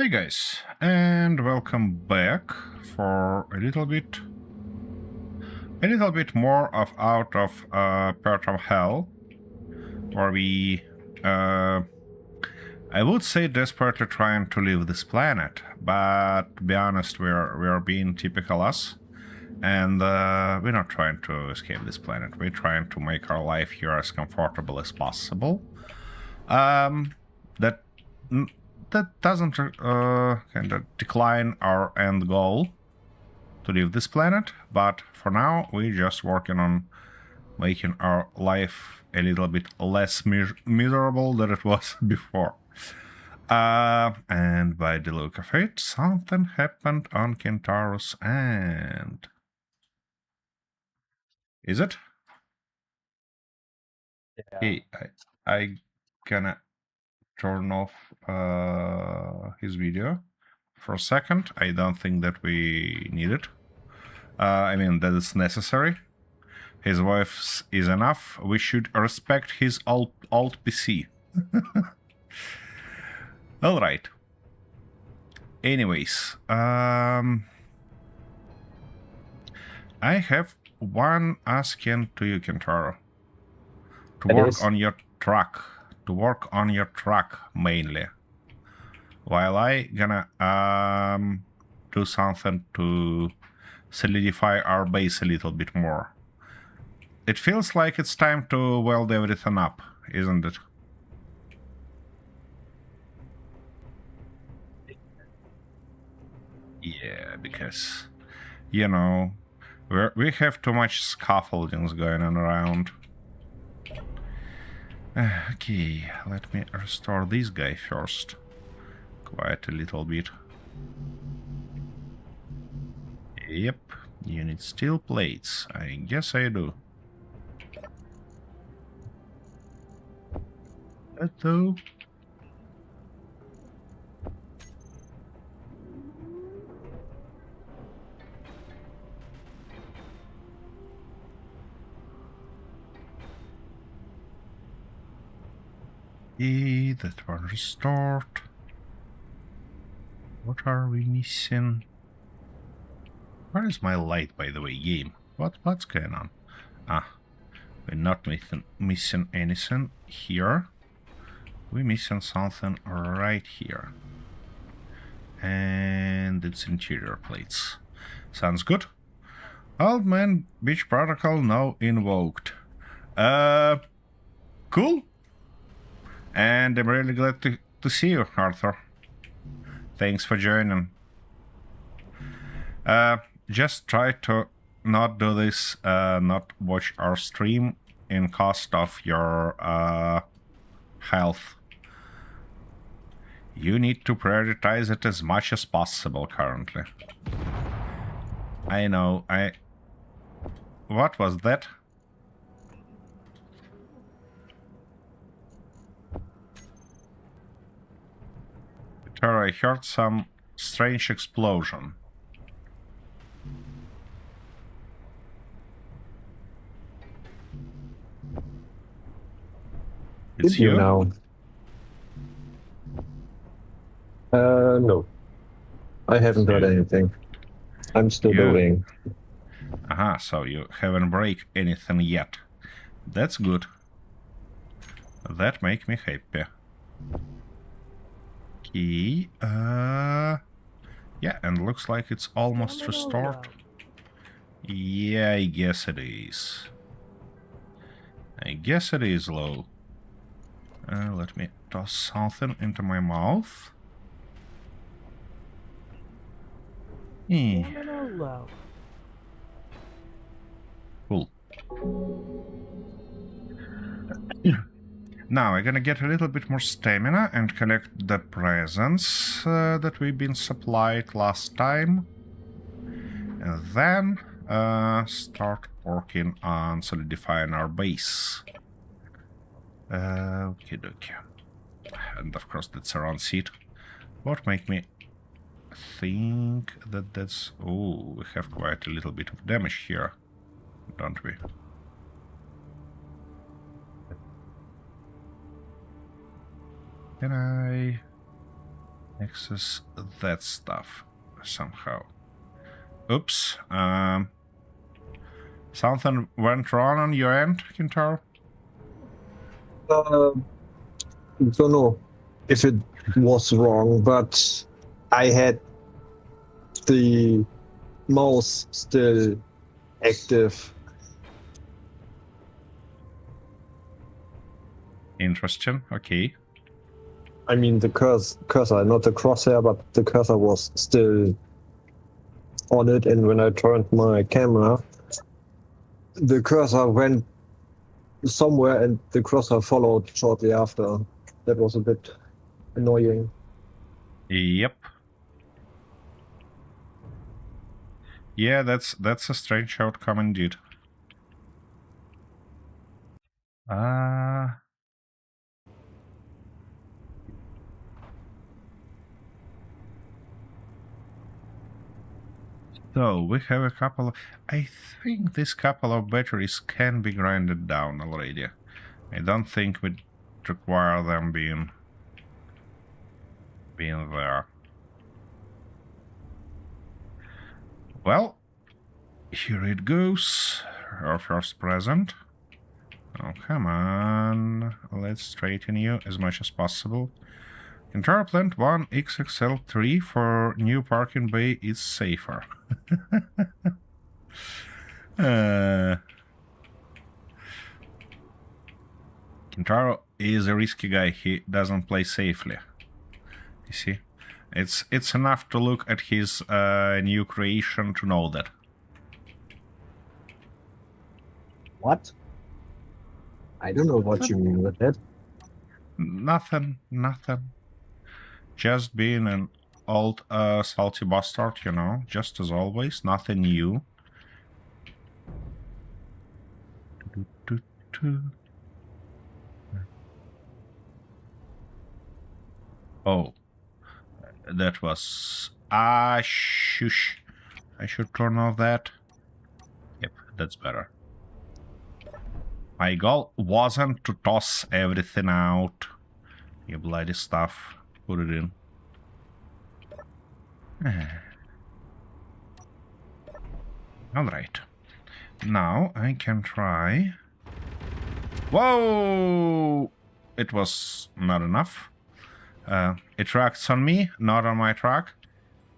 Hey guys, and welcome back for a little bit more of out of Pertam Hell, where we, I would say, desperately trying to leave this planet. But to be honest, we are being typical us, and we're not trying to escape this planet. We're trying to make our life here as comfortable as possible. That doesn't kind of decline our end goal to leave this planet, but for now we're just working on making our life a little bit less miserable than it was before. And by the look of it, something happened on Kentaurus, and is it? Yeah. Hey, I gonna turn off his video for a second. I don't think that we need it. I mean, that is necessary. His voice is enough. We should respect his alt PC. All right. Anyways, I have one asking to you, Kentaro. To work on your truck. To work on your truck mainly. While I gonna do something to solidify our base a little bit more. It feels like it's time to weld everything up, isn't it? Yeah, because, you know, we have too much scaffoldings going on around. Okay, let me restore this guy first. Quite a little bit. Yep, you need steel plates. I guess I do. Hello. That one restored. What are we missing? Where is my light, by the way, game? What's going on? Ah, we're not missing anything here. We're missing something right here. And it's interior plates. Sounds good. Old man beach protocol now invoked. Cool. And I'm really glad to see you, Arthur. Thanks for joining. Just try to not do this, not watch our stream in cost of your health. You need to prioritize it as much as possible currently. I know, What was that? I heard some strange explosion. It's you? Now. No. I haven't heard anything. I'm still doing. Aha, so you haven't break anything yet. That's good. That make me happy. Okay, yeah, and looks like it's almost restored. Yeah, I guess it is. I guess it is low. Let me toss something into my mouth. Cool. Now I'm gonna get a little bit more stamina and collect the presents that we've been supplied last time. And then start working on solidifying our base. Okay, dokie. And of course that's a round seat. What make me think that that's... Oh, we have quite a little bit of damage here, don't we? Can I... access that stuff somehow. Oops. Something went wrong on your end, Kintaro? Don't know if it was wrong, but I had the mouse still active. Interesting. Okay. I mean, the cursor, not the crosshair, but the cursor was still on it, and when I turned my camera, the cursor went somewhere and the crosshair followed shortly after. That was a bit annoying. Yep. Yeah, that's a strange outcome indeed. So we have a couple of... I think this couple of batteries can be grinded down already. I don't think we'd require them being there. Well, here it goes. Our first present. Oh, come on. Let's straighten you as much as possible. Entire plant 1 XXL3 for new parking bay is safer. Kintaro is a risky guy. He doesn't play safely. You see? It's enough to look at his new creation to know that. What? I don't know what you mean with that. Nothing. Just being an old salty bastard, you know, just as always, nothing new. Oh, that was... shush. I should turn off that. Yep, that's better. My goal wasn't to toss everything out. You bloody stuff. Put it in. Alright. Now I can try... Whoa! It was not enough. It tracks on me, not on my track.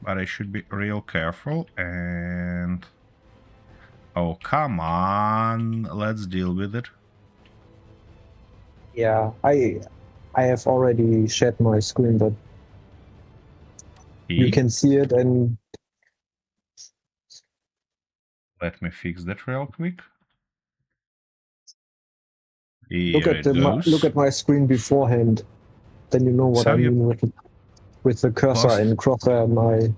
But I should be real careful and... Oh, come on. Let's deal with it. Yeah, I have already shared my screen, but you can see it and... Let me fix that real quick. Look at my screen beforehand. Then you know what I mean with the cursor and crosshair. My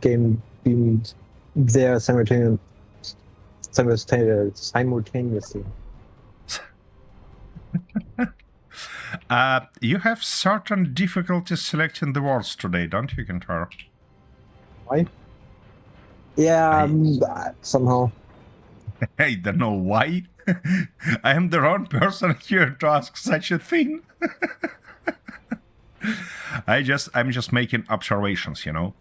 game being there simultaneously. You have certain difficulties selecting the words today, don't you, Kintaro? Why? Yeah, somehow. I don't know why. I am the wrong person here to ask such a thing. I'm just making observations, you know.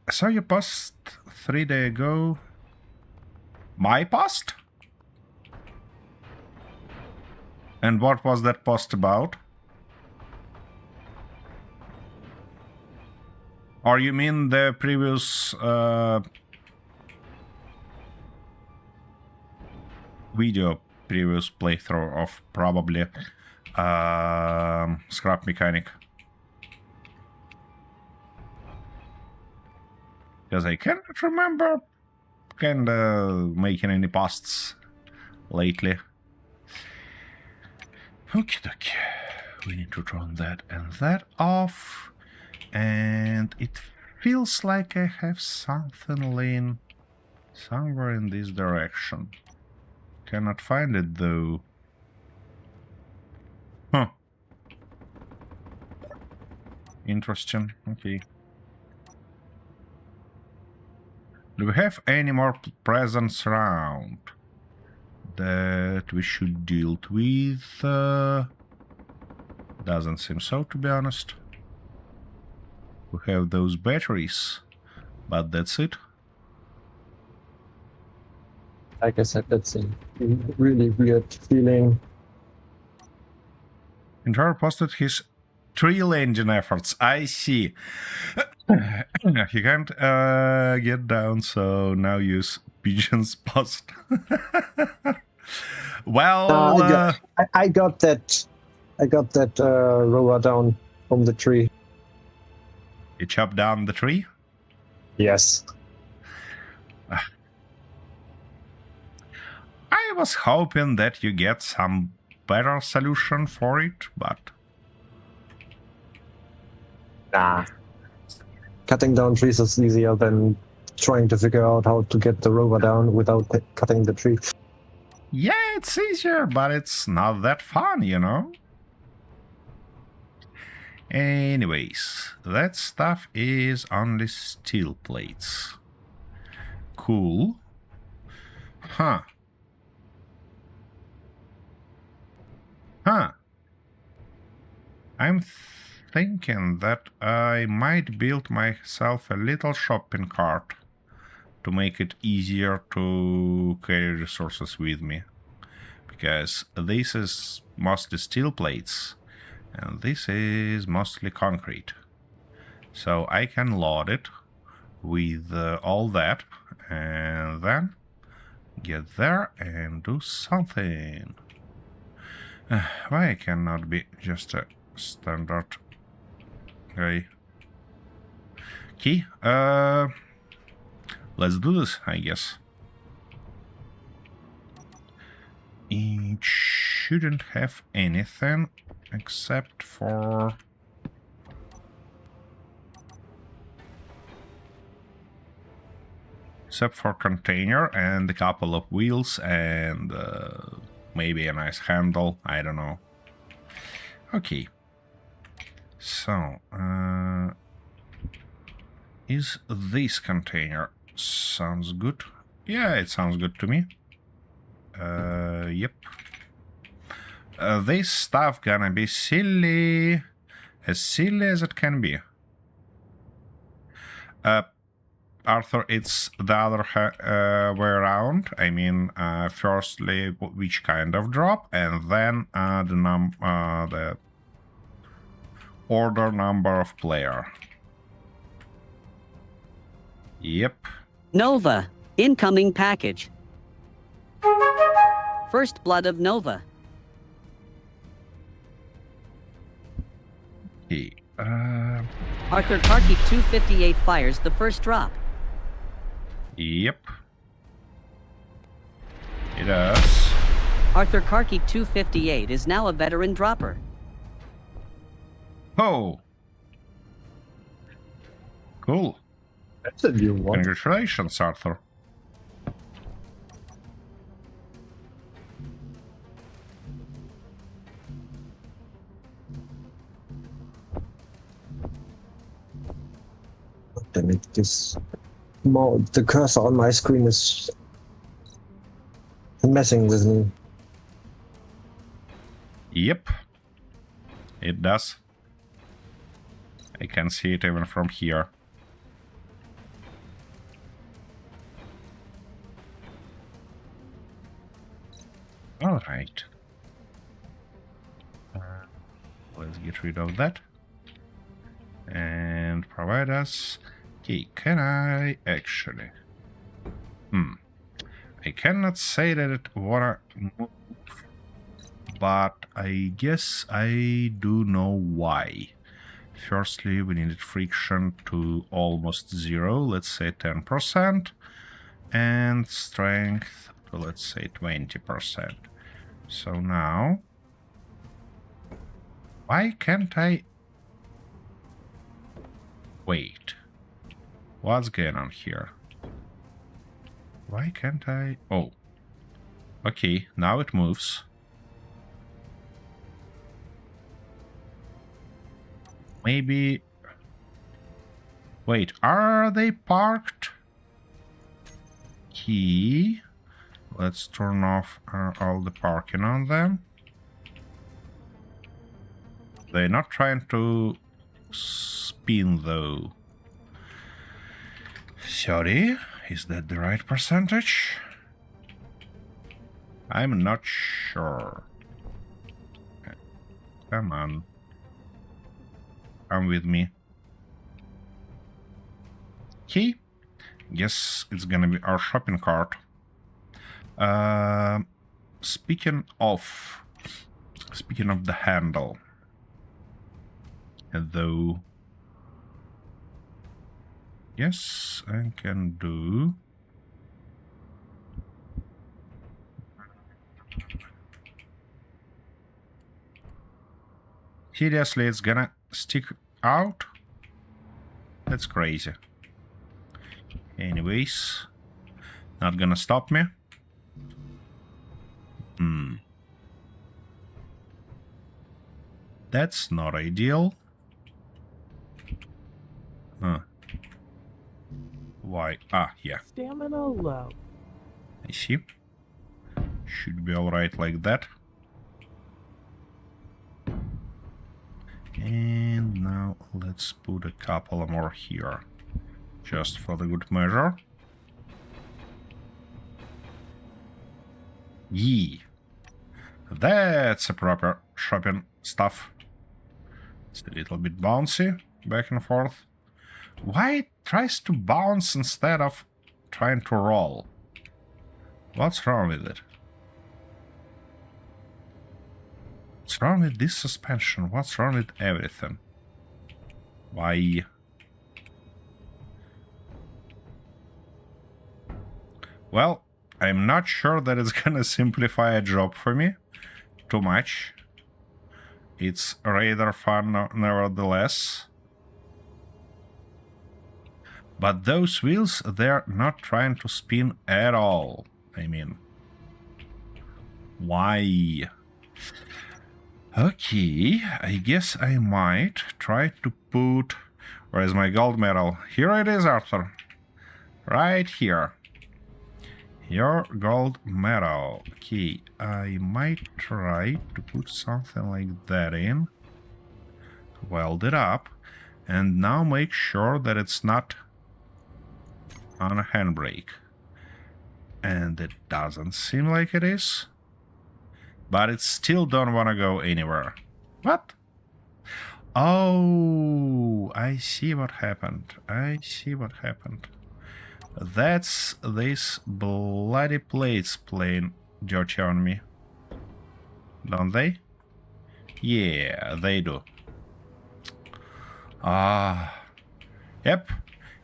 So you post 3 days ago. My post? And what was that post about? Or you mean the previous previous playthrough of probably Scrap Mechanic? Because I cannot remember making any posts lately. Okie dokie. We need to turn that and that off. And it feels like I have something laying somewhere in this direction. Cannot find it though. Huh. Interesting. Okay. Do we have any more presents around that we should deal with? Doesn't seem so, to be honest. We have those batteries, but that's it. Like I said, that's a really weird feeling. Intro posted his trial engine efforts. I see. He can't get down, so now use Pigeon's post. Well, I got that. I got that rover down from the tree. You chopped down the tree? Yes. I was hoping that you get some better solution for it, but... Nah. Cutting down trees is easier than trying to figure out how to get the rover down without cutting the tree. Yeah, it's easier, but it's not that fun, you know? Anyways, that stuff is only steel plates. Cool. Huh. I'm thinking that I might build myself a little shopping cart to make it easier to carry resources with me. Because this is mostly steel plates, and this is mostly concrete. So I can load it with all that, and then get there and do something. Why I cannot be just a standard guy? Key? Let's do this, I guess. It shouldn't have anything except for... container and a couple of wheels and maybe a nice handle, I don't know. Okay. So, is this container sounds good? Yeah, it sounds good to me. Yep. This stuff gonna be silly as it can be. Arthur, it's the other way around. I mean, firstly, which kind of drop, and then the order number of player. Yep. Nova, incoming package. First blood of Nova. Okay. Arthur Karki 258 fires the first drop. Yep. It does. Arthur Karki 258 is now a veteran dropper. Oh. Cool. That's a new one. Congratulations, Arthur. Damn it, the cursor on my screen is messing with me. Yep. It does. I can see it even from here. All right. Let's get rid of that. And provide us... Okay, can I actually... I cannot say that it wanna move, but I guess I do know why. Firstly, we needed friction to almost 0, let's say 10%, and strength to, let's say, 20%. So now... Why can't I... Wait. What's going on here? Why can't I... Oh. Okay, now it moves. Maybe... Wait, are they parked? Key. Let's turn off all the parking on them. They're not trying to spin, though. 30? Is that the right percentage? I'm not sure. Come on. Come with me. Okay. Guess it's gonna be our shopping cart. Speaking of the handle, though, yes, I can do. Seriously, it's gonna stick out? That's crazy. Anyways, not gonna stop me. That's not ideal. Huh. Why? Ah, yeah. Stamina low. I see. Should be alright like that. And now let's put a couple more here. Just for the good measure. Yee. That's a proper shopping stuff. It's a little bit bouncy, back and forth. Why it tries to bounce instead of trying to roll? What's wrong with it? What's wrong with this suspension? What's wrong with everything? Why? Well, I'm not sure that it's gonna simplify a job for me too much. It's rather fun nevertheless. But those wheels, they're not trying to spin at all. I mean, why? Okay, I guess I might try to put... Where is my gold medal? Here it is, Arthur. Right here. Your gold medal. Okay, I might try to put something like that in. Weld it up. And now make sure that it's not on a handbrake. And it doesn't seem like it is. But it still don't want to go anywhere. What? Oh, I see what happened. I see what happened. That's these bloody plates playing dirty on me. Don't they? Yeah, they do. Ah. Yep.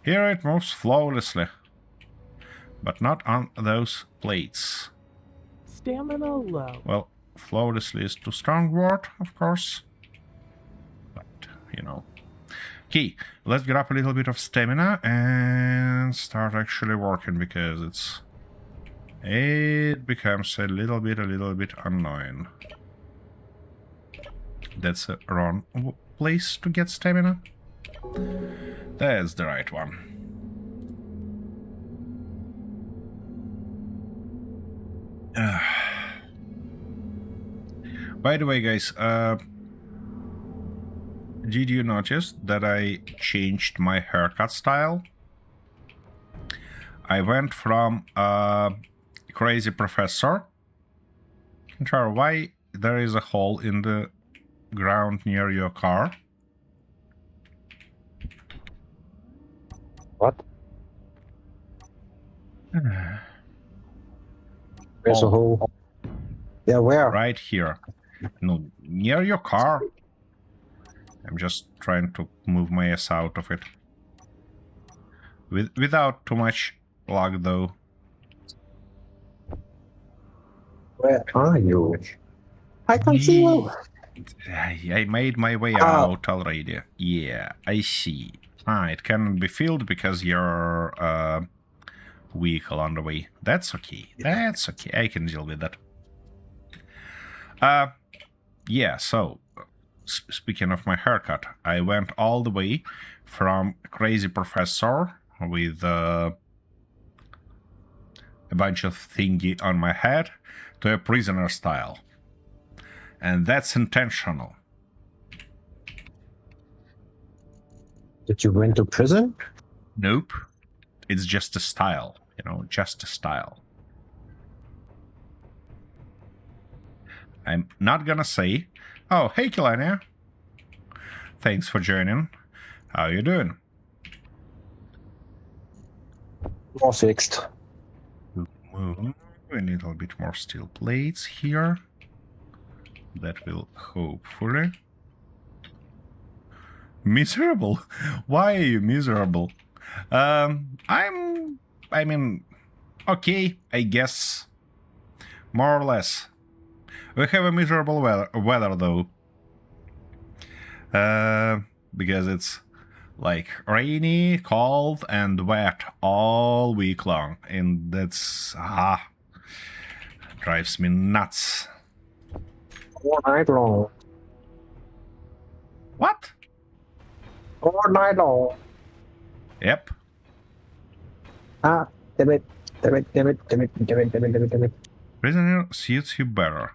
Here it moves flawlessly. But not on those plates. Stamina low. Well, flawlessly is too strong word, of course. But, you know. Okay, let's get up a little bit of stamina and start actually working, because it becomes a little bit annoying. That's a wrong place to get stamina. That's the right one. By the way, guys, did you notice that I changed my haircut style? I went from crazy professor. Control, why there is a hole in the ground near your car? What? There's a hole. Yeah, where? Right here. No, near your car. I'm just trying to move my ass out of it. Without too much luck, though. Where are you? I can't see you. I made my way out already. Yeah, I see. Ah, it cannot be filled because your vehicle on the way. That's okay. That's okay. I can deal with that. Yeah, so... Speaking of my haircut, I went all the way from crazy professor with a bunch of thingy on my head to a prisoner style. And that's intentional. Did you went to prison? Nope. It's just a style, you know, just a style. I'm not gonna say, oh, hey, Kelania. Thanks for joining. How you doing? All fixed. Move a little bit more steel plates here. That will hopefully... Miserable? Why are you miserable? I mean, okay, I guess. More or less. We have a miserable weather though. Because it's like rainy, cold, and wet all week long. And that's... drives me nuts. All night long. What? All night long. Yep. Damn it. Damn it, damn it, damn it, damn it, damn it, damn it, damn it. Prisoner suits you better.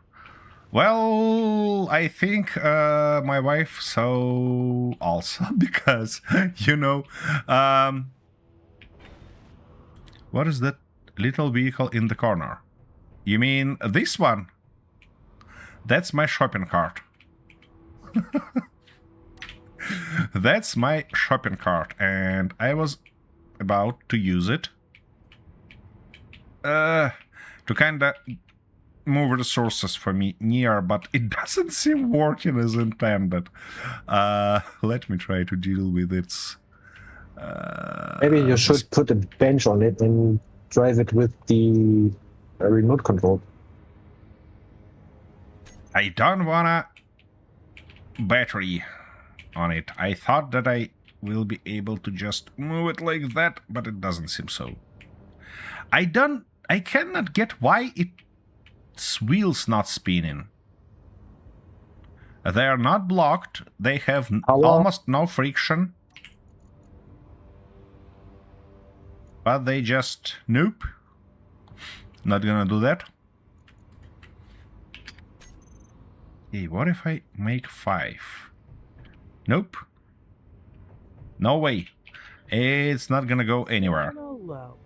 Well, I think my wife so also because, you know, what is that little vehicle in the corner? You mean this one? That's my shopping cart. That's my shopping cart, and I was about to use it to kinda move resources for me near, but it doesn't seem working as intended. Let me try to deal with its... Maybe you should put a bench on it and drive it with the remote control. I don't wanna battery on it. I thought that I will be able to just move it like that, but it doesn't seem so. I cannot get why its wheels not spinning. They are not blocked. They have almost no friction. But they just... Nope. Not gonna do that. Hey, what if I make 5? Nope. No way. It's not gonna go anywhere. Low.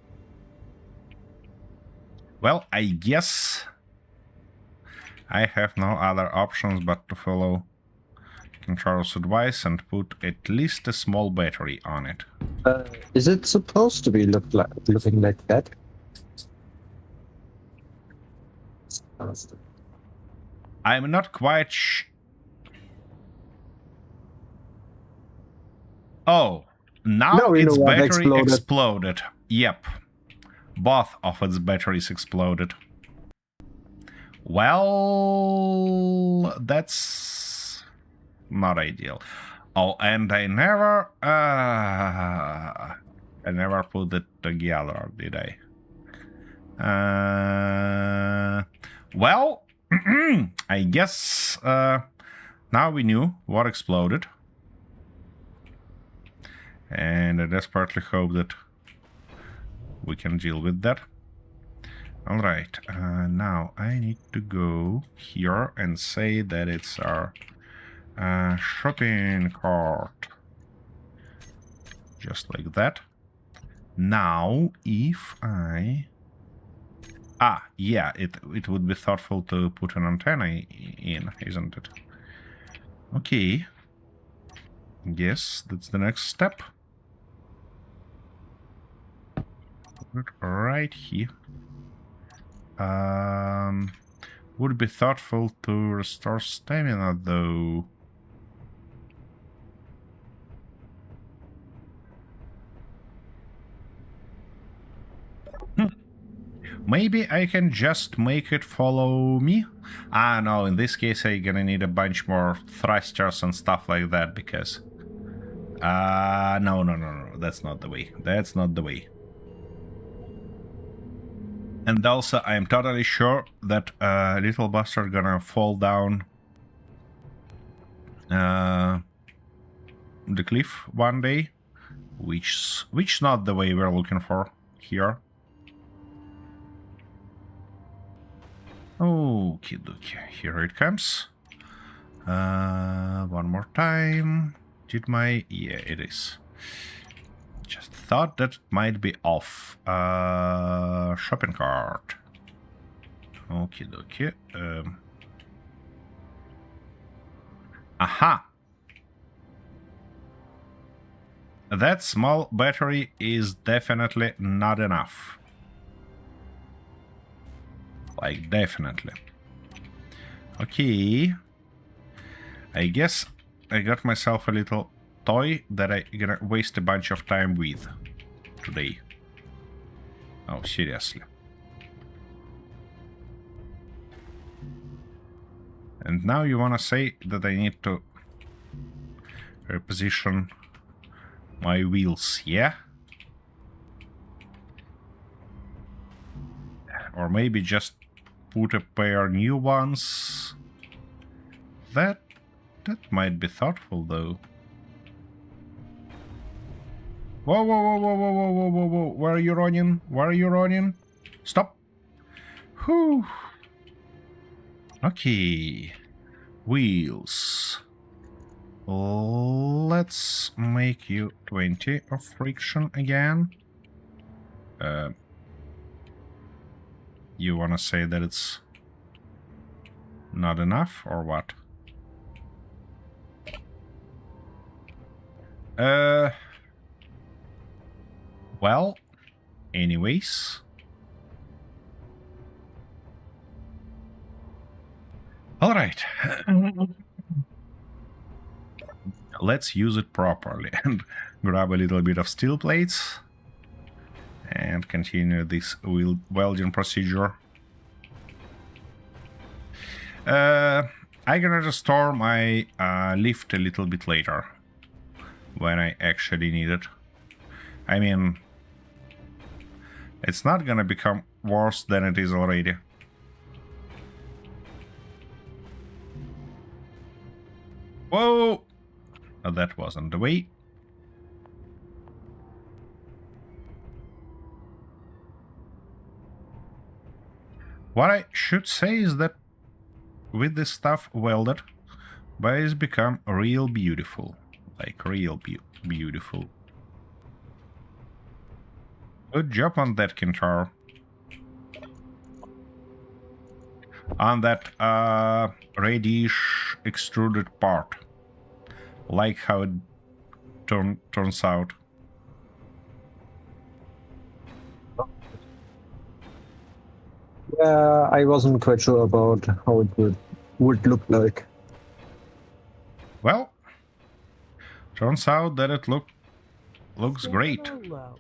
Well, I guess I have no other options but to follow Kintaro's advice and put at least a small battery on it. Is it supposed to be looking like that? I'm not quite Oh, now its battery exploded. Yep. Both of its batteries exploded. Well, that's not ideal. Oh, and I never put it together, did I? Well, I guess now we knew what exploded. And I desperately hope that we can deal with that. Alright, now I need to go here and say that it's our shopping cart. Just like that. Now, if I... yeah, it would be thoughtful to put an antenna in, isn't it? Okay. Yes, that's the next step. Put it right here. Would be thoughtful to restore stamina, though. Maybe I can just make it follow me? No, in this case I'm gonna need a bunch more thrusters and stuff like that, because... no, that's not the way. That's not the way. And also, I'm totally sure that little bastard gonna fall down the cliff one day, which not the way we're looking for here. Okie dokie, here it comes. One more time. Yeah, it is. Just thought that might be off. Shopping cart. Okie dokie. Aha! That small battery is definitely not enough. Like, definitely. Okay. I guess I got myself a little toy that I'm gonna waste a bunch of time with today. Oh, seriously. And now you wanna say that I need to reposition my wheels, yeah? Or maybe just put a pair new ones. That might be thoughtful, though. Whoa, whoa, whoa, whoa, whoa, whoa, whoa, whoa, whoa. Where are you running? Where are you running? Stop. Whew. Okay. Wheels. Let's make you 20 of friction again. You wanna say that it's not enough, or what? Well, anyways. All right. Let's use it properly and grab a little bit of steel plates and continue this welding procedure. I'm gonna restore my lift a little bit later when I actually need it. I mean, it's not gonna become worse than it is already. Whoa! Oh, that wasn't the way. What I should say is that with this stuff welded, bodies become real beautiful. Like real beautiful. Good job on that, Kintaro. On that reddish extruded part. Like how it turns out. Yeah, I wasn't quite sure about how it would look like. Well, turns out that it looks great. Stamina low.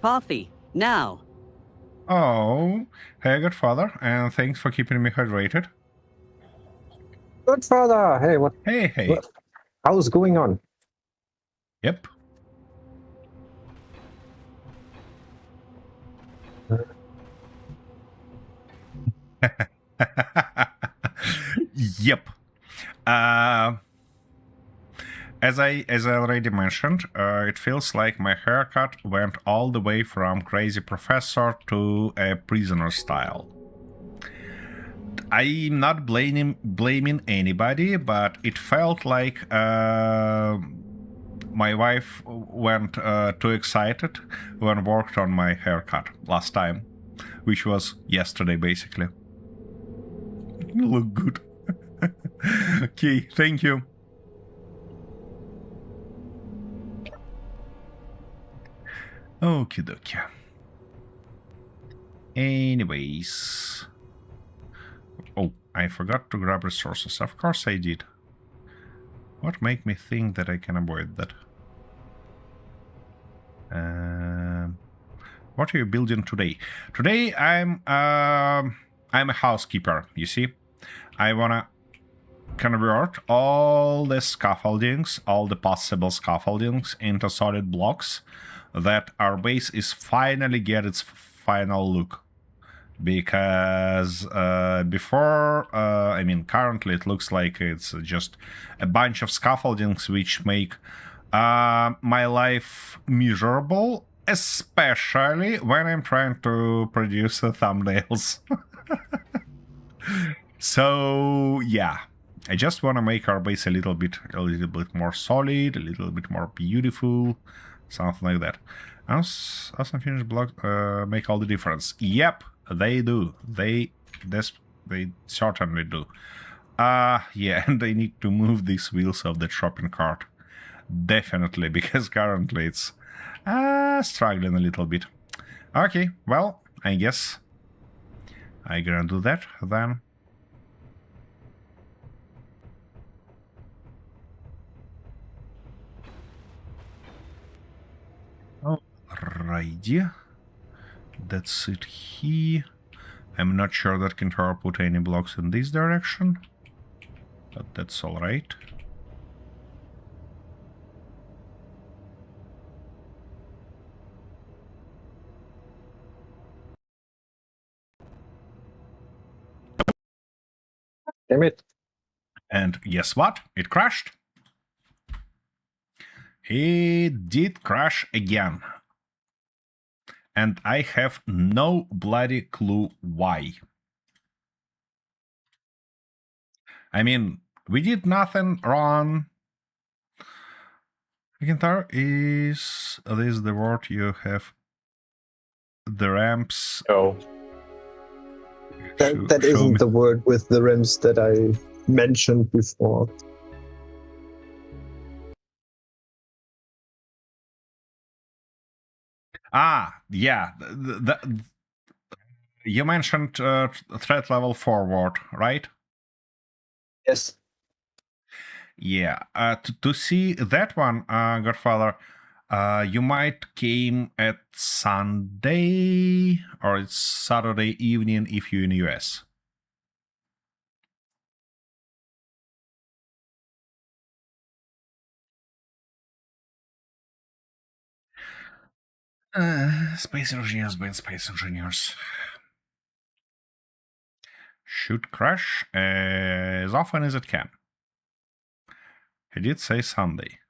Coffee, now. Oh, hey, good father, and thanks for keeping me hydrated. Good father! Hey, what? Hey. What? How's going on? Yep. Yep. As I already mentioned, it feels like my haircut went all the way from crazy professor to a prisoner style. I'm not blaming anybody, but it felt like my wife went too excited when worked on my haircut last time, which was yesterday, basically. You look good. Okay, thank you. Okie dokie. Anyways. Oh, I forgot to grab resources. Of course I did. What make me think that I can avoid that? What are you building today? Today I'm a housekeeper, you see. I wanna convert all the scaffoldings, all the possible scaffoldings into solid blocks that our base is finally get its final look. Because currently it looks like it's just a bunch of scaffoldings which make my life miserable, especially when I'm trying to produce the thumbnails. So yeah, I just want to make our base a little bit more solid, a little bit more beautiful, something like that. As unfinished blocks make all the difference. Yep, they do. They certainly do. Yeah, and I need to move these wheels of the shopping cart. Definitely, because currently it's struggling a little bit. Okay, well, I guess I'm gonna do that then. Alrighty. That's it here. I'm not sure that Kintaro put any blocks in this direction, but that's alright. Damn it. And guess what? It crashed. It did crash again. And I have no bloody clue why. I mean, we did nothing wrong. Kintaro, is this the word you have? The ramps. No. That isn't the word with the rims that I mentioned before. Yeah. You mentioned threat level forward, right? Yes. Yeah. To see that one, Godfather, you might came at Sunday or it's Saturday evening if you're in the US. Space engineers being space engineers. Should crash as often as it can. He did say Sunday.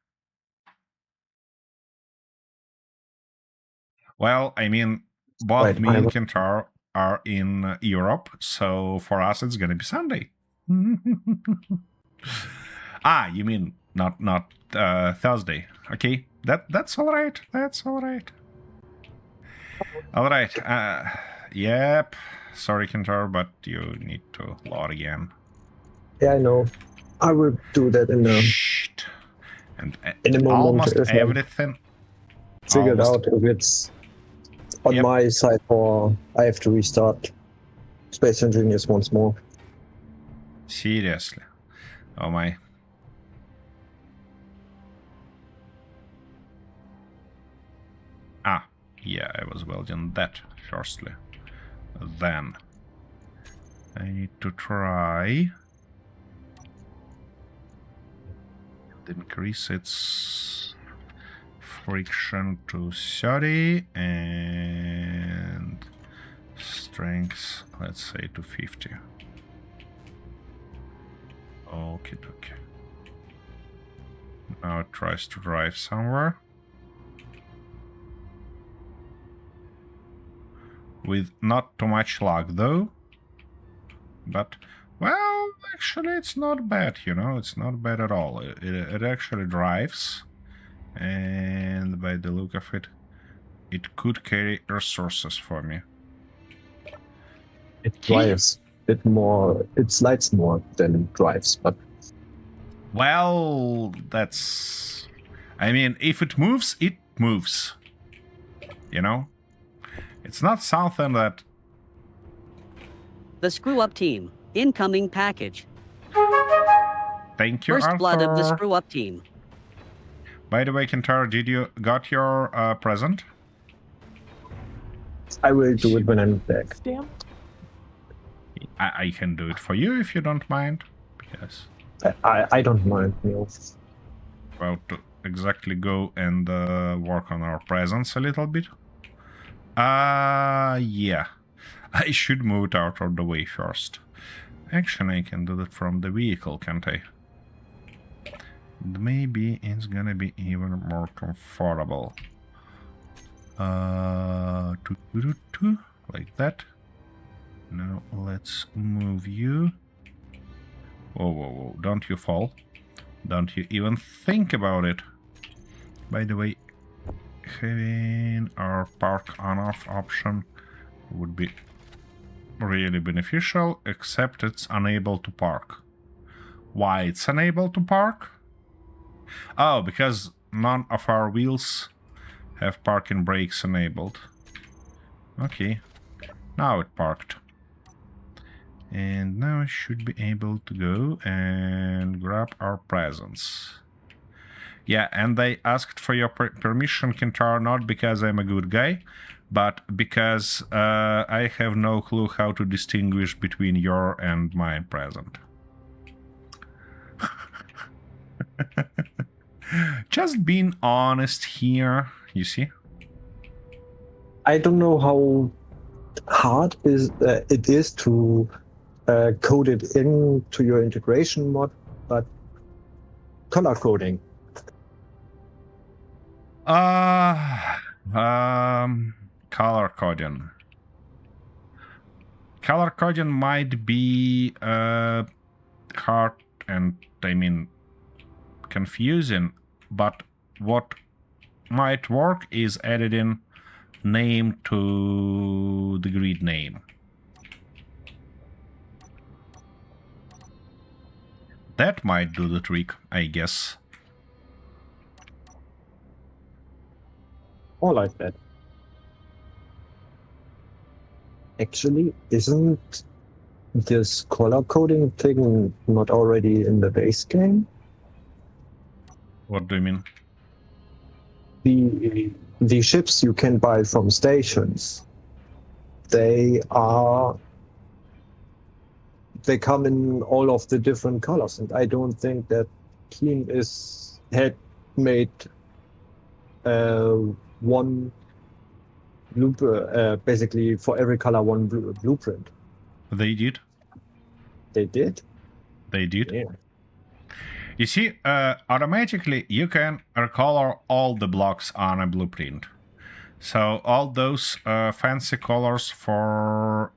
Well, I mean, both me and Kintaro are in Europe, so for us it's gonna be Sunday. You mean not Thursday? Okay, that's all right. That's all right. All right. Yep. Sorry, Kintaro, but you need to load again. Yeah, I know. I will do that in a. Shit. And in a moment, almost everything figured out if it's on my side or I have to restart Space Engineers once more. Seriously. Oh my. Yeah, I was welding that firstly. Then I need to try to increase its friction to 30 and strength, let's say, to 50. Okay. Now it tries to drive somewhere. With not too much luck, though. But, well, actually, it's not bad, you know? It's not bad at all. It actually drives. And by the look of it, it could carry resources for me. It drives a bit more. It slides more than it drives, but... Well, that's... I mean, if it moves, it moves. You know? It's not something that... The Screw Up Team. Incoming package. Thank you, First Arthur. blood of the Screw Up Team. By the way, Kintaro, did you got your present? I will do it when I'm back. Stamp. I can do it for you if you don't mind. Because... I don't mind, Neil. Well, to exactly go and work on our presents a little bit. Yeah. I should move it out of the way first. Actually, I can do that from the vehicle, can't I? Maybe it's gonna be even more comfortable. Like that. Now let's move you Whoa, whoa, whoa. Don't you fall. Don't you even think about it. By the way, having our park on-off option would be really beneficial, except it's unable to park. Why it's unable to park? Oh, because none of our wheels have parking brakes enabled. Okay, now it parked. And now I should be able to go and grab our presents. Yeah, and they asked for your permission, Kentaro, not because I'm a good guy, but because I have no clue how to distinguish between your and my present. Just being honest here, you see? I don't know how hard it is to code it into your integration mod, but color coding. Color coding. Color coding might be hard and, I mean, confusing, but what might work is adding name to the grid name. That might do the trick, I guess. Or like that. Actually, isn't this color coding thing not already in the base game? What do you mean? The ships you can buy from stations, they come in all of the different colors, and I don't think that team had made one blueprint, basically for every color one blueprint. They did. They did? They did. Yeah. You see, automatically you can recolor all the blocks on a blueprint. So all those fancy colors for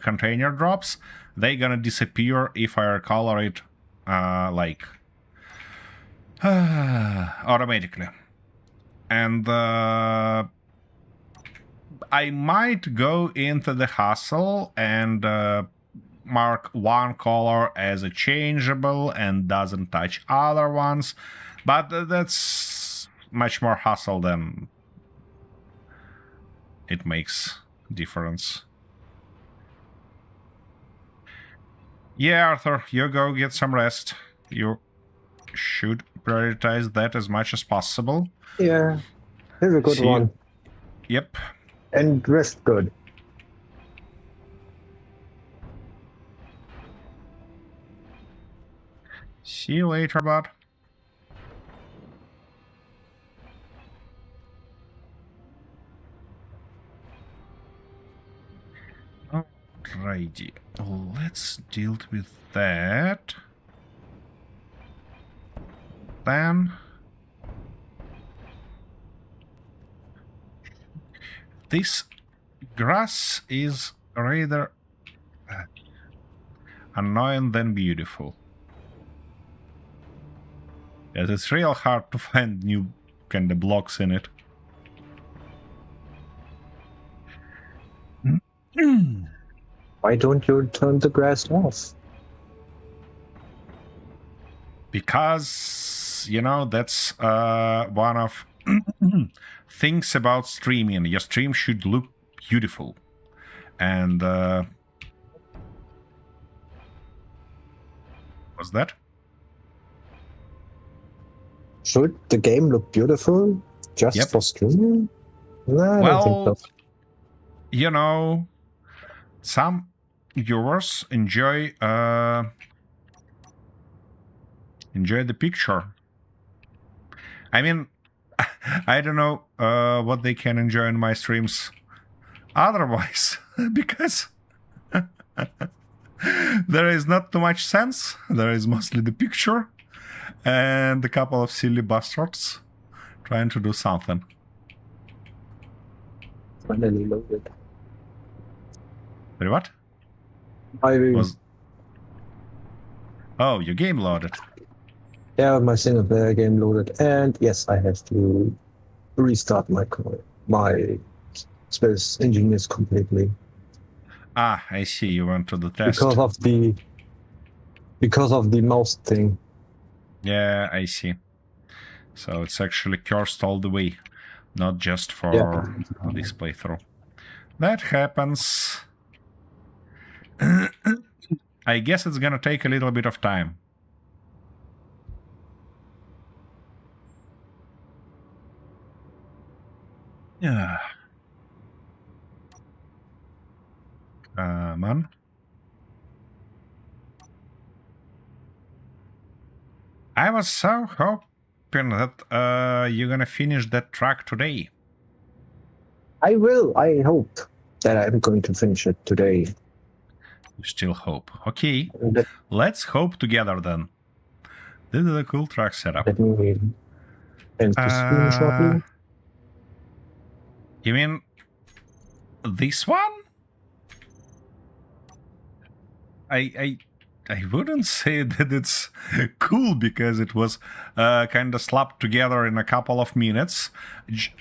container drops, they're gonna disappear if I recolor it like automatically. And I might go into the hassle and mark one color as a changeable and doesn't touch other ones, but that's much more hassle than it makes difference. Yeah, Arthur, you go get some rest. You should prioritize that as much as possible. Yeah. Have a good See you. one. Yep. And rest good. See you later, bud. Alrighty, let's deal with that. Then this grass is rather annoying than beautiful. Yes, it's real hard to find new kind of blocks in it. Why don't you turn the grass off? Because, you know, that's one of things about streaming. Your stream should look beautiful. And what's that? Should the game look beautiful just Yep. for streaming? No, I don't think so. You know, some viewers enjoy the picture. I mean, I don't know what they can enjoy in my streams otherwise, because there is not too much sense. There is mostly the picture and a couple of silly bastards trying to do something. Finally loaded. Wait, what? I Was Oh, your game loaded. Yeah, my single player game loaded, and yes, I have to restart my space engineers completely Ah, I see. You went to the test. Because of the mouse thing. Yeah, I see. So it's actually cursed all the way, not just for this playthrough. That happens. I guess it's gonna take a little bit of time. Yeah. Come on. I was so hoping that you're gonna finish that track today. I will. I hope that I'm going to finish it today. You still hope. Okay, Let, let's hope together then. This is a cool track setup. let me end the stream shortly. You mean this one? I wouldn't say that it's cool because it was kind of slapped together in a couple of minutes. Just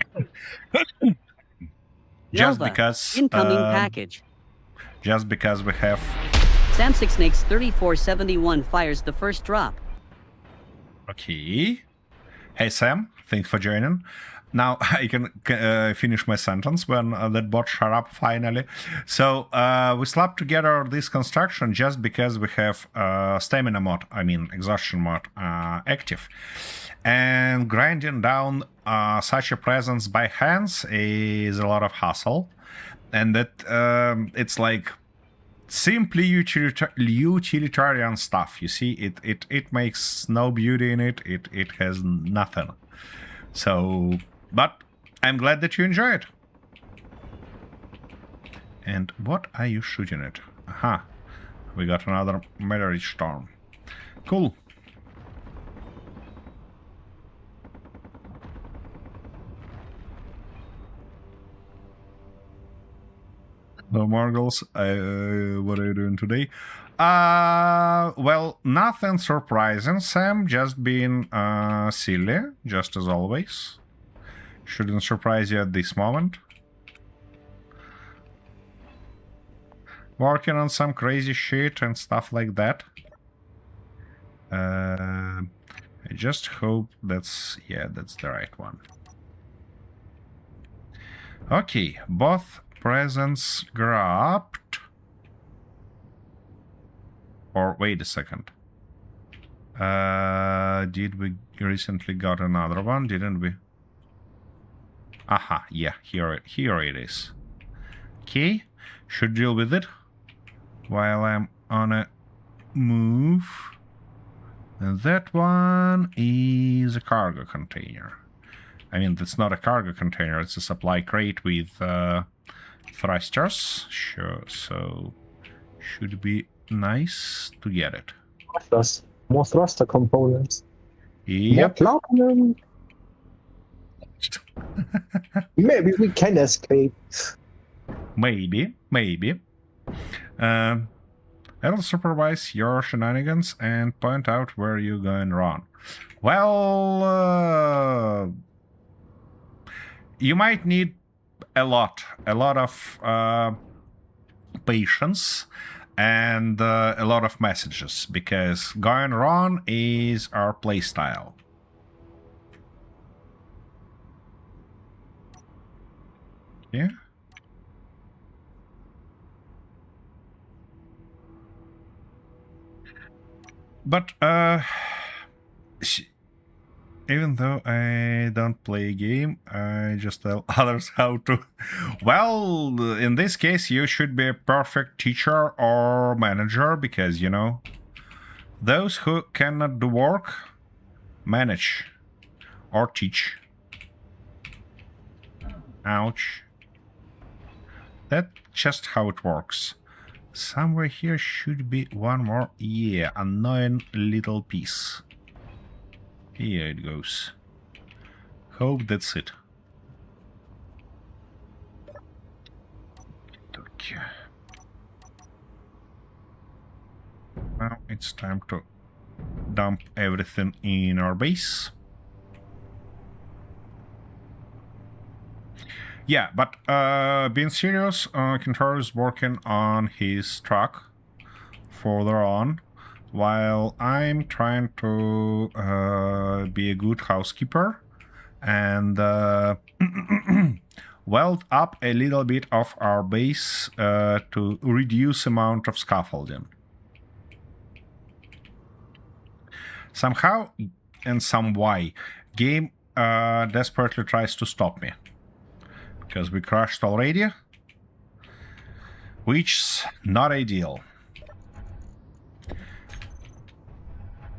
Nova, because incoming package. Just because we have Sam6 Snakes 3471 fires the first drop. Okay. Hey Sam, thanks for joining. Now I can finish my sentence when that bot shut up finally. So we slapped together this construction just because we have stamina mod, I mean exhaustion mod active. And grinding down such a presence by hands is a lot of hassle. And that it's like simply utilitarian stuff. You see, it makes no beauty in it. It has nothing. So, but I'm glad that you enjoy it. And what are you shooting at? Aha, we got another meteorite storm. Cool. No Margles, what are you doing today? Well, nothing surprising, Sam. Just being silly, just as always. Shouldn't surprise you at this moment. Working on some crazy shit and stuff like that. I just hope that's the right one. Okay, both presents grabbed. Or wait a second. Did we recently got another one? Didn't we? Aha, yeah, here it is. Okay, should deal with it while I'm on a move. And that one is a cargo container. I mean, that's not a cargo container, it's a supply crate with thrusters. Sure, so should be nice to get it. More thruster components. Yep. More platinum. Maybe we can escape. Maybe. I'll supervise your shenanigans and point out where you're going wrong. Well, you might need a lot of patience and a lot of messages, because going wrong is our playstyle. Yeah. But even though I don't play a game, I just tell others how to. Well, in this case, you should be a perfect teacher or manager, because, you know, those who cannot do work, manage or teach. Ouch. That's just how it works. Somewhere here should be one more. Yeah, annoying little piece. Here it goes. Hope that's it. Okay. Now it's time to dump everything in our base. Yeah, but being serious, Kintaro is working on his truck further on, while I'm trying to be a good housekeeper and weld up a little bit of our base to reduce amount of scaffolding. Somehow and some why, game desperately tries to stop me. Because we crashed already, which's not ideal,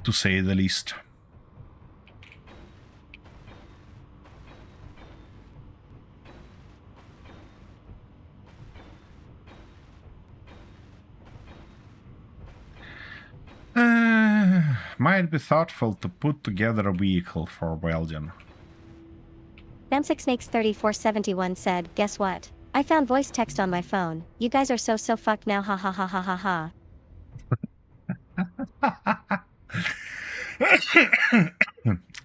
to say the least. Might be thoughtful to put together a vehicle for welding. Damsicksnakes3471 said, guess what? I found voice text on my phone. You guys are so fucked now, ha ha ha ha ha ha.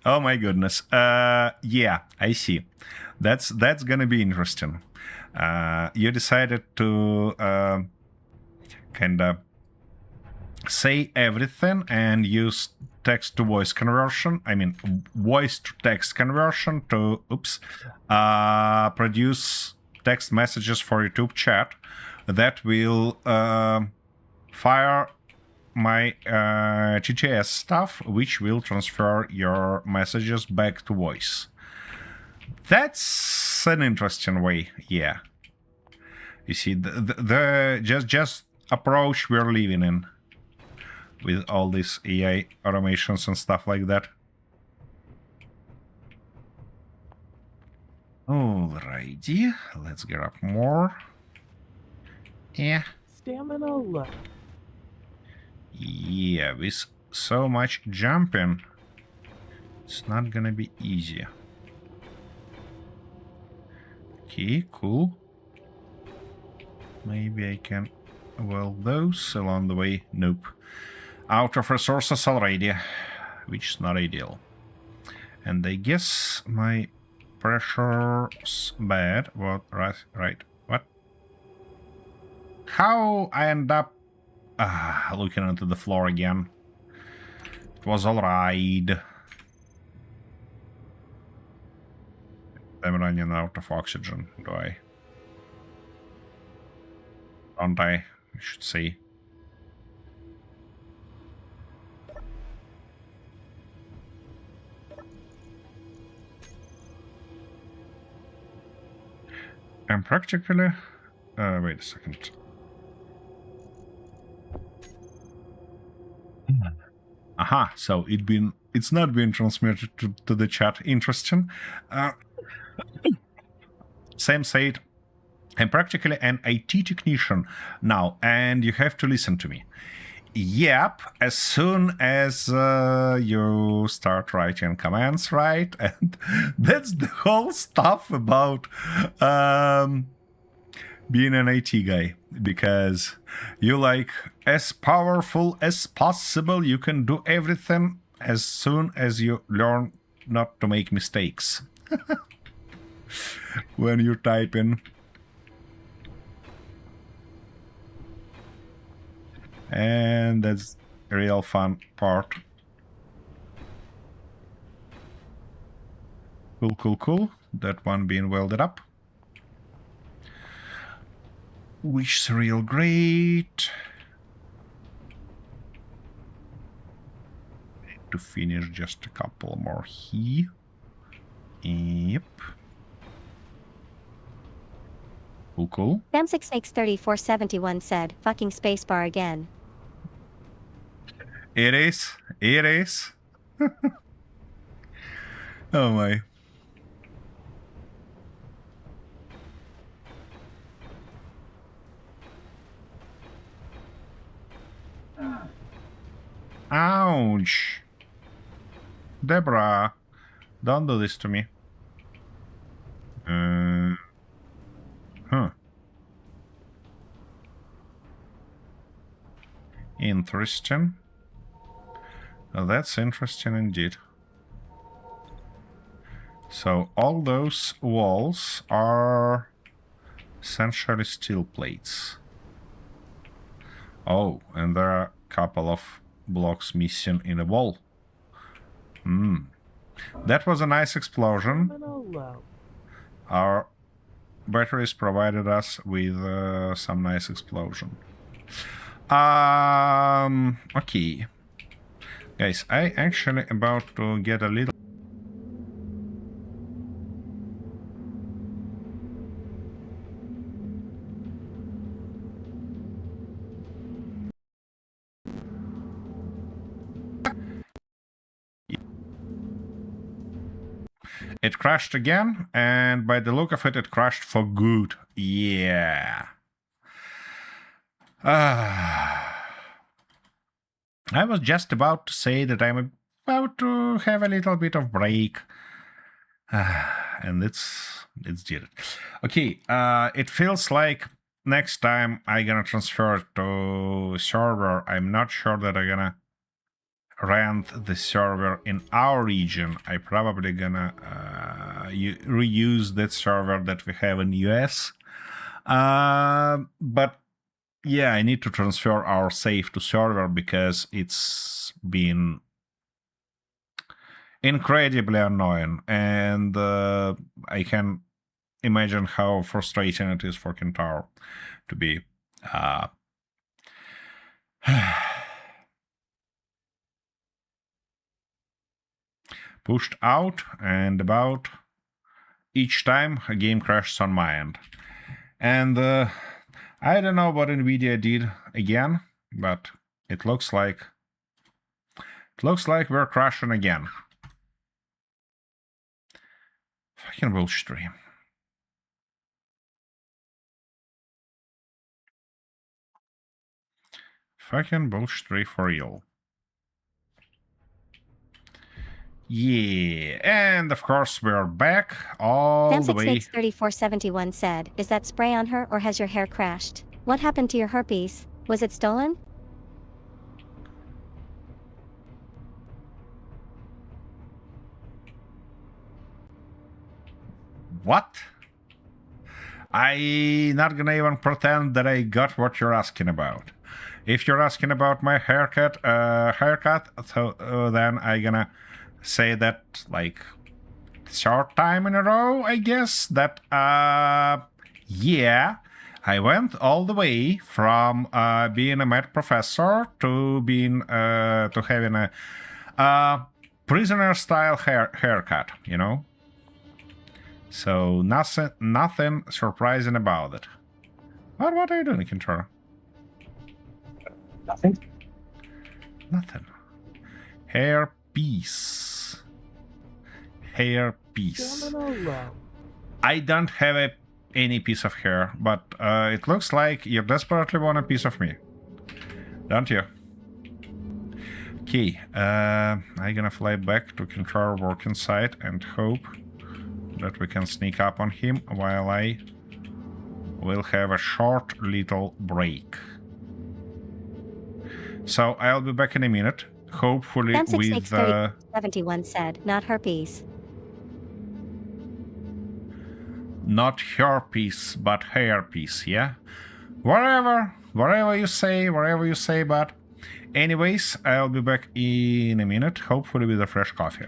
Oh my goodness. Yeah, I see. That's gonna be interesting. You decided to kinda say everything and use text to voice conversion. I mean, voice to text conversion to produce text messages for YouTube chat that will fire my GTS stuff, which will transfer your messages back to voice. That's an interesting way, yeah. You see, the just approach we're living in with all these AI automations and stuff like that. Alrighty, let's get up more. Yeah. Stamina low. Yeah, with so much jumping, it's not gonna be easy. Okay, cool. Maybe I can weld those along the way. Nope. Out of resources already, which is not ideal. And I guess my pressure's bad. What? Right. What? How I end up looking into the floor again? It was alright. I'm running out of oxygen, do I? Don't I should say. And practically... wait a second. Aha, so it's not been transmitted to the chat. Interesting. Sam said, I'm practically an IT technician now, and you have to listen to me. Yep, as soon as you start writing commands, right? And that's the whole stuff about being an IT guy, because you like as powerful as possible. You can do everything as soon as you learn not to make mistakes when you're typing. And that's a real fun part. Cool. That one being welded up. Which is real great. Need to finish just a couple more here. Yep. Cool. Damsicksnakes3471 said, fucking spacebar again. It is. Oh my. Ouch. Deborah, don't do this to me. Interesting. Well, that's interesting indeed. So all those walls are essentially steel plates. Oh, and there are a couple of blocks missing in a wall. That was a nice explosion. Stamina low. Our batteries provided us with some nice explosion. Okay. Guys, I actually about to get a little... It crashed again, and by the look of it, it crashed for good. Yeah. I was just about to say that I'm about to have a little bit of break. And it's did it. Okay, it feels like next time I'm gonna transfer to server. I'm not sure that I'm gonna rent the server in our region. I probably gonna reuse that server that we have in US. But yeah, I need to transfer our save to server because it's been incredibly annoying, and I can imagine how frustrating it is for Kentaro to be pushed out, and about each time a game crashes on my end. And I don't know what Nvidia did again, but it looks like we're crashing again. Fucking bullshit. Fucking bullshit for real. Yeah, and of course we're back all the way. Sam6Snakes3471 said, "Is that spray on her or has your hair crashed? What happened to your herpes? Was it stolen?" What? I'm not gonna even pretend that I got what you're asking about. If you're asking about my haircut, so then I'm gonna say that like third time in a row, I guess, that yeah, I went all the way from being a math professor to being to having a prisoner style haircut, you know. So nothing surprising about it. What are you doing, Kintaro? Nothing. Nothing. Hair piece. Hair piece. Stamina low. I don't have any piece of hair, but it looks like you desperately want a piece of me. Don't you? Okay, I'm gonna fly back to Kintaro working site and hope that we can sneak up on him while I will have a short little break. So I'll be back in a minute, hopefully with Sam6Snakes3471 said, "Not herpes." not herpes, but hairpiece, yeah? Whatever you say, but anyways, I'll be back in a minute, hopefully with a fresh coffee.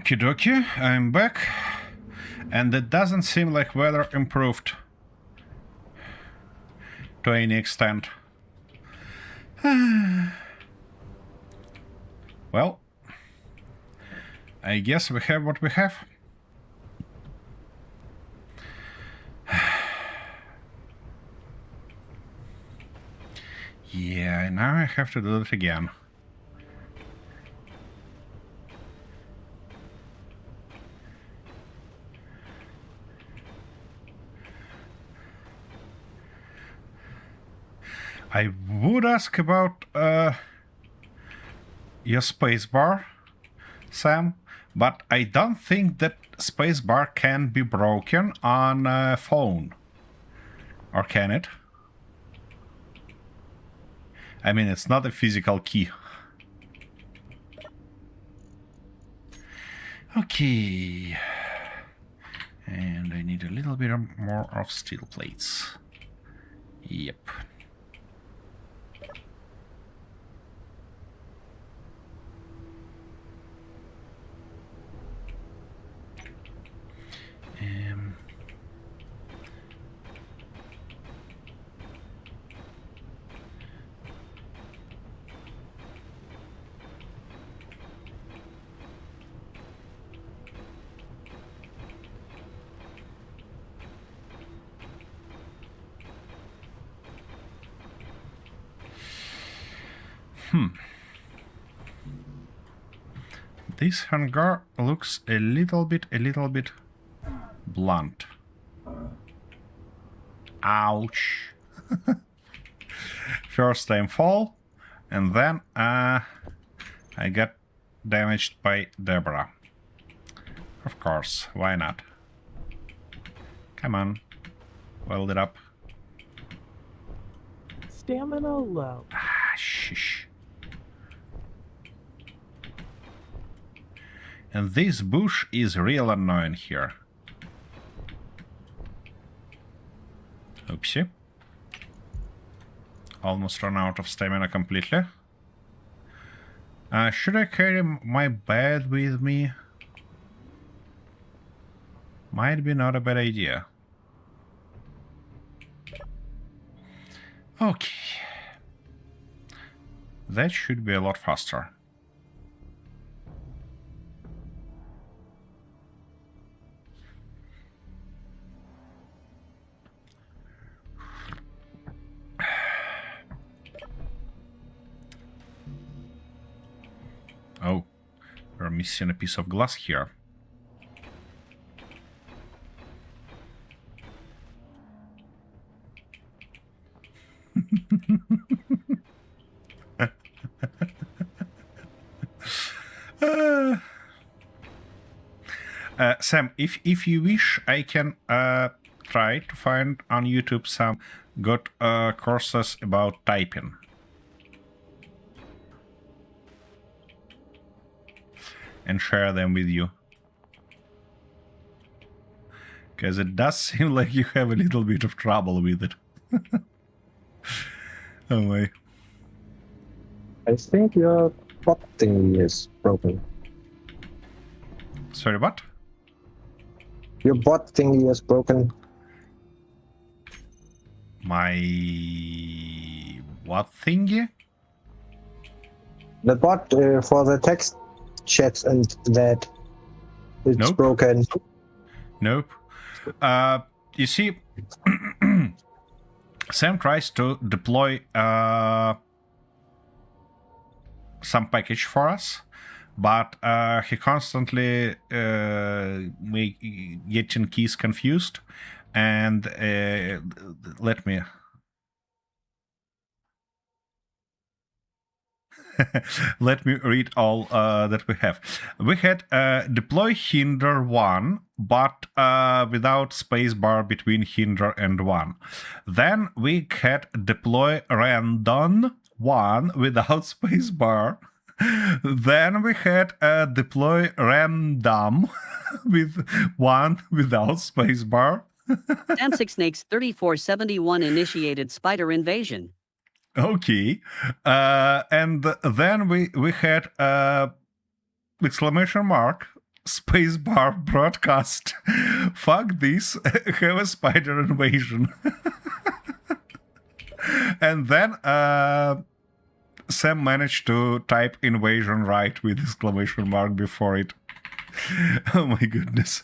Okie dokie, I'm back. And it doesn't seem like weather improved to any extent. Well, I guess we have what we have. Yeah, now I have to do it again. I would ask about your spacebar, Sam, but I don't think that spacebar can be broken on a phone. Or can it? I mean, it's not a physical key. Okay. And I need a little bit more of steel plates. Yep. This hangar looks a little bit blunt. Ouch. First time fall, and then I got damaged by Deborah. Of course, why not? Come on, weld it up. Stamina low. Ah, shish. And this bush is real annoying here. Oopsie. Almost run out of stamina completely. Should I carry my bed with me? Might be not a bad idea. Okay. That should be a lot faster. Oh, we're missing a piece of glass here. Sam, if you wish, I can try to find on YouTube some good courses about typing. And share them with you. Because it does seem like you have a little bit of trouble with it. Oh my. I think your bot thingy is broken. Sorry, what? Your bot thingy is broken. My... what thingy? The bot for the text chats and that. It's Nope. broken. Nope. You see, Sam tries to deploy some package for us, but he constantly getting keys confused, and let me let me read all that we have. We had deploy hinder 1, but without spacebar between hinder and 1. Then we had deploy random 1 without spacebar. Then we had deploy random with 1 without spacebar. Danzig Snakes 3471 initiated spider invasion. Okay, and then we had exclamation mark spacebar broadcast. Fuck this. Have a spider invasion. And then Sam managed to type invasion right with exclamation mark before it. Oh my goodness.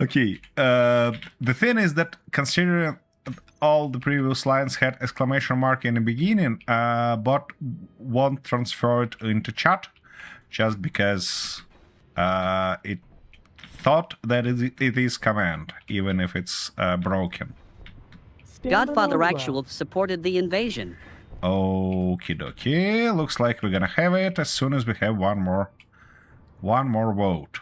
Okay. The thing is that considering all the previous lines had exclamation mark in the beginning, bot won't transfer it into chat just because it thought that it is command, even if it's broken. Godfather Stamina Actual supported the invasion. Okie dokie. Looks like we're gonna have it as soon as we have one more vote.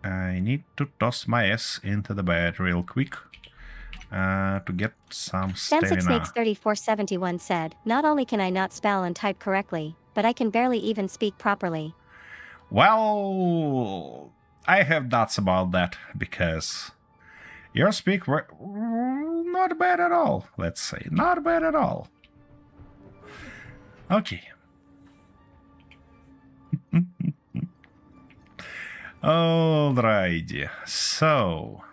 I need to toss my ass into the bed real quick to get some stamina. Sam6Snakes3471 said, not only can I not spell and type correctly, but I can barely even speak properly. Well, I have doubts about that because your speak not bad at all, let's say. Not bad at all. Okay. Alrighty, so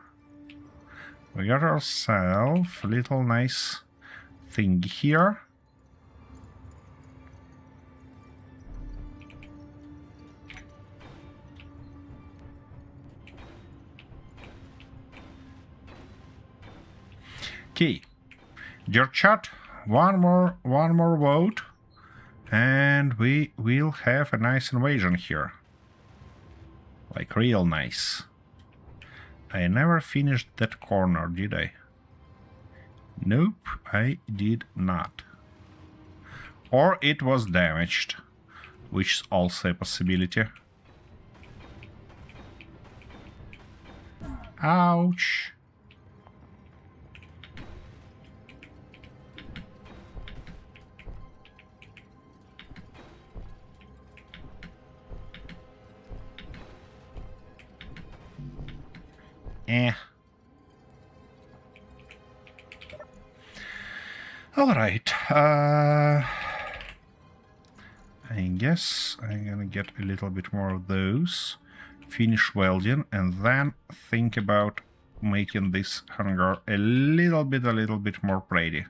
we got ourselves a little nice thing here. Okay, your chat, one more vote, and we will have a nice invasion here. Like, real nice. I never finished that corner, did I? Nope, I did not. Or it was damaged, which is also a possibility. Ouch. Alright, I guess I'm gonna get a little bit more of those, finish welding, and then think about making this hangar a little bit more pretty.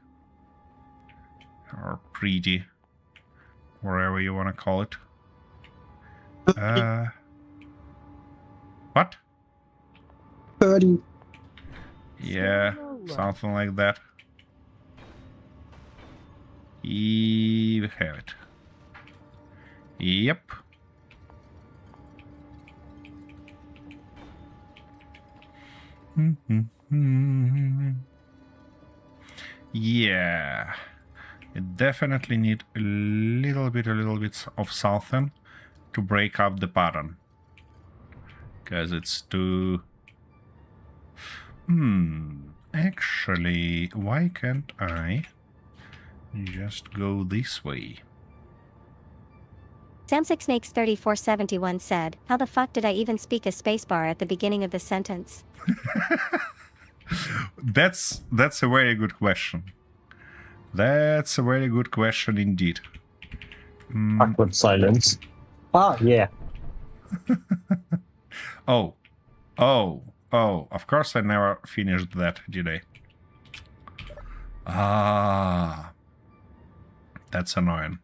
Or pretty, wherever you wanna call it. What? 30. Yeah, something like that. We have it. Yep. Yeah. You definitely need a little bit of something to break up the pattern. Because it's too... Actually, why can't I just go this way? Sam6Snakes3471 said, how the fuck did I even speak a spacebar at the beginning of the sentence? That's a very good question. That's a very good question indeed. Awkward silence. Ah, yeah. Oh, of course I never finished that, did I? Ah, that's annoying.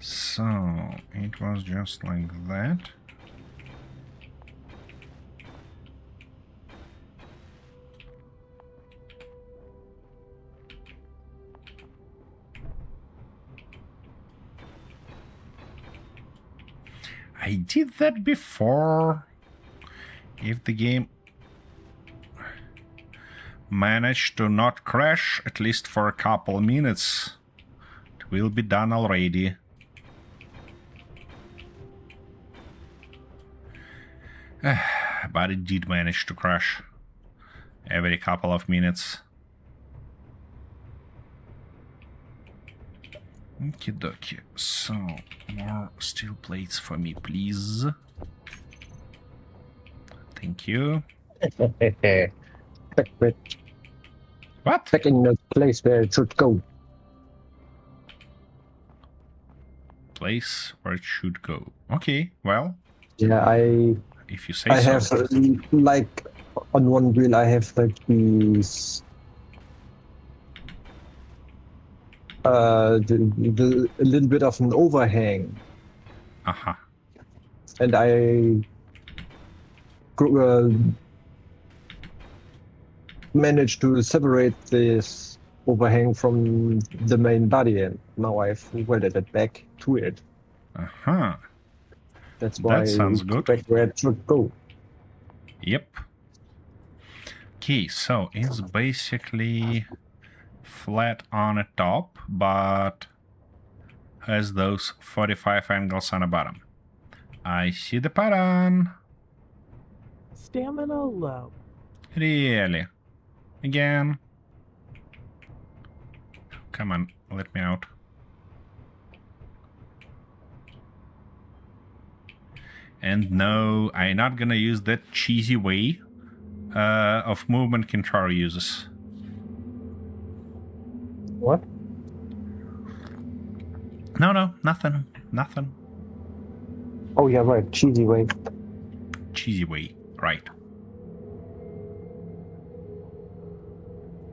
So, it was just like that. I did that before. If the game managed to not crash, at least for a couple minutes, it will be done already. But it did manage to crash every couple of minutes. Okie dokie. So, more steel plates for me, please. Thank you. What? Back in the place where it should go. Place where it should go. Okay, well, Yeah, if you say I so. have like on one wheel I have like these a little bit of an overhang, Uh-huh. and I managed to separate this overhang from the main body, and now I've welded it back to it. Uh-huh. That's why That sounds it's good. back where it should go. Yep. Okay, so it's basically flat on the top, but has those 45 angles on the bottom. I see the pattern. Stamina low. Really? Again? Come on, let me out. And no, I'm not gonna use that cheesy way of movement Kintaro uses. What? No, nothing. Nothing. Oh yeah, right. Cheesy way. Cheesy way, right.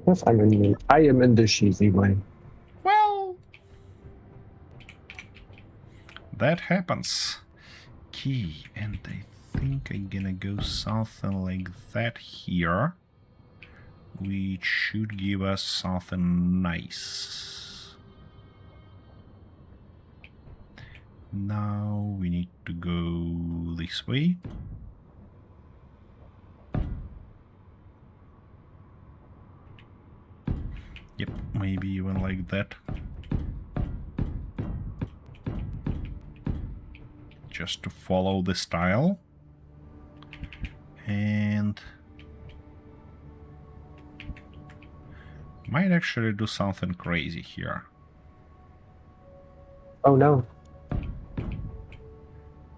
Yes, I am in the cheesy way. Well, that happens. Okay, and I think I'm gonna go something like that here, which should give us something nice. Now we need to go this way. Yep, maybe even like that. Just to follow the style. And might actually do something crazy here. Oh no.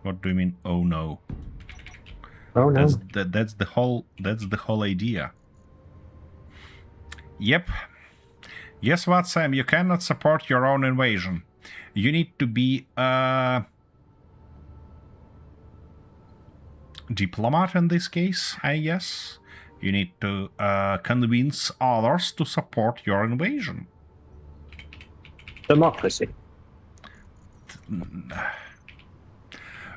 What do you mean, oh no? Oh no. That's the whole idea. Yep. Guess what, Sam? You cannot support your own invasion. You need to be a diplomat in this case, I guess. You need to convince others to support your invasion. Democracy.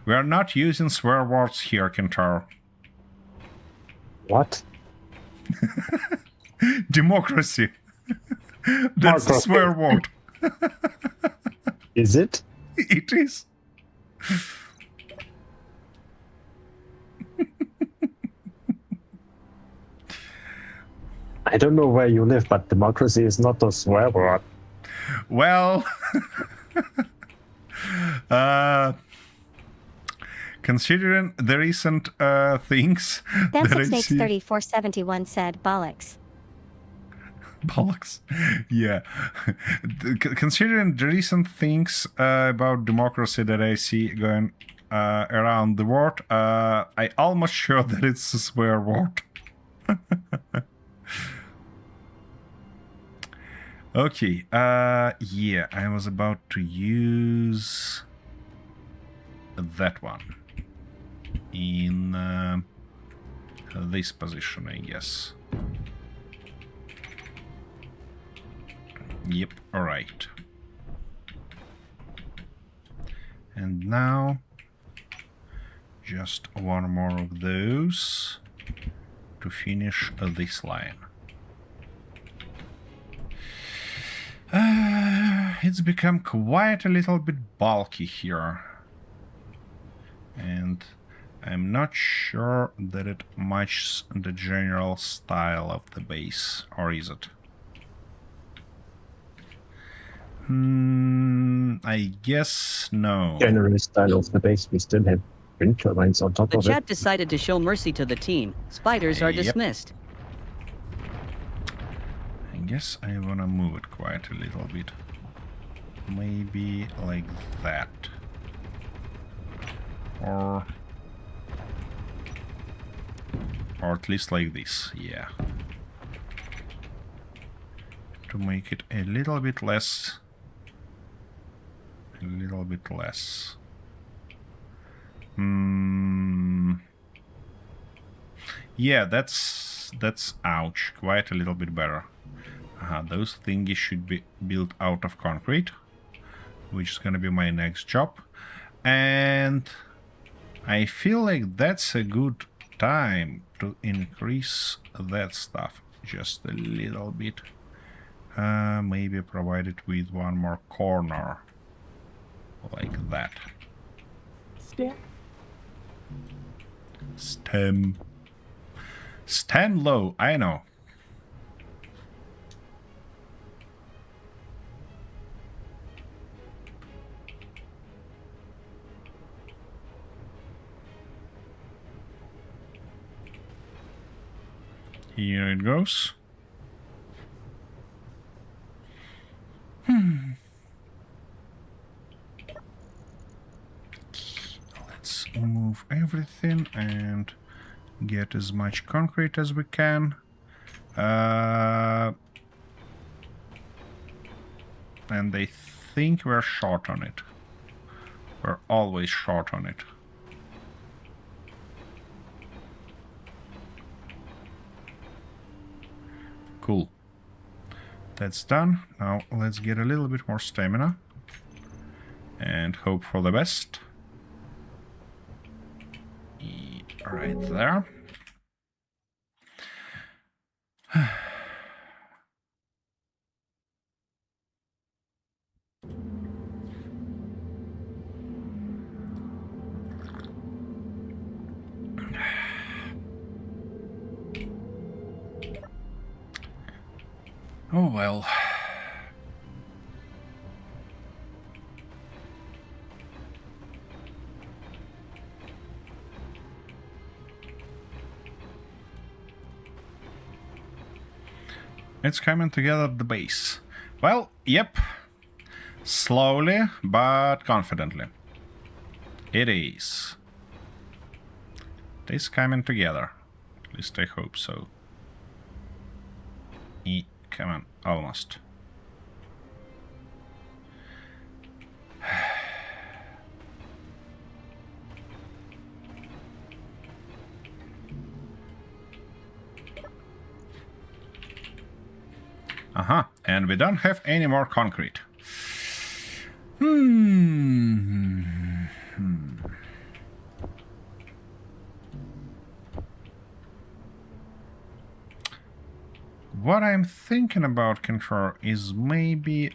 We are not using swear words here, Kintaro. What? Democracy. That's the swear word. Is it? It is. I don't know where you live, but democracy is not a swear word. Well, considering the recent things that I Snakes see... 3471 said bollocks. Bollocks. Yeah. Considering the recent things about democracy that I see going around the world, I almost sure that it's a swear word. Okay. Yeah, I was about to use that one in this position, I guess. Yep, alright. And now, just one more of those to finish this line. It's become quite a little bit bulky here. And I'm not sure that it matches the general style of the base, or is it? I guess no. General style of the base, we still have wind turbines on top The of chat it. decided to show mercy to the team. Spiders are Yep. dismissed. I guess I wanna move it quite a little bit. maybe like that. Or at least like this, yeah. To make it a little bit less. Yeah, that's ouch, quite a little bit better. Those thingies should be built out of concrete, which is gonna be my next job. And I feel like that's a good time to increase that stuff just a little bit. Maybe provide it with one more corner, like that. Stand low, I know. Here it goes. Let's move everything and get as much concrete as we can. And I think we're short on it. We're always short on it. Cool. That's done. Now let's get a little bit more stamina and hope for the best. Right there. Oh well. It's coming together at the base. Well, yep. Slowly, but confidently. It is. It is coming together. At least I hope so. Come on, almost. And we don't have any more concrete. What I'm thinking about, Control, is maybe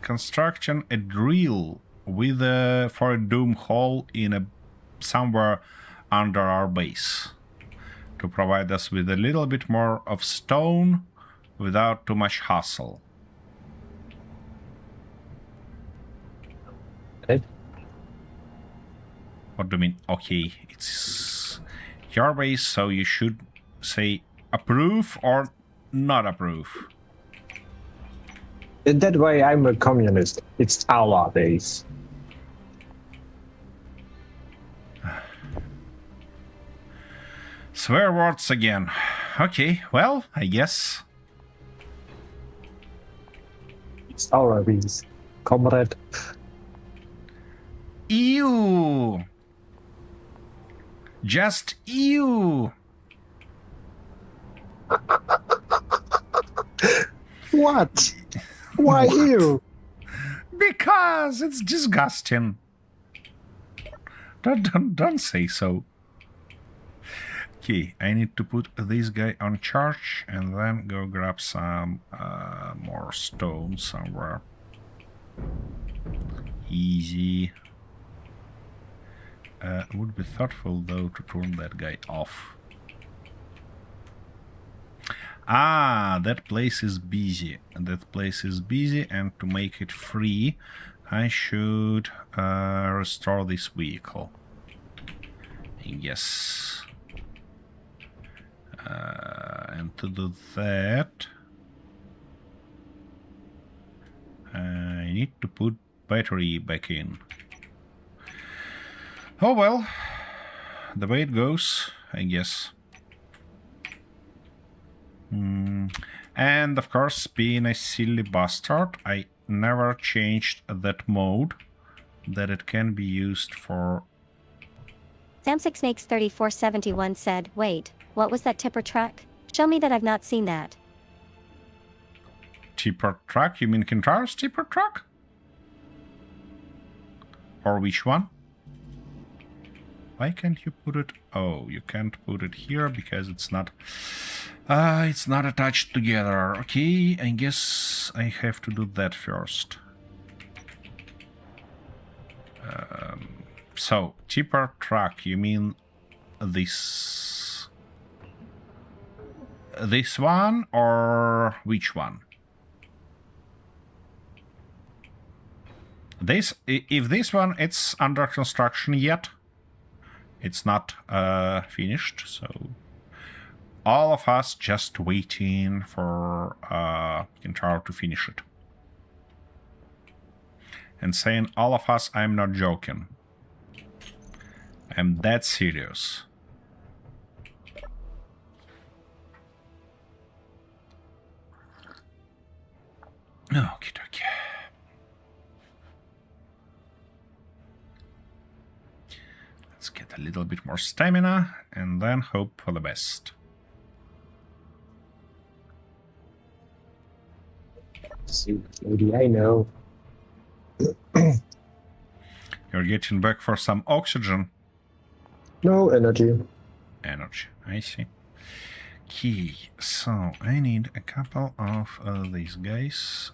construction a drill with for a doom hole in somewhere under our base to provide us with a little bit more of stone without too much hassle. Okay. What do you mean? Okay, it's your base, so you should say approve or not approve. In that way, I'm a communist. It's our base. Swear words again. Okay, well, I guess. It's our base, comrade. Ew! Just ew! What? Why you? Because it's disgusting. Don't say so. Okay, I need to put this guy on charge and then go grab some more stone somewhere. Easy. Would be thoughtful though to turn that guy off. That place is busy. That place is busy, and to make it free, I should restore this vehicle. Yes. And to do that, I need to put battery back in. Oh well, the way it goes, I guess. And of course, being a silly bastard, I never changed that mode that it can be used for. Sam6Snakes3471 said, wait, what was that tipper truck? Show me that I've not seen that. Tipper truck? You mean Kintaro's tipper truck? Or which one? Why can't you put it? Oh, you can't put it here because it's not attached together. Okay, I guess I have to do that first. So, tipper truck, you mean this one or which one? If this one it's under construction yet, it's not finished, so all of us just waiting for Kintaro to finish it. And saying all of us, I'm not joking. I'm that serious. Okie dokie. Let's get a little bit more stamina and then hope for the best. See, maybe I know. You're getting back for some oxygen. No energy. Energy, I see. Key. So I need a couple of these guys.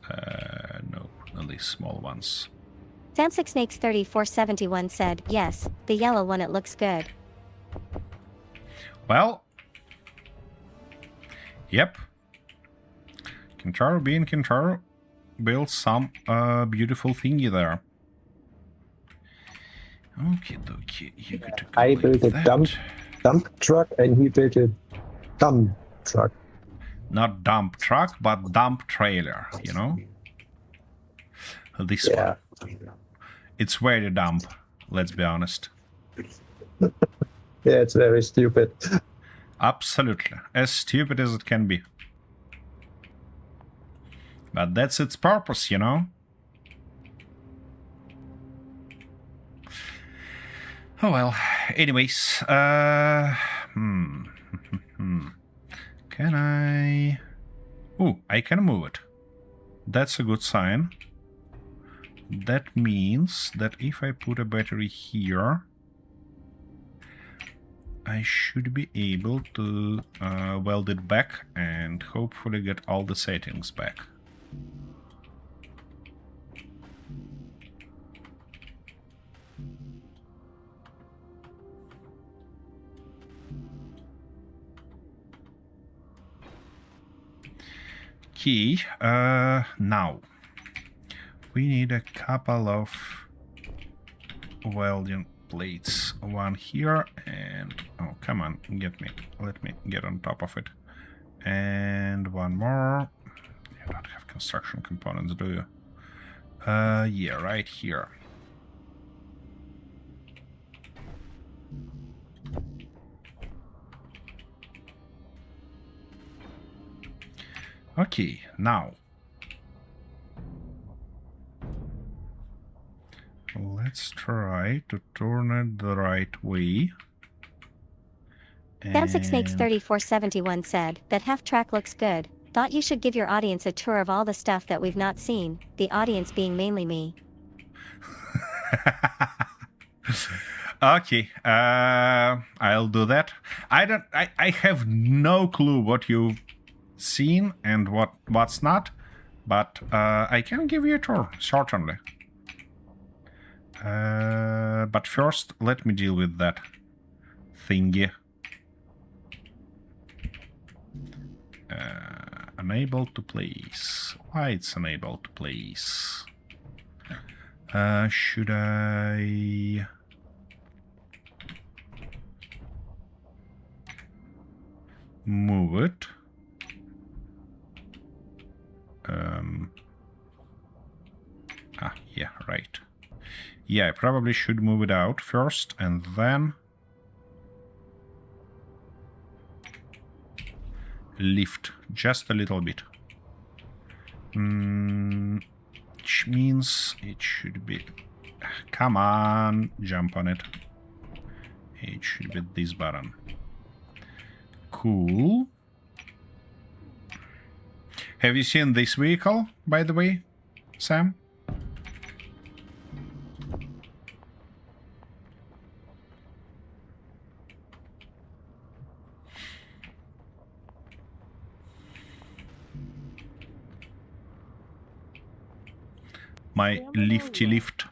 No, these small ones. Sam6Snakes3471 said, yes, the yellow one, it looks good. Well, yep. Kintaro being Kintaro built some beautiful thingy there. Okay, dokie, you got to go I like built a that. dump truck and he built a dump truck. Not dump truck, but dump trailer, you know? This Yeah. one. It's very dump, let's be honest. Yeah, it's very stupid. Absolutely. As stupid as it can be. But that's its purpose, you know? Oh well. Anyways, Can I... Oh, I can move it. That's a good sign. That means that if I put a battery here, I should be able to weld it back and hopefully get all the settings back. Key. Now we need a couple of welding plates. One here and oh, come on, let me get on top of it. And one more. You don't have construction components, do you? Yeah, right here. Okay, now let's try to turn it the right way. Sam6Snakes3471 said, that half track looks good. Thought you should give your audience a tour of all the stuff that we've not seen, the audience being mainly me. Okay, I'll do that. I have no clue what you've seen and what's not, but I can give you a tour, certainly. But first, let me deal with that thingy. Unable to place. Why it's unable to place? Should I... move it? Yeah, I probably should move it out first and then lift just a little bit. Which means it should be... Come on, jump on it. It should be this button. Cool. Have you seen this vehicle, by the way, Sam? My lifty lift.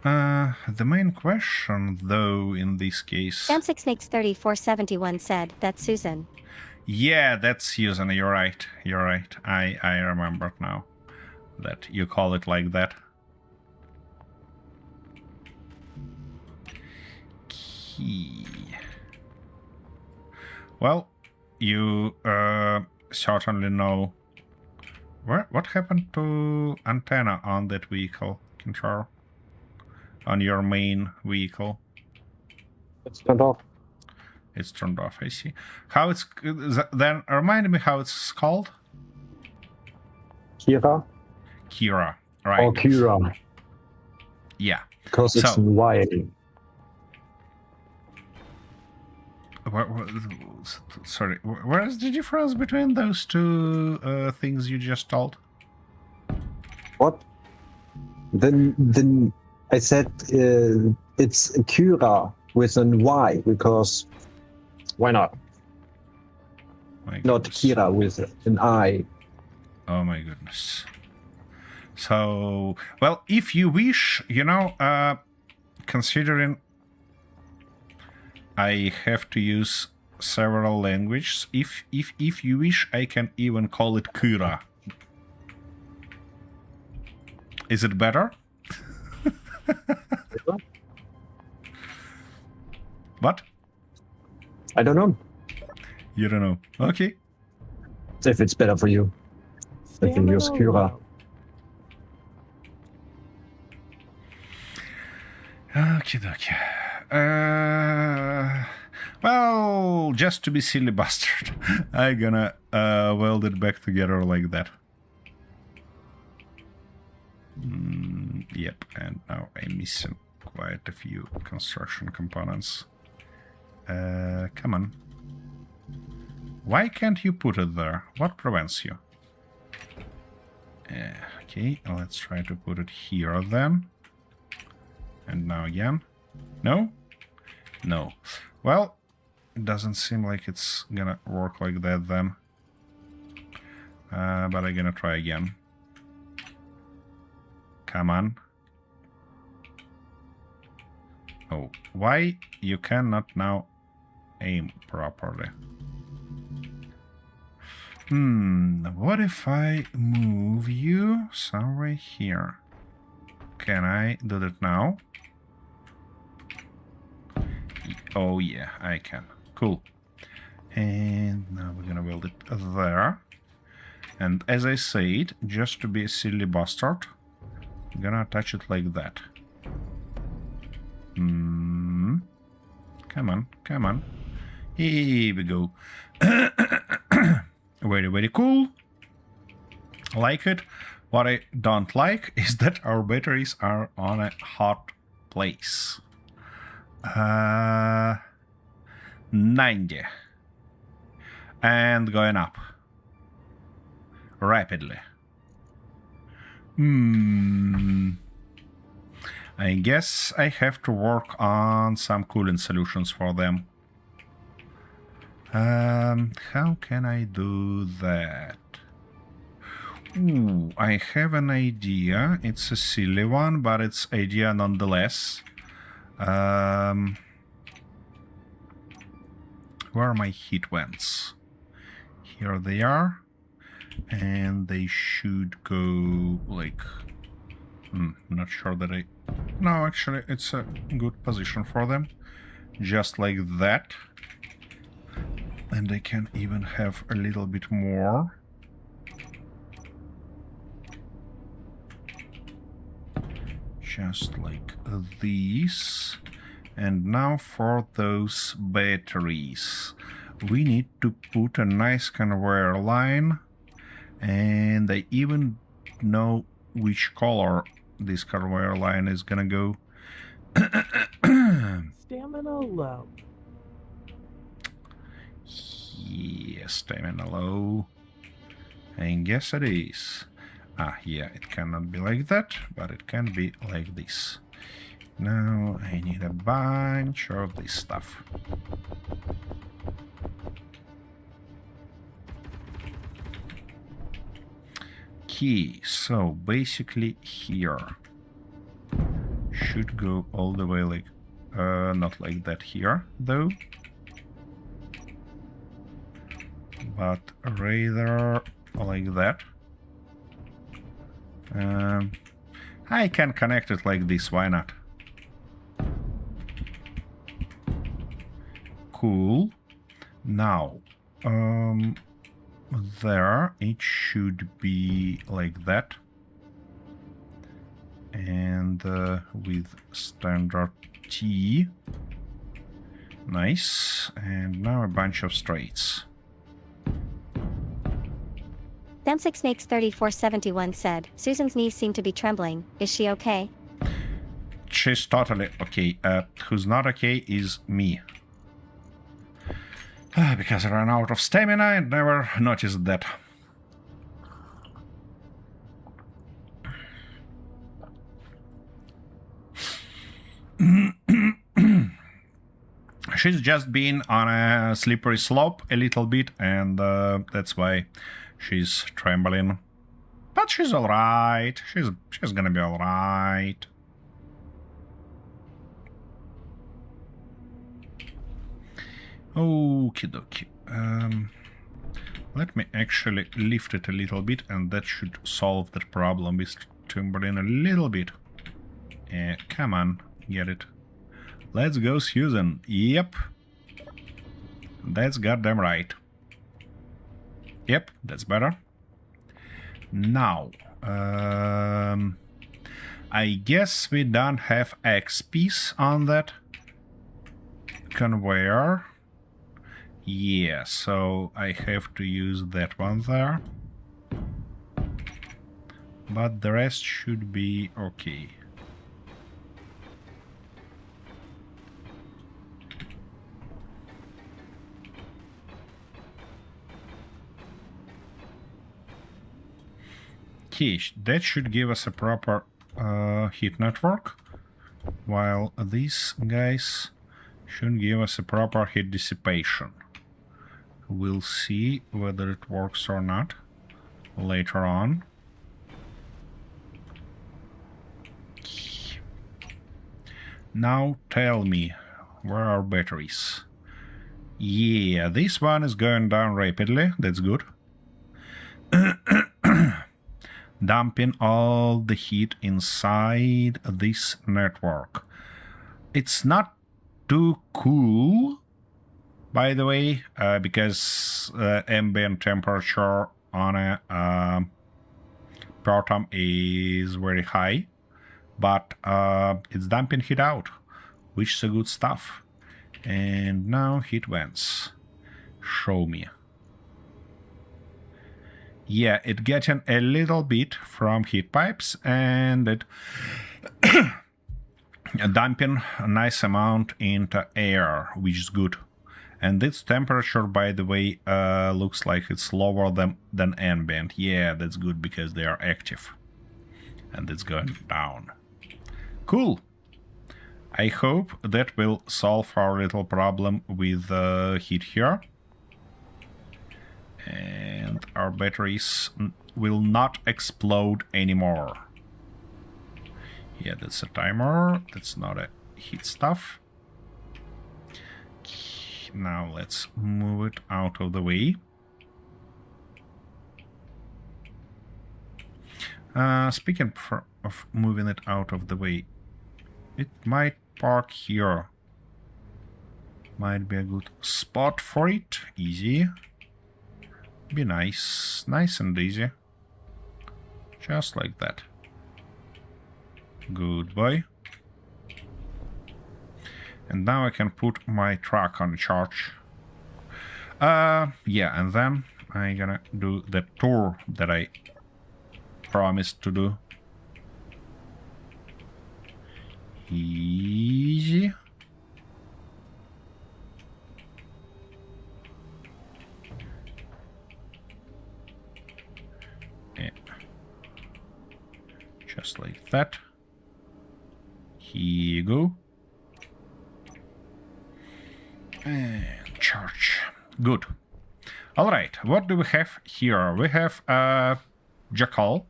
The main question, though, in this case... Sam6Snakes3471 said, that's Susan. Yeah, that's Susan, you're right. You're right. I remember now that you call it like that. Key. Well, you certainly know... What happened to antenna on that vehicle, Kincharo? On your main vehicle? It's turned off. It's turned off, I see. How it's... Then remind me how it's called? Kira? Kira, right? Or Kira. Yeah. Because it's Y. Sorry, where is the difference between those two things you just told? What? Then I said it's Kira with an Y because why not? Not Kira with an I. Oh my goodness. So, well, if you wish, you know, considering I have to use several languages, if you wish, I can even call it Kira. Is it better? What? I don't know. You don't know. Okay. If it's better for you. I can use Kira. Okay, okay. Well, just to be silly bastard, I'm gonna weld it back together like that. Yep, and now I'm missing quite a few construction components. Come on. Why can't you put it there? What prevents you? Okay, let's try to put it here then. And now again. No? No. Well, it doesn't seem like it's gonna work like that then. But I'm gonna try again. Come on. Oh, why you cannot now aim properly? What if I move you somewhere here? Can I do that now? Oh yeah, I can. Cool. And now we're gonna build it there. And as I said, just to be a silly bastard, I'm gonna attach it like that. Come on, come on. Here we go. Very, very cool. Like it. What I don't like is that our batteries are on a hot place. 90. And going up. Rapidly. I guess I have to work on some cooling solutions for them. How can I do that? Ooh, I have an idea. It's a silly one, but it's idea nonetheless. Where are my heat vents? Here they are. And they should go like Not sure that I... No, actually, it's a good position for them. Just like that. And I can even have a little bit more. Just like this. And now for those batteries. We need to put a nice conveyor line. And I even know which color this conveyor line is gonna go. Stamina low. Yeah, stamina low. I guess it is. Yeah, it cannot be like that, but it can be like this. Now I need a bunch of this stuff. Okay, so basically here should go all the way like not like that here though, but rather like that. I can connect it like this, why not? Cool. Now there it should be like that, and with standard T. Nice. And now a bunch of straights. Them6 makes 3471 said, Susan's knees seem to be trembling. Is she okay? She's totally okay. Who's not okay is me. Because I ran out of stamina and never noticed that. She's just been on a slippery slope a little bit, and that's why she's trembling. But she's alright. She's gonna be alright. Okie dokie. Let me actually lift it a little bit, and that should solve that problem with trembling a little bit. Come on, get it. Let's go, Susan. Yep. That's goddamn right. Yep, that's better. Now, I guess we don't have XPs on that conveyor. Yeah, so I have to use that one there. But the rest should be okay. Okay, that should give us a proper heat network, while these guys should give us a proper heat dissipation. We'll see whether it works or not later on. Now tell me, where are batteries? Yeah, this one is going down rapidly, that's good. Dumping all the heat inside this network. It's not too cool, by the way, because ambient temperature on a Pertam is very high, but it's dumping heat out, which is a good stuff. And now heat vents. Show me. Yeah, it getting a little bit from heat pipes, and it dumping a nice amount into air, which is good. And this temperature, by the way, looks like it's lower than ambient. Yeah, that's good because they are active. And it's going down. Cool. I hope that will solve our little problem with heat here. And our batteries will not explode anymore. Yeah, that's a timer. That's not a heat stuff. Now let's move it out of the way. Speaking of moving it out of the way, it might park here. Might be a good spot for it. Easy. Be nice. Nice and easy. Just like that. Good boy. And now I can put my truck on charge. Yeah, and then I'm gonna do the tour that I promised to do. Easy. Yeah. Just like that. Here you go. And charge. Good. All right. What do we have here? We have a Jackal.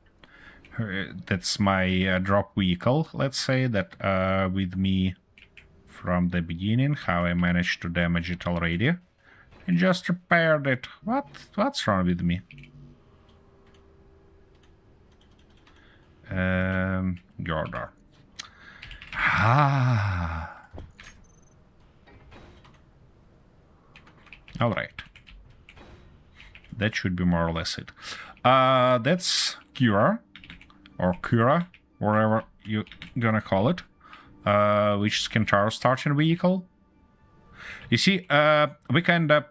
That's my drop vehicle. Let's say that with me from the beginning. How I managed to damage it already. And just repaired it. What's wrong with me? Girder. Ah. All right. That should be more or less it. That's Kira, or Kira, whatever you're gonna call it, which is Kentaro's starting vehicle. You see, we kinda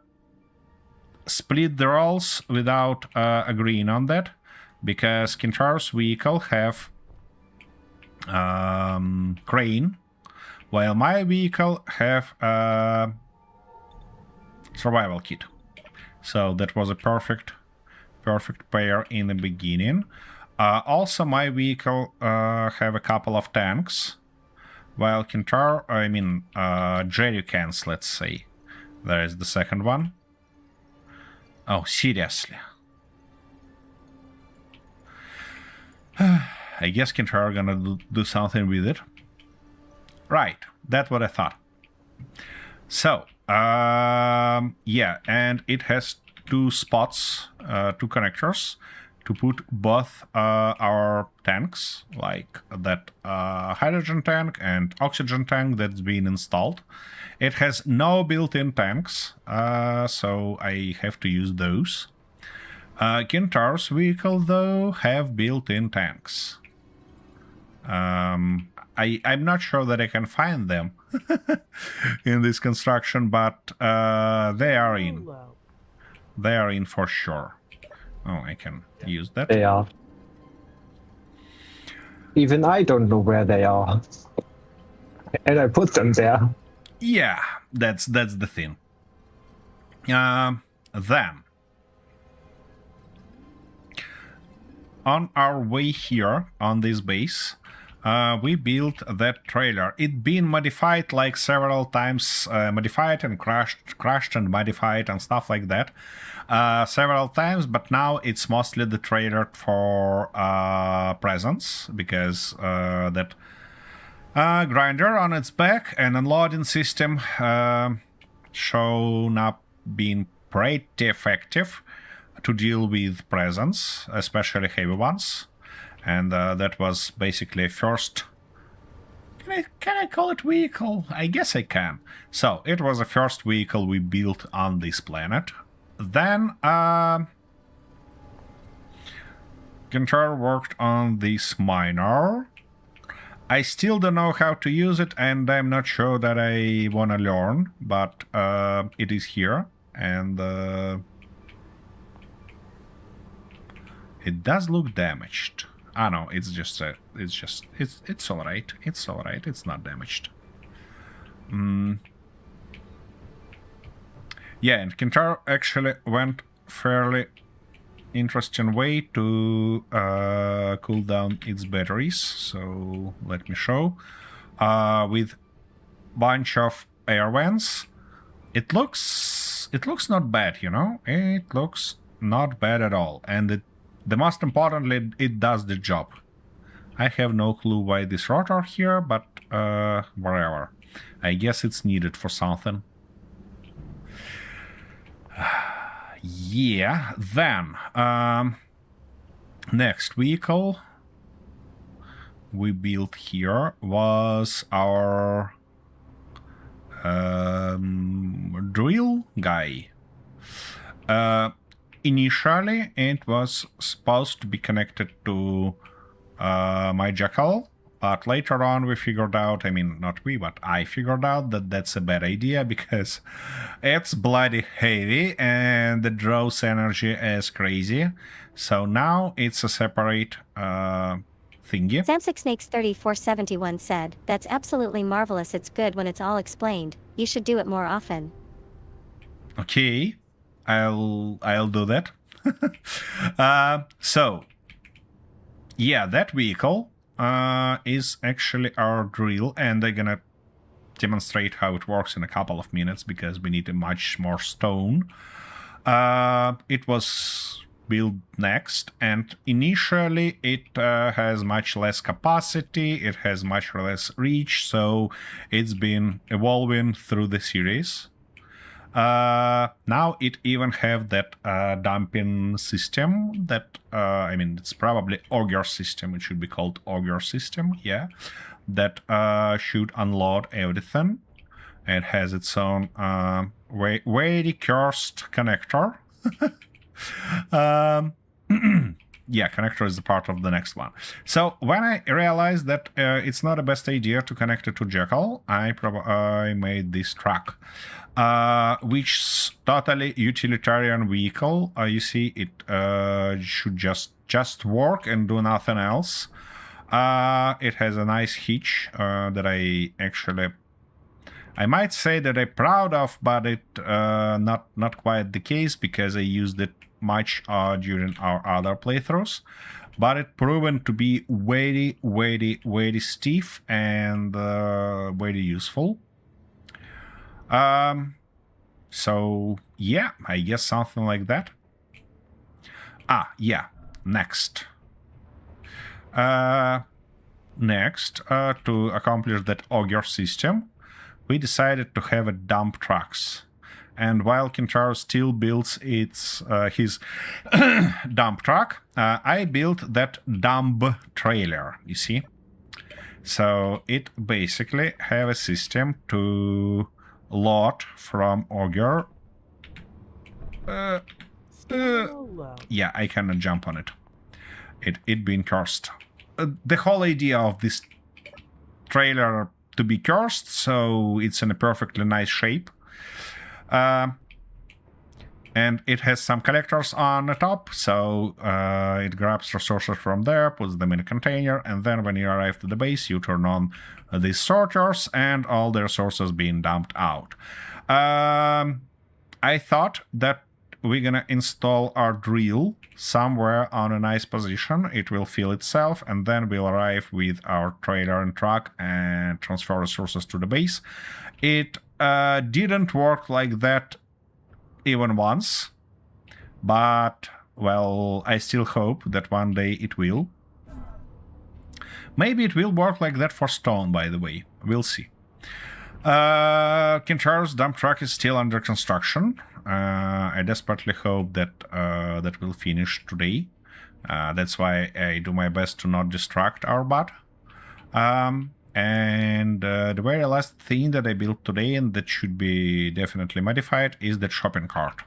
split the roles without agreeing on that, because Kentaro's vehicle have crane, while my vehicle have survival kit. So that was a perfect pair in the beginning. Also, my vehicle have a couple of tanks, while Kentaro, jerrycans, let's say. There is the second one. Oh, seriously. I guess Kentaro gonna do something with it. Right, that's what I thought. So, yeah, and it has two spots, two connectors to put both our tanks, like that hydrogen tank and oxygen tank that's been installed. It has no built-in tanks, so I have to use those. Kentaro's vehicle, though, have built-in tanks. I'm not sure that I can find them in this construction, but they are in. Hello. They are in for sure. Oh, I can use that. They are. Even I don't know where they are. And I put them there. Yeah, that's the thing. Then, on our way here, on this base, we built that trailer. It been modified like several times, modified and crashed and modified and stuff like that several times, but now it's mostly the trailer for presence, because that grinder on its back and unloading system shown up being pretty effective to deal with presence, especially heavy ones. And that was basically a first... Can I call it vehicle? I guess I can. So, it was the first vehicle we built on this planet. Then, Kentaro worked on this miner. I still don't know how to use it, and I'm not sure that I want to learn, but it is here, and it does look damaged. Ah, no, it's all right. It's all right. It's not damaged. Yeah, and Kentaro actually went fairly interesting way to cool down its batteries. So let me show. With bunch of air vents, it looks not bad, you know. It looks not bad at all, and the most importantly, it does the job. I have no clue why this rotor here, but whatever. I guess it's needed for something. Yeah, then next vehicle we built here was our drill guy. Initially, it was supposed to be connected to my jackal, but later on we figured out, I mean, not we, but I figured out that that's a bad idea because it's bloody heavy and it draws energy as crazy. So now it's a separate thingy. Sam6Snakes3471 said, "That's absolutely marvelous. It's good when it's all explained. You should do it more often." Okay, I'll do that. So, yeah, that vehicle is actually our drill, and I'm gonna demonstrate how it works in a couple of minutes because we need a much more stone. It was built next, and initially it has much less capacity, it has much less reach, so it's been evolving through the series. Now it even have that dumping system that, I mean, it's probably auger system. It should be called auger system, yeah. That should unload everything. It has its own very cursed connector. Yeah, connector is the part of the next one. So when I realized that it's not the best idea to connect it to Jackal, I made this truck, which is totally utilitarian vehicle. You see, it should just work and do nothing else. It has a nice hitch that I might say that I'm proud of, but it not quite the case because I used it much during our other playthroughs. But it proven to be very stiff and very useful. So yeah, I guess something like that. Yeah, next. Next, to accomplish that auger system, we decided to have a dump trucks. And while Kintaro still builds his dump truck, I built that dump trailer, you see? So it basically have a system to load from auger. Yeah, I cannot jump on it. It been cursed. The whole idea of this trailer to be cursed, so it's in a perfectly nice shape. And it has some collectors on the top, so it grabs resources from there, puts them in a container, and then when you arrive to the base, you turn on these sorters, and all the resources being dumped out. I thought that we're gonna install our drill somewhere on a nice position. It will fill itself, and then we'll arrive with our trailer and truck and transfer resources to the base. It didn't work like that even once, but, well, I still hope that one day it will. Maybe it will work like that for stone, by the way. We'll see. Kintaro's dump truck is still under construction. I desperately hope that that will finish today. That's why I do my best to not distract our bot. And the very last thing that I built today, and that should be definitely modified, is the shopping cart.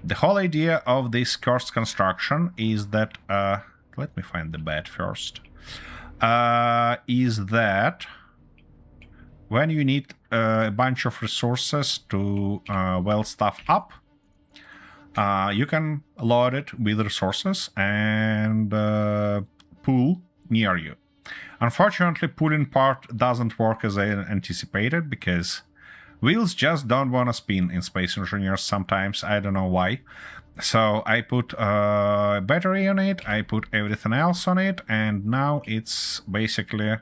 The whole idea of this cursed construction is that... let me find the bed first. Is that when you need a bunch of resources to well stuff up, you can load it with resources and pool near you. Unfortunately, pooling part doesn't work as I anticipated because wheels just don't want to spin in Space Engineers sometimes. I don't know why. So I put a battery on it, I put everything else on it, and now it's basically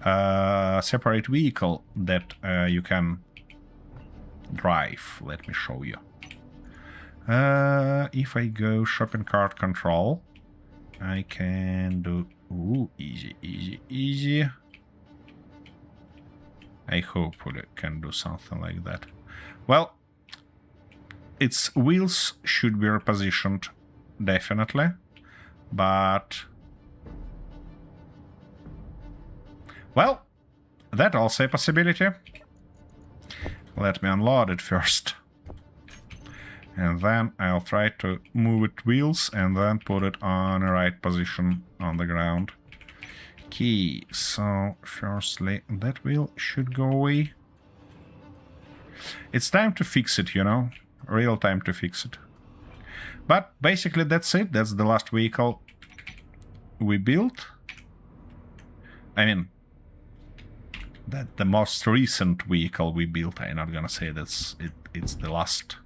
a separate vehicle that you can drive. Let me show you. If I go shopping cart control, I can do... Ooh, easy. I hopefully can do something like that. Well, its wheels should be repositioned, definitely, but Well, that also a possibility. Let me unload it first. And then I'll try to move it wheels and then put it on the right position on the ground. Okay, so firstly, that wheel should go away. It's time to fix it, you know? Real time to fix it. But basically that's it. That's the last vehicle we built. I mean, that's the most recent vehicle we built. I'm not gonna say that's it. It's the last,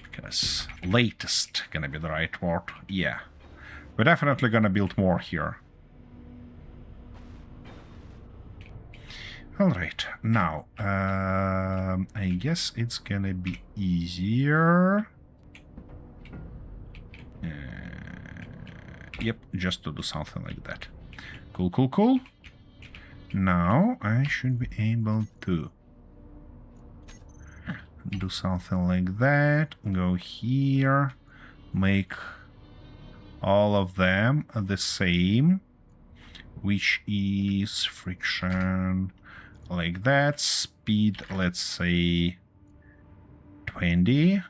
because latest gonna be the right word. Yeah, we're definitely gonna build more here. All right, now I guess it's gonna be easier. Yep, just to do something like that. Cool, cool, cool. Now I should be able to do something like that. Go here, make all of them the same, which is friction like that. Speed, let's say 20.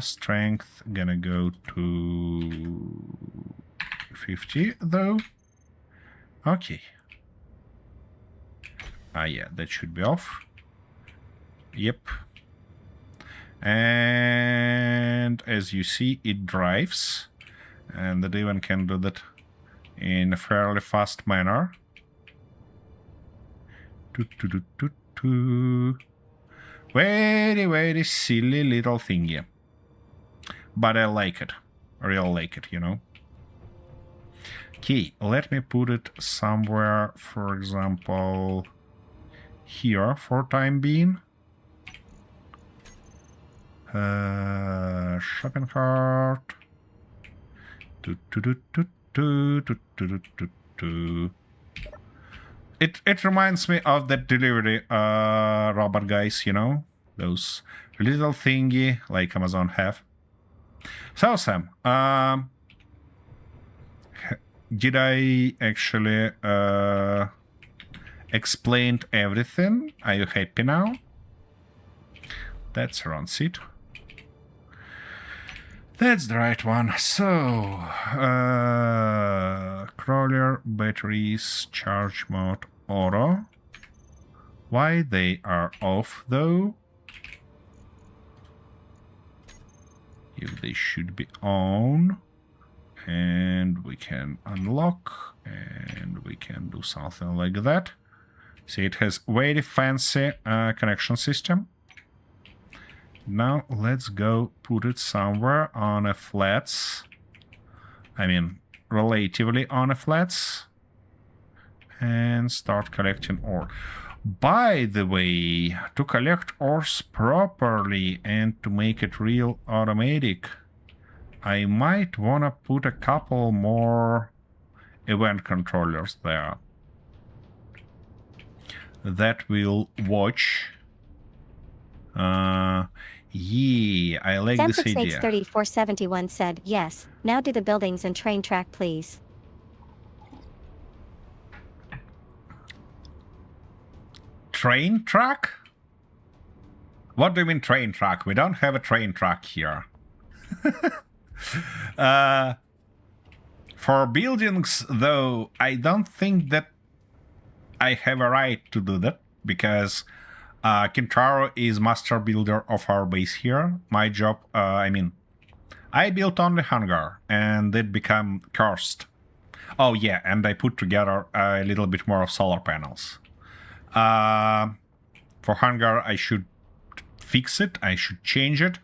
Strength gonna go to 50 though. Okay. Yeah, that should be off. Yep. And as you see, it drives, and it even can do that in a fairly fast manner. Very, very silly little thingy. But I like it. I really like it, you know. Okay, let me put it somewhere, for example, here for time being. Shopping cart. It reminds me of the delivery robot guys, you know, those little thingy like Amazon have. So Sam, did I actually explained everything? Are you happy now? That's wrong seat. That's the right one. So, crawler, batteries, charge mode, auto. Why they are off though? If they should be on. And we can unlock, and we can do something like that. See, it has very fancy connection system. Now let's go put it somewhere on a flats. I mean, relatively on a flats. And start collecting ore. By the way, to collect ores properly and to make it real automatic, I might want to put a couple more event controllers there that will watch. Yeah, I like this idea. Sam6Snakes3471 said, yes, now do the buildings and train track please. Train track? What do you mean train track? We don't have a train track here. For buildings, though, I don't think that I have a right to do that, because Kintaro is master builder of our base here. My job, I mean, I built only hangar, and it became cursed. Oh yeah, and I put together a little bit more of solar panels. For hangar, I should fix it, I should change it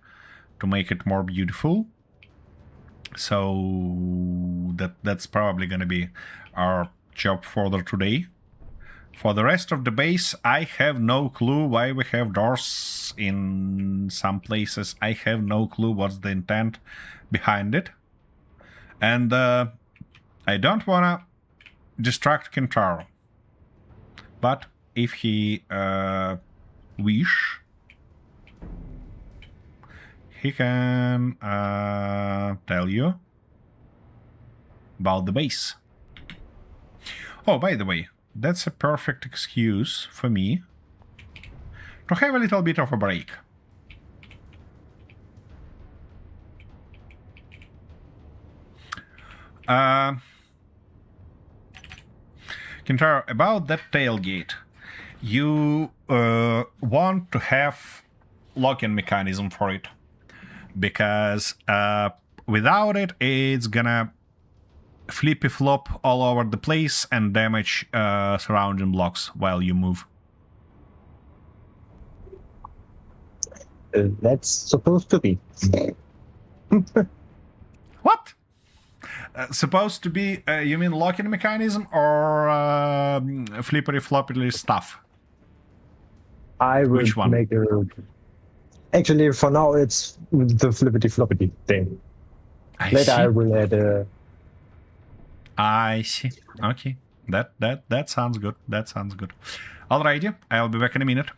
to make it more beautiful. So that's probably gonna be our job further today. For the rest of the base, I have no clue why we have doors in some places. I have no clue what's the intent behind it. And I don't wanna distract Kintaro. But if he wish, he can tell you about the base. Oh, by the way, that's a perfect excuse for me to have a little bit of a break. Kintaro, about that tailgate, you want to have lock-in mechanism for it, because without it, it's gonna flippy flop all over the place and damage surrounding blocks while you move. That's supposed to be. What? Supposed to be, you mean lock-in mechanism or flippery floppy stuff? I will Which one? make a. Actually, for now, it's the flippity floppity thing. Later, I will add a. I see. Okay. That sounds good. That sounds good. Alrighty, I'll be back in a minute.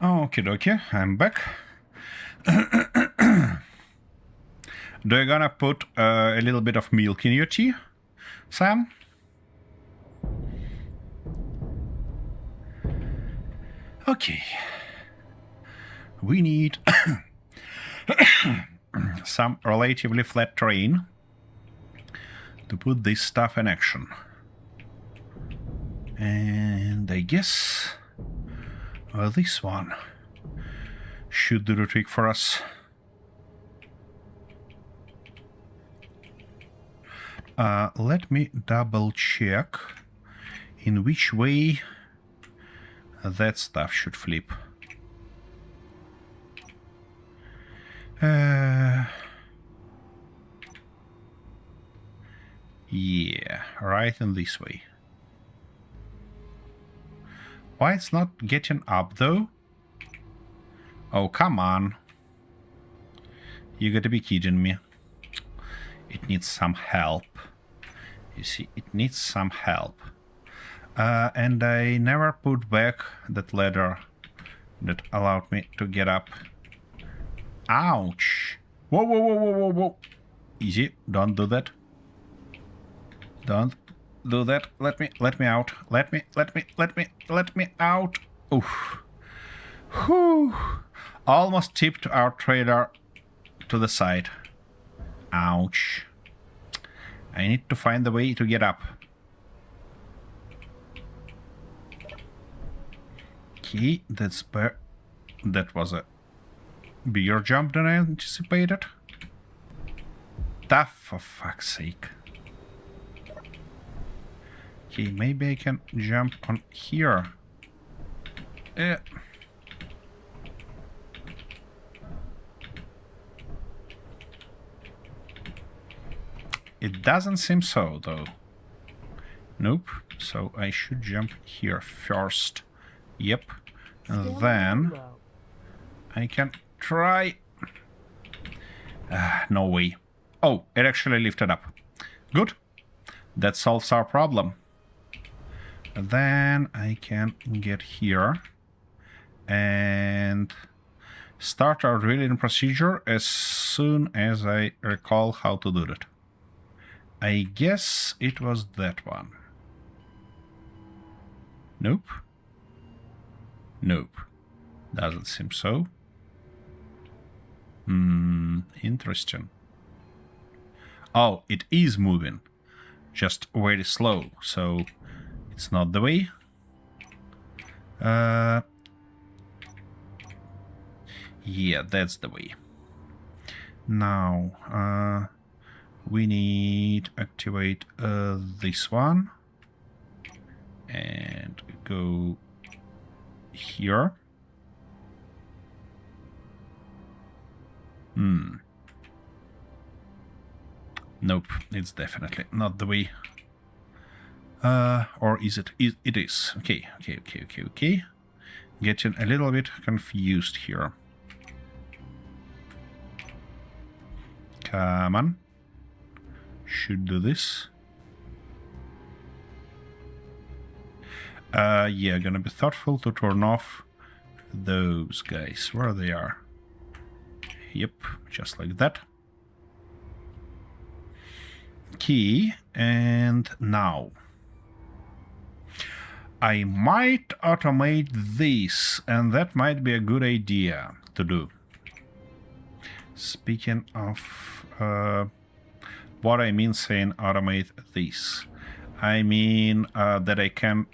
Okie dokie, I'm back. Do you gonna put a little bit of milk in your tea, Sam? Okay. We need some relatively flat terrain to put this stuff in action. And I guess this one should do the trick for us. Let me double check in which way that stuff should flip. Yeah, right in this way. Why it's not getting up though? Oh, come on. You gotta be kidding me. It needs some help. You see, it needs some help. And I never put back that ladder that allowed me to get up. Ouch! Whoa, whoa, whoa, whoa, whoa, whoa! Easy, don't do that. Don't do that. Let me out. Let me out. Oof. Whew. Almost tipped our trailer to the side. Ouch. I need to find a way to get up. Okay, that was a bigger jump than I anticipated. Tough, for fuck's sake. Okay, maybe I can jump on here. It doesn't seem so, though. Nope. So I should jump here first. Yep. And then low. I can try. No way. Oh, it actually lifted up. Good. That solves our problem. Then I can get here and start our drilling procedure as soon as I recall how to do that. I guess it was that one. Nope. Nope. Doesn't seem so. Interesting. Oh, it is moving. Just very slow, so it's not the way. Yeah, that's the way. Now, we need to activate this one. And go here. Nope, it's definitely not the way. Or is it? It is. Okay. Getting a little bit confused here. Come on. Should do this. Yeah, gonna be thoughtful to turn off those guys, where they are. Yep, just like that. Key, and now. I might automate this, and that might be a good idea to do. Speaking of what I mean saying automate this, I mean that I can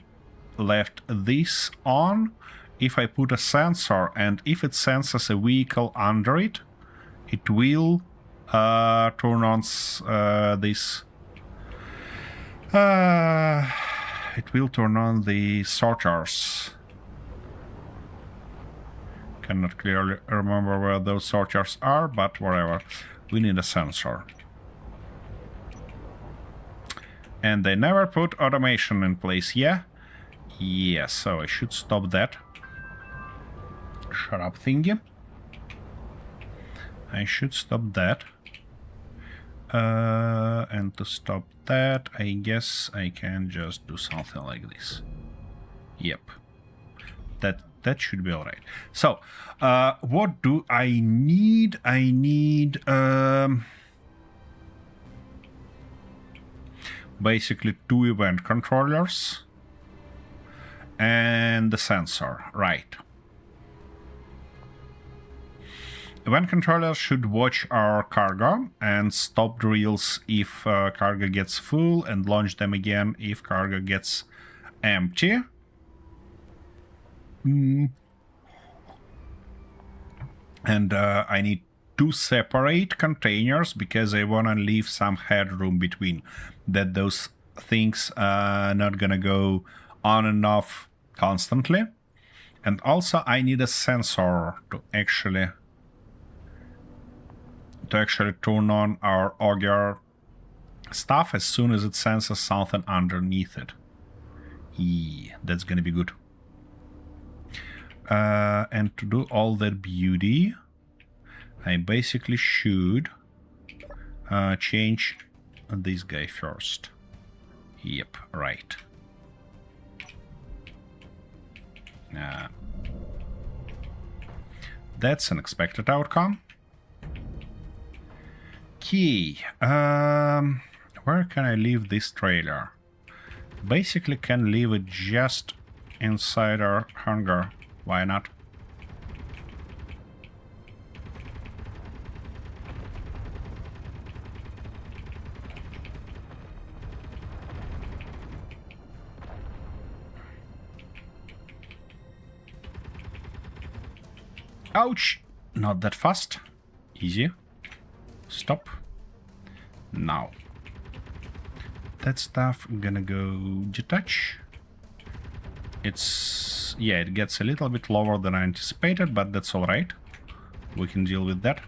left this on if I put a sensor, and if it senses a vehicle under it, it will turn on this. It will turn on the sorters. Cannot clearly remember where those sorters are, but whatever. We need a sensor. And they never put automation in place, yeah? Yeah, so I should stop that. Shut up, thingy. I should stop that. And to stop that, I guess I can just do something like this. Yep. That should be alright. So, what do I need? I need basically 2 event controllers and the sensor, right? Event controllers should watch our cargo and stop drills if cargo gets full, and launch them again if cargo gets empty. And I need 2 separate containers because I want to leave some headroom between, that those things not gonna go on and off constantly. And also I need a sensor to actually turn on our auger stuff as soon as it senses something underneath it. Yeah, that's gonna be good. And to do all that beauty, I basically should change this guy first. Yep, right. That's an expected outcome. Key. Where can I leave this trailer? Basically can leave it just inside our hangar. Why not? Ouch! Not that fast. Easy. Stop. Now. That stuff gonna go detach. It's... yeah, it gets a little bit lower than I anticipated, but that's alright. We can deal with that.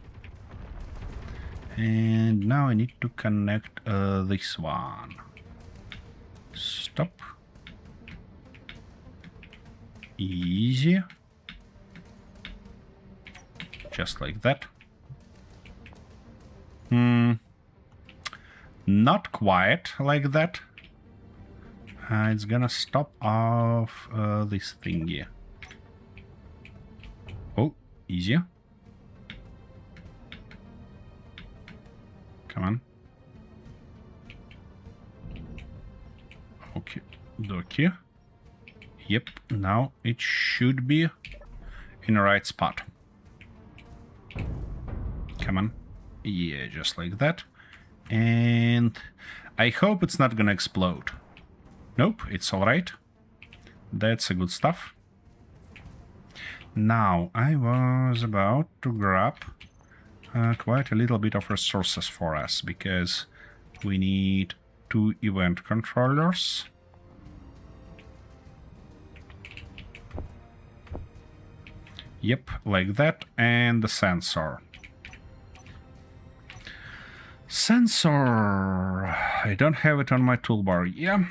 And now I need to connect this one. Stop. Easy. Just like that. Not quite like that. It's gonna stop off this thingy. Oh, easy. Come on. Okay, dokie. Yep, now it should be in the right spot. Come on. Yeah, just like that. And I hope it's not gonna explode. Nope, it's alright. That's a good stuff. Now, I was about to grab quite a little bit of resources for us, because we need 2 event controllers. Yep, like that, and the sensor. Sensor... I don't have it on my toolbar. Yeah,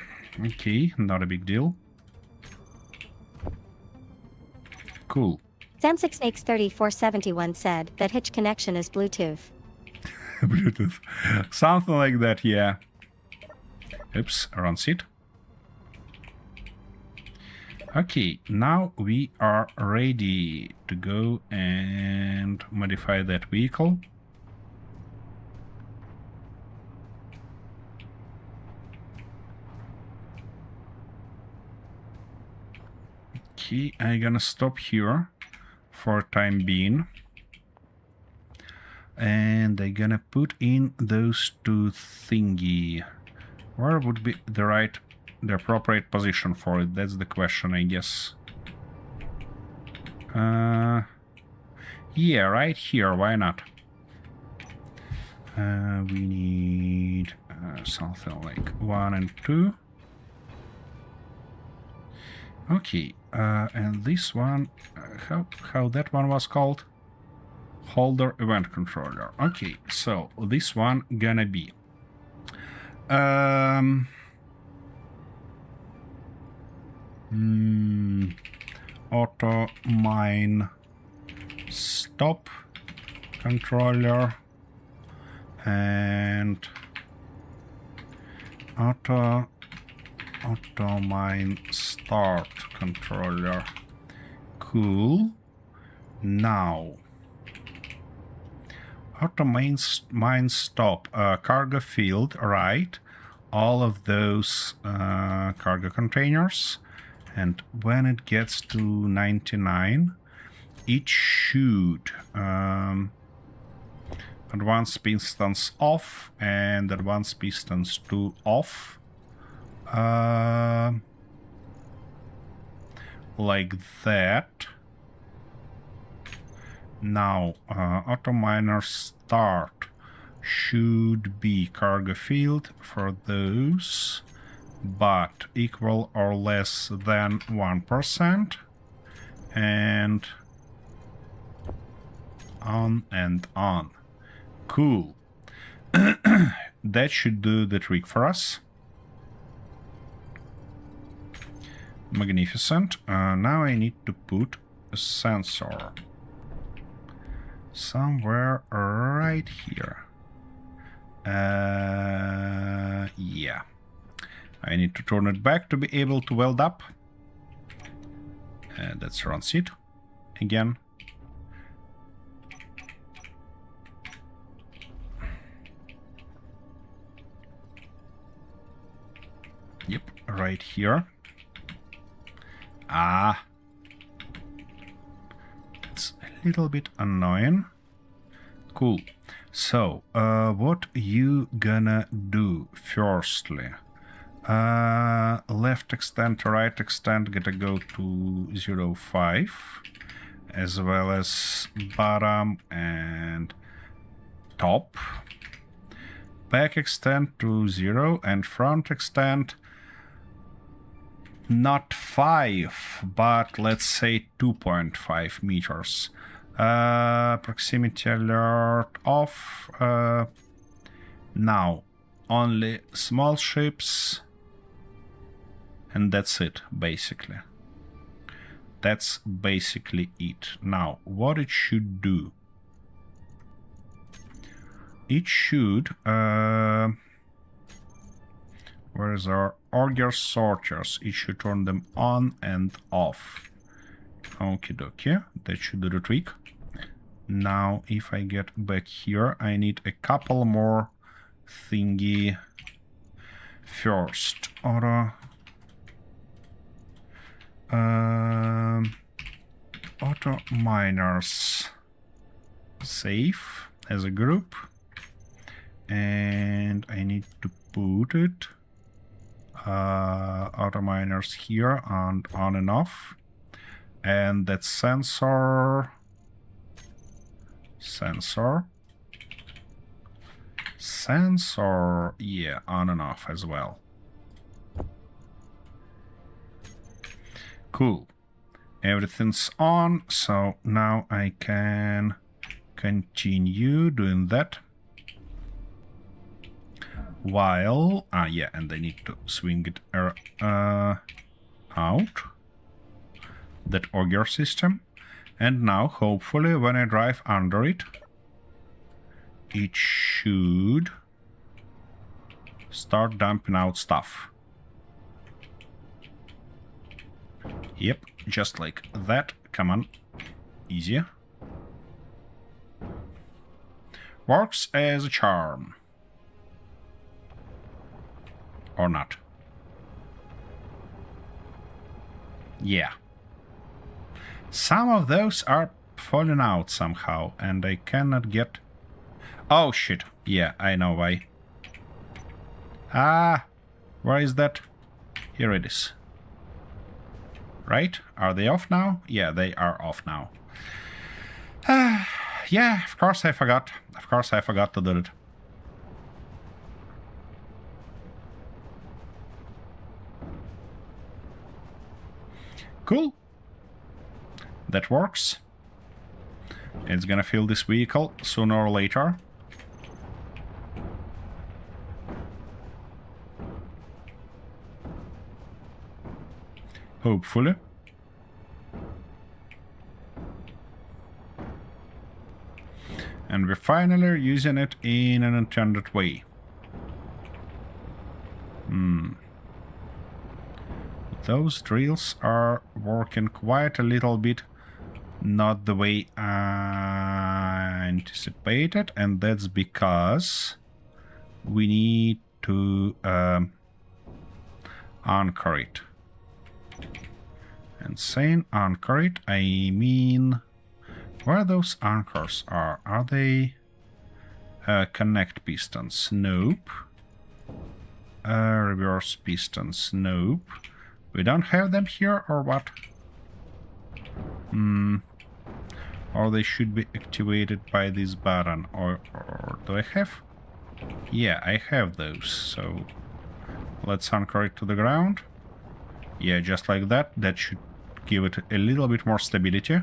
okay, not a big deal. Cool. Sam6Snakes3471 said that hitch connection is Bluetooth. Bluetooth. Something like that, yeah. Oops, wrong seat. Okay, now we are ready to go and modify that vehicle. Okay, I'm gonna stop here for time being. And I'm gonna put in those 2 thingy. Where would be the appropriate position for it? That's the question, I guess. Yeah, right here, why not? We need something like 1 and 2. Okay, and this one, how that one was called? Holder event controller. Okay, so this one gonna be auto mine stop controller and auto mine start controller. Cool. Now auto mine stop cargo field, right? All of those cargo containers, and when it gets to 99, it should advance pistons off and advance pistons 2 off. Like that. Now, auto miner start should be cargo field for those, but equal or less than 1%, and on and on. Cool. That should do the trick for us. Magnificent. Now I need to put a sensor. Somewhere right here. Yeah. I need to turn it back to be able to weld up. That's runs it again. Yep, right here. Ah. It's a little bit annoying. Cool. So, what you gonna do firstly? Left extent, right extent, gotta go to 0.5, as well as bottom and top. Back extent to 0 and front extent not 5, but let's say 2.5 meters. Proximity alert off. Now, only small ships, and that's it, basically. That's basically it. Now, what it should do? It should... where's our auger sorters? It should turn them on and off. Okie dokie, that should do the trick. Now, if I get back here, I need a couple more thingy. First, auto miners save as a group, and I need to put it auto miners here and on and off, and that sensor, yeah, on and off as well. Cool. Everything's on, so now I can continue doing that. While, yeah, and I need to swing it out, that auger system. And now, hopefully, when I drive under it, it should start dumping out stuff. Yep, just like that. Come on. Easy. Works as a charm. Or not. Yeah. Some of those are falling out somehow, and I cannot get... Oh, shit. Yeah, I know why. Ah, where is that? Here it is. Right? Are they off now? Yeah, they are off now. Yeah, of course I forgot. Of course I forgot to do it. Cool. That works. It's gonna fill this vehicle sooner or later. Hopefully. And we're finally using it in an intended way. Those drills are working quite a little bit not the way I anticipated, and that's because we need to anchor it. And saying anchor it, I mean where those anchors are. Are they connect pistons? Nope. Reverse pistons? Nope. We don't have them here, or what? Or they should be activated by this button, or do I have? Yeah, I have those, so let's anchor it to the ground. Yeah, just like that. That should give it a little bit more stability.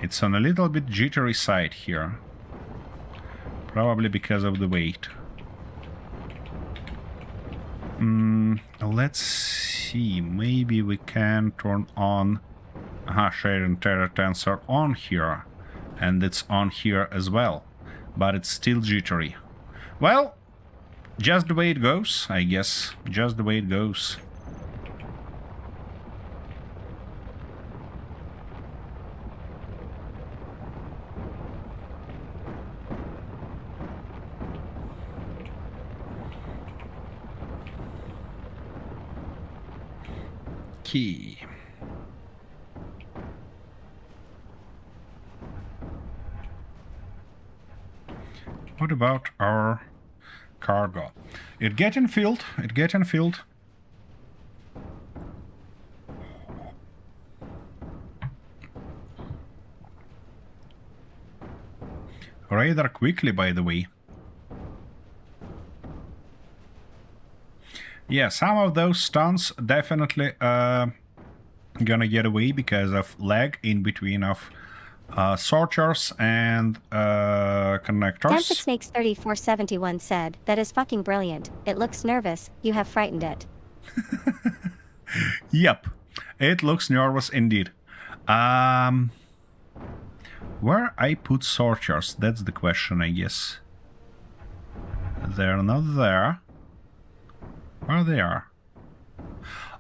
It's on a little bit jittery side here. Probably because of the weight. Let's see. Maybe we can turn on share and terror tensor on here. And it's on here as well. But it's still jittery. Well, just the way it goes, I guess. Just the way it goes. Key. What about our cargo? It getting filled. It getting filled. Rather quickly, by the way. Yeah, some of those stunts definitely gonna get away because of lag in between of sorters and connectors. Damsic Snakes 3471 said, "That is fucking brilliant. It looks nervous. You have frightened it." Yep, it looks nervous indeed. Where I put sorters? That's the question, I guess. They're not there. Where they are?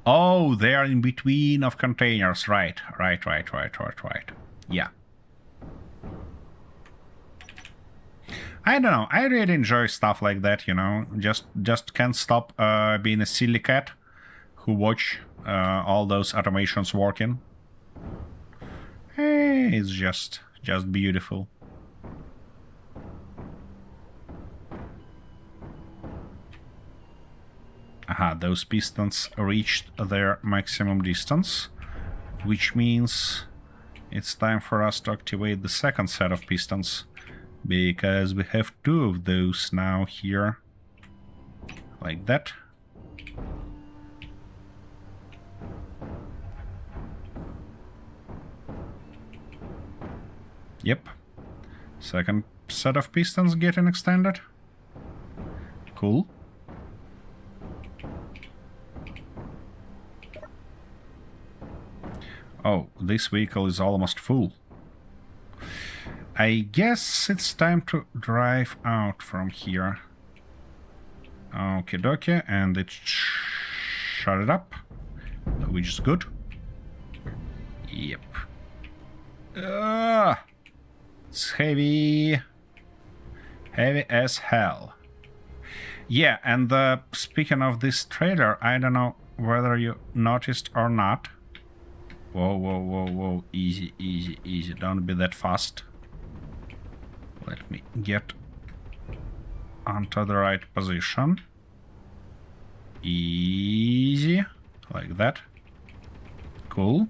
Oh, they are in between of containers. Right. Yeah. I don't know. I really enjoy stuff like that, you know. Just can't stop being a silly cat who watch all those automations working. Hey, it's just beautiful. Aha, those pistons reached their maximum distance, which means it's time for us to activate the second set of pistons, because we have two of those now here, like that. Yep, second set of pistons getting extended. Cool. Oh, this vehicle is almost full. I guess it's time to drive out from here. Okie dokie, and it shut it up, which is good. Yep. It's heavy. Heavy as hell. Yeah, and speaking of this trailer, I don't know whether you noticed or not. Whoa. Easy. Don't be that fast. Let me get onto the right position. Easy. Like that. Cool.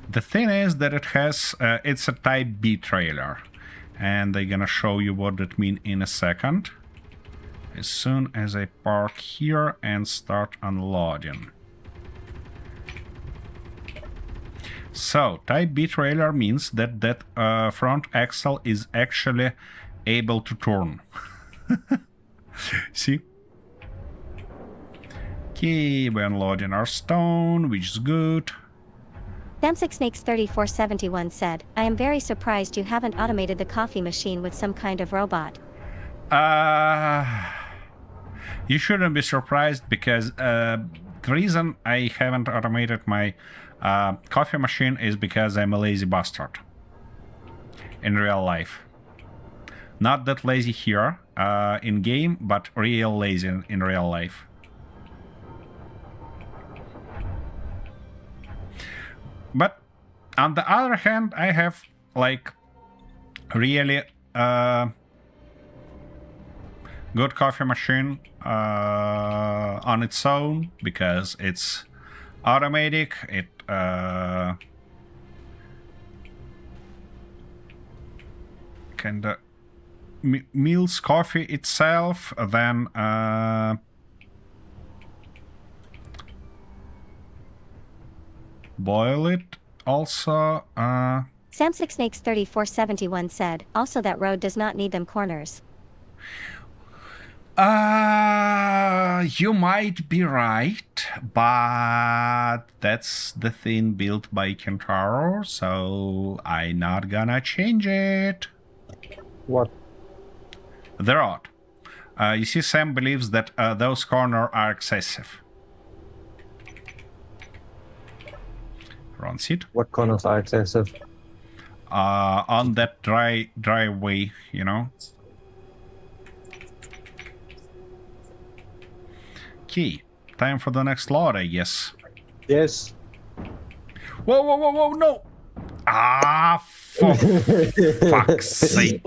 The thing is that it has... it's a Type B trailer. And I'm gonna show you what that means in a second. As soon as I park here and start unloading. So, Type B trailer means that front axle is actually able to turn. See? Okay, we're unloading our stone, which is good. Damsic Snakes 3471 said, "I am very surprised you haven't automated the coffee machine with some kind of robot." You shouldn't be surprised, because the reason I haven't automated my coffee machine is because I'm a lazy bastard in real life. Not that lazy here in game, but real lazy in real life. But on the other hand, I have like really good coffee machine on its own, because it's automatic. It kinda mills coffee itself, then boil it also. Sam6Snakes3471 said, also that road does not need them corners. You might be right, but that's the thing built by Kentaro, so I'm not gonna change it. What? The road. You see, Sam believes that those corners are excessive. Wrong seat. What corners are excessive? On that driveway, you know. Okay, time for the next load, I guess. Yes. Whoa, whoa, whoa, whoa, no! Ah, for fuck's sake.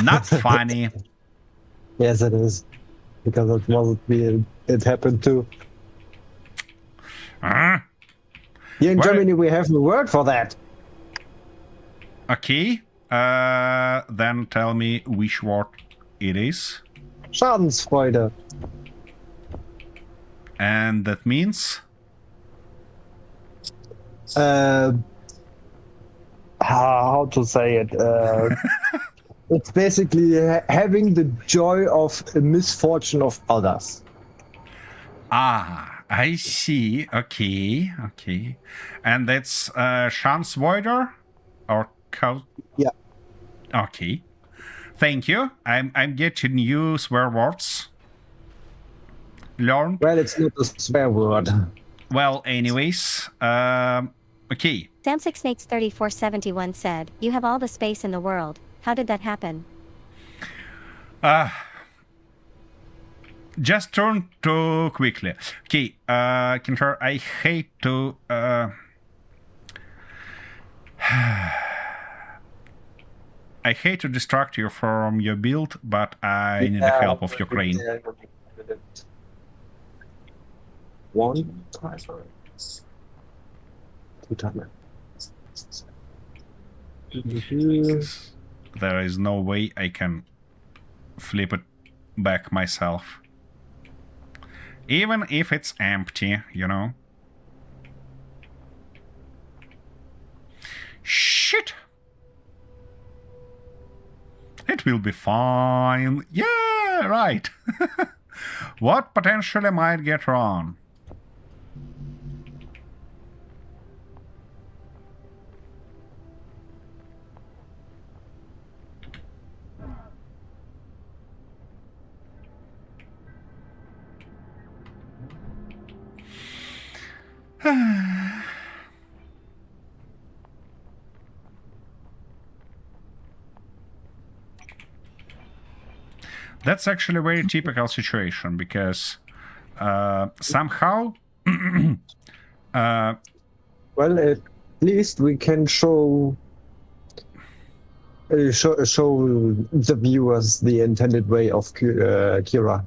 Not funny. Yes, it is. Because it wasn't me. It happened too. Here in Well- Germany, we have a word for that. Okay, then tell me which word it is. Schadensfreude. And that means? How to say it? It's basically having the joy of a misfortune of others. Ah, I see. Okay, okay. And that's Schansvoider? Or how? Yeah. Okay. Thank you. I'm getting new swear words. Learned. Well, it's not a swear word. Well, anyways, okay. Sam6Snakes3471 said, you have all the space in the world. How did that happen? Just turn too quickly. Okay, Kinter, I hate to I hate to distract you from your build, but I need the help of Ukraine. One. Two times. There is no way I can flip it back myself. Even if it's empty, you know. Shit! It will be fine. Yeah, right. What potentially might get wrong? That's actually a very typical situation because somehow Well, at least we can show the viewers the intended way of Kira.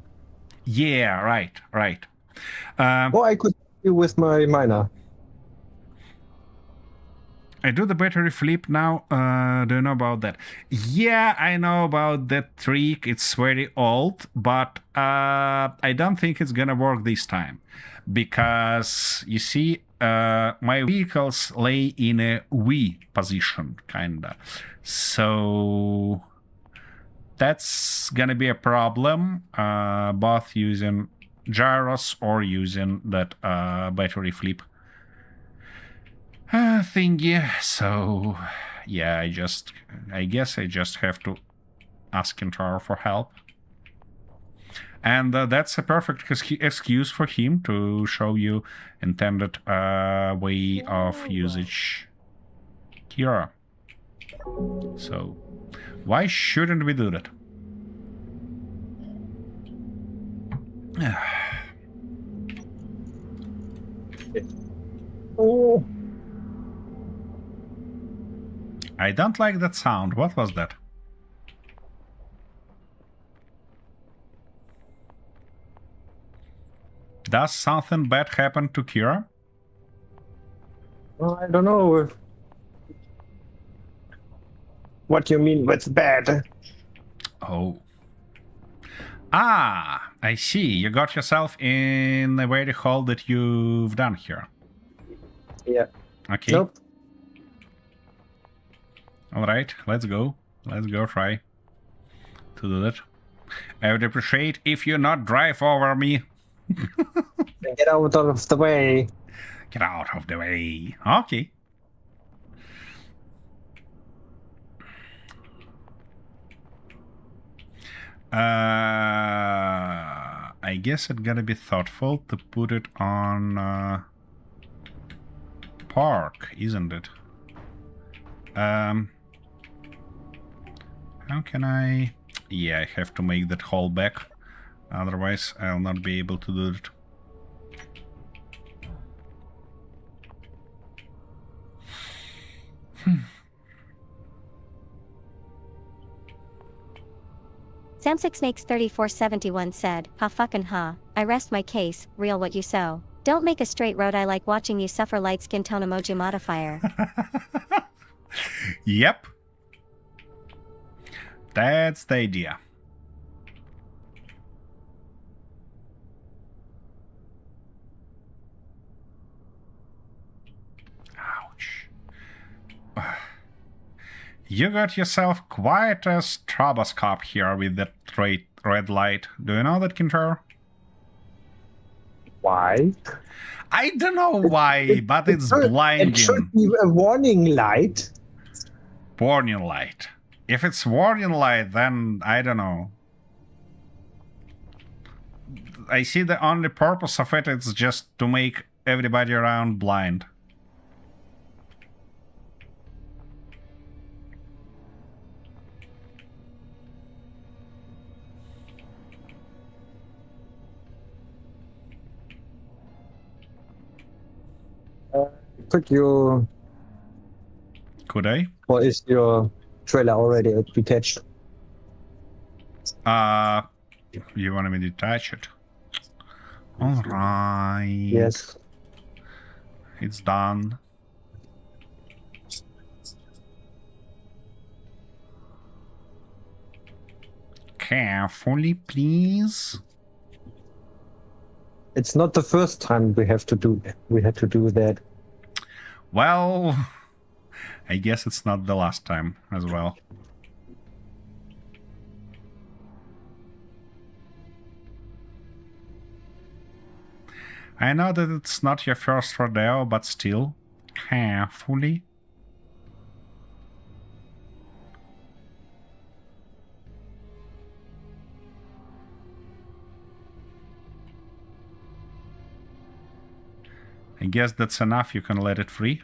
yeah, right. Or I could do with my miner. I do the battery flip now. Do you know about that? Yeah, I know about that trick. It's very old, but I don't think it's gonna work this time. Because, you see, my vehicles lay in a V position, kinda. So that's gonna be a problem, both using gyros or using that battery flip thingy. So yeah, I guess I just have to ask Kentaro for help. And that's a perfect excuse for him to show you intended way of usage Kira. So why shouldn't we do that? Oh. I don't like that sound. What was that? Does something bad happen to Kira? I don't know what you mean with bad. Oh. Ah, I see. You got yourself in a very hole that you've done here. Yeah. Okay. Nope. All right, let's go. Let's go try to do that. I would appreciate if you not drive over me. Get out of the way. Get out of the way. Okay. I guess it gotta be thoughtful to put it on park, isn't it? How can I? Yeah, I have to make that hole back. Otherwise, I'll not be able to do it. Sam6 makes 3471 said, ha fucking ha, I rest my case, real what you sow. Don't make a straight road, I like watching you suffer, light skin tone emoji modifier. Yep. That's the idea. Ouch. You got yourself quite a stroboscope here with that red light. Do you know that, Kintaro? Why? I don't know why, but it's blinding. It should be a warning light. Warning light. If it's warning light, then I don't know. I see the only purpose of it is just to make everybody around blind. Could you, Could I? or is your trailer already detached? You want me to detach it? Alright. Yes. It's done. Carefully, please. It's not the first time we had to do that. Well, I guess it's not the last time as well. I know that it's not your first rodeo, but still, carefully. I guess that's enough, you can let it free.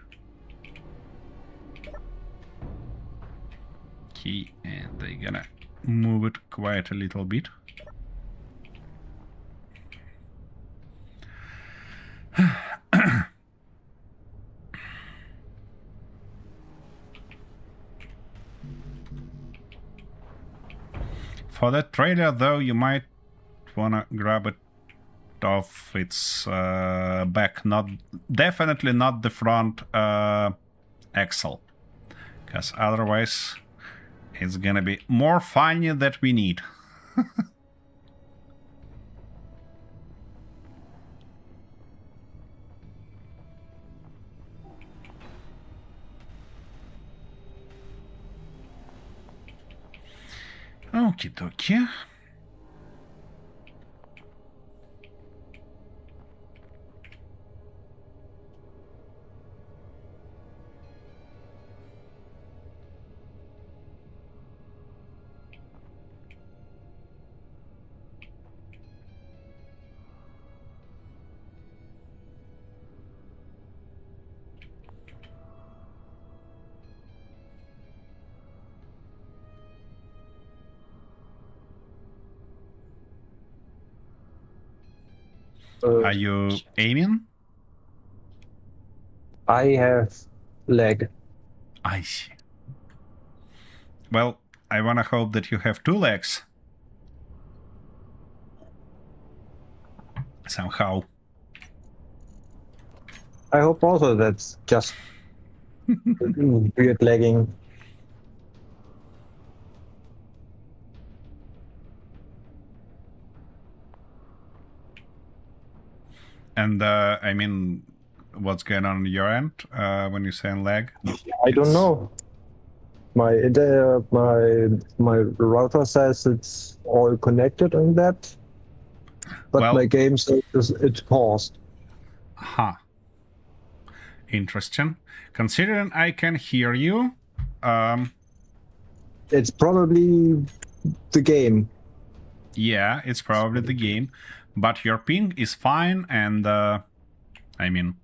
Okay, and I'm gonna move it quite a little bit. For that trailer though, you might wanna grab it off its back, definitely not the front axle, because otherwise it's gonna be more funny that we need. Okie dokie. Are you aiming? I have leg. I see. Well, I wanna hope that you have two legs. Somehow. I hope also that's just weird lagging. And I mean, what's going on your end when you're saying lag? I don't know. My router says it's all connected and that, but Well- my game says it's paused. Huh. Interesting. Considering I can hear you, It's probably the game. yeah, it's probably the game, but your ping is fine, and I mean,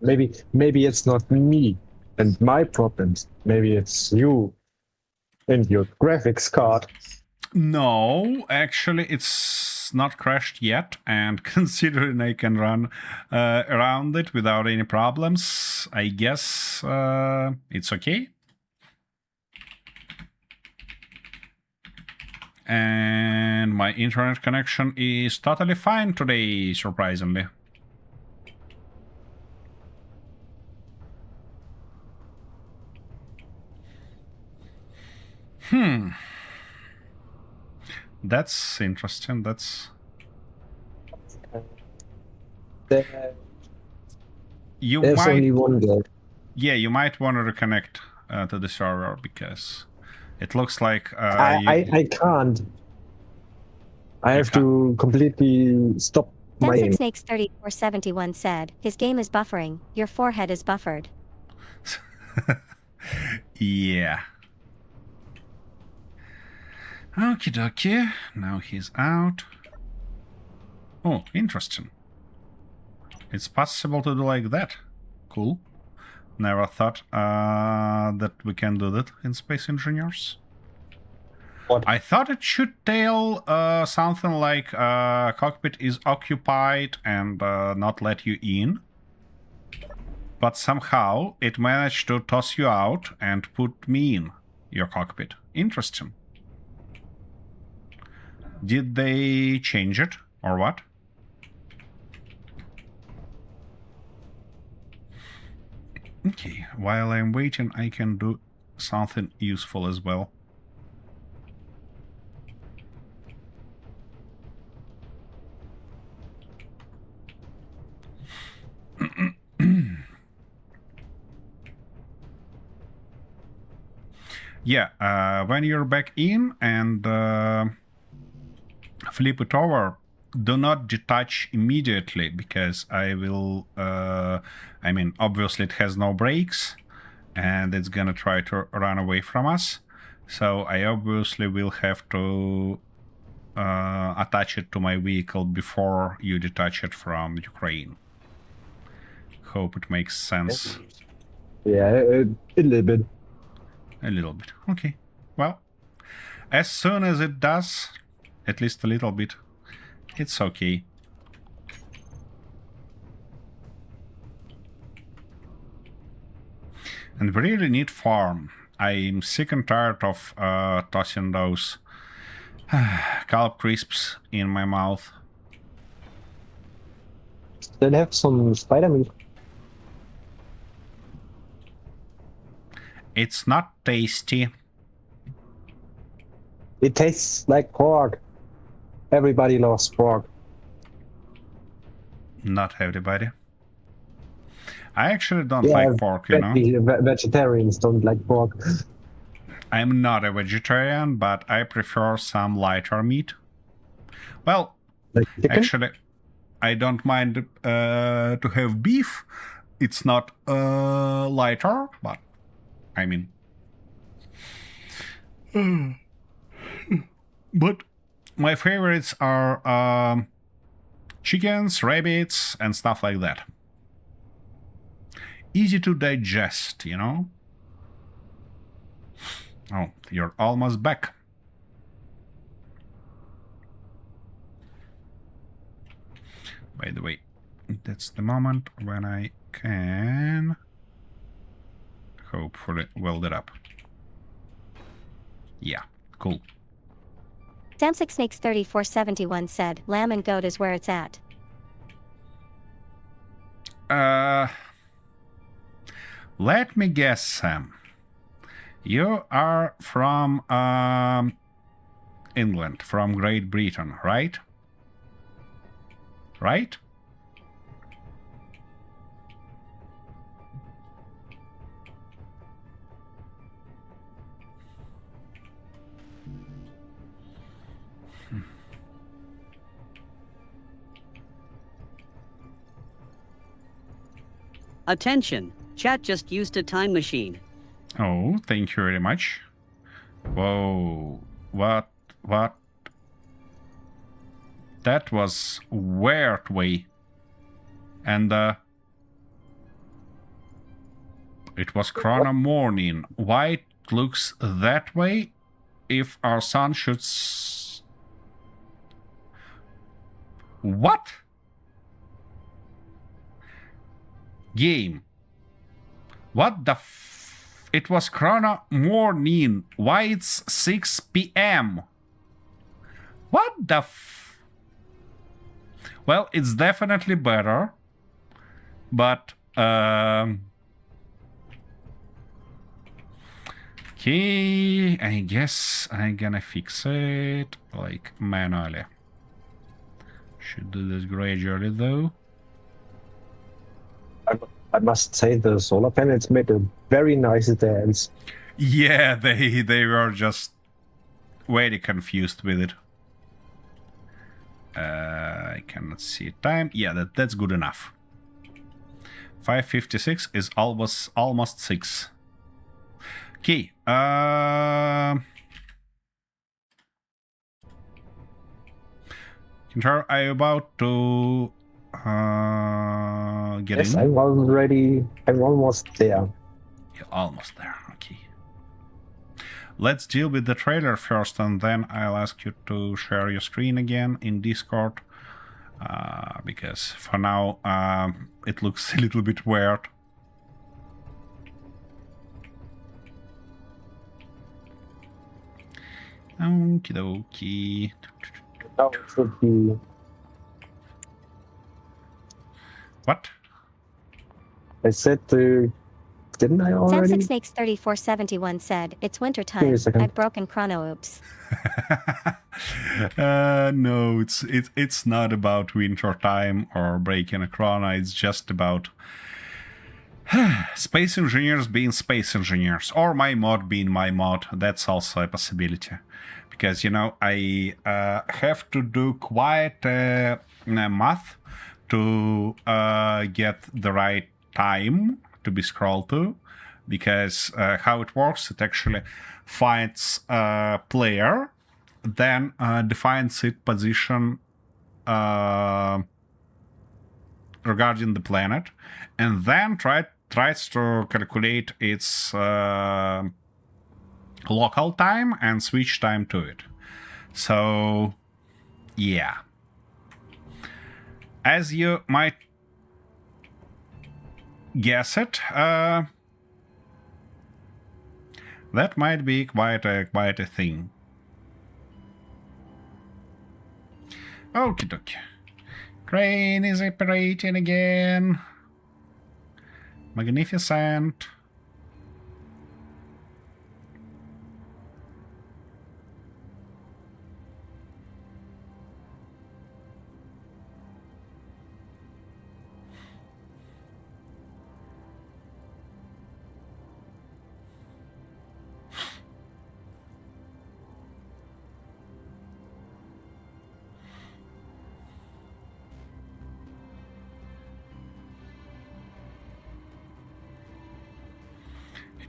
Maybe it's not me and my problems. Maybe it's you and your graphics card. no, actually, it's not crashed yet, and considering I can run around it without any problems, I guess it's okay. And my internet connection is totally fine today, surprisingly. That's interesting. That's... You There's might... only one guy. Yeah, you might want to reconnect to the server, because it looks like I can't. I have to completely stop my Samsung Snakes 3471 said, his game is buffering, your forehead is buffered. Yeah. Okie dokie. Now he's out. Oh, interesting. It's possible to do like that. Cool. Never thought that we can do that in Space Engineers. What? I thought it should tell something like cockpit is occupied and not let you in. But somehow it managed to toss you out and put me in your cockpit. Interesting. Did they change it or what? Okay, while I'm waiting, I can do something useful as well. Yeah, when you're back in and flip it over, do not detach immediately, because I will, I mean, obviously it has no brakes and it's gonna try to run away from us. So I obviously will have to attach it to my vehicle before you detach it from Ukraine. Hope it makes sense. Yeah, a little bit. A little bit. Okay. Well, as soon as it does, at least a little bit, it's okay. And we really need farm. I'm sick and tired of tossing those scallop crisps in my mouth. Then have some spider meat. It's not tasty. It tastes like pork. Everybody loves pork. Not everybody. I actually don't like pork, you know. Vegetarians don't like pork. I'm not a vegetarian, but I prefer some lighter meat. Well, Like chicken? actually, I don't mind to have beef. It's not lighter, but I mean... But my favorites are chickens, rabbits, and stuff like that. Easy to digest, you know? Oh, you're almost back. By the way, that's the moment when I can hopefully weld it up. Yeah, cool. Samsung Snakes 3471 said, lamb and goat is where it's at. Let me guess, Sam. You are from England, from Great Britain, right? Right? Attention! Chat just used a time machine. Oh, thank you very much. Whoa. What? That was weird way. And, it was Chrono morning. Why it looks that way if our sun should... What? Game. What the It was Chrono morning. Why it's 6 p.m.? What the Well, it's definitely better. But, okay, I guess I'm gonna fix it, like, manually. Should do this gradually, though. I must say the solar panels made a very nice dance. Yeah, they were just very confused with it. I cannot see time. Yeah, that's good enough. 5:56 is almost 6. Okay. Kintar, are you about to get Yes, in? I'm already. I'm almost there. You're almost there. Okay. Let's deal with the trailer first, and then I'll ask you to share your screen again in Discord. Because for now, it looks a little bit weird. Okie dokie. Now it should be. What? I said the. Didn't I already? Samsung Snakes 3471 said, "It's winter Give me time. a second. I've broken chrono. Oops." No, it's not about winter time or breaking a chrono. It's just about space engineers being space engineers, or my mod being my mod. That's also a possibility, because you know I have to do quite math to get the right time to be scrolled to, because how it works, it actually finds a player, then defines its position regarding the planet, and then tries to calculate its local time and switch time to it. So, yeah. As you might guess it, that might be quite a thing. Okie dokie. Crane is operating again. Magnificent.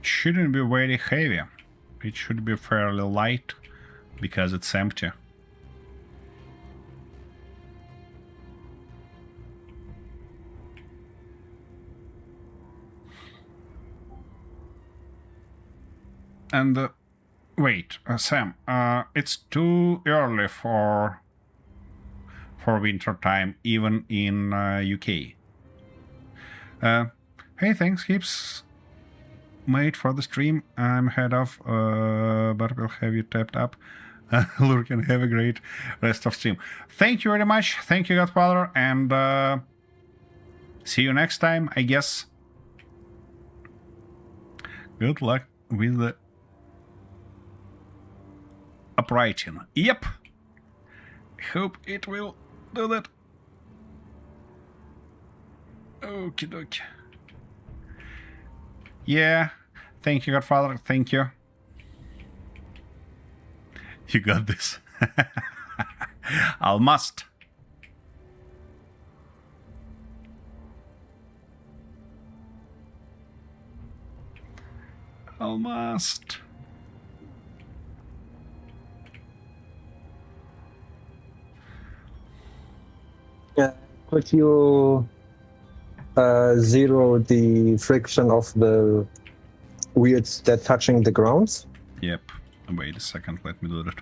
Shouldn't be very heavy. It should be fairly light because it's empty. And wait, Sam, it's too early for winter time, even in UK. Hey, thanks, Hips. Mate, for the stream. I'm head off, but will have you tapped up. Lurk and have a great rest of stream. Thank you very much. Thank you, Godfather, and see you next time, I guess. Good luck with the stop writing. Yep. Hope it will do that. Okie dokie. Yeah. Thank you, Godfather. Thank you. You got this. Almost. Almost. Yeah. Could you zero the friction of the wheels that touching the grounds? Yep. Wait a second. Let me do that.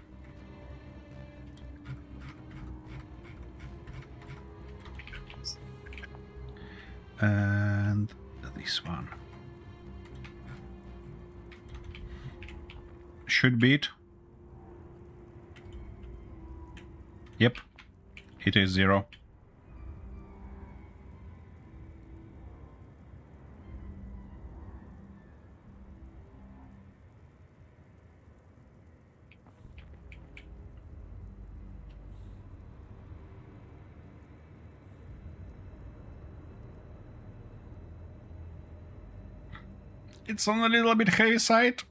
And this one. Should be it. Yep. It is 0. It's on a little bit heavy side.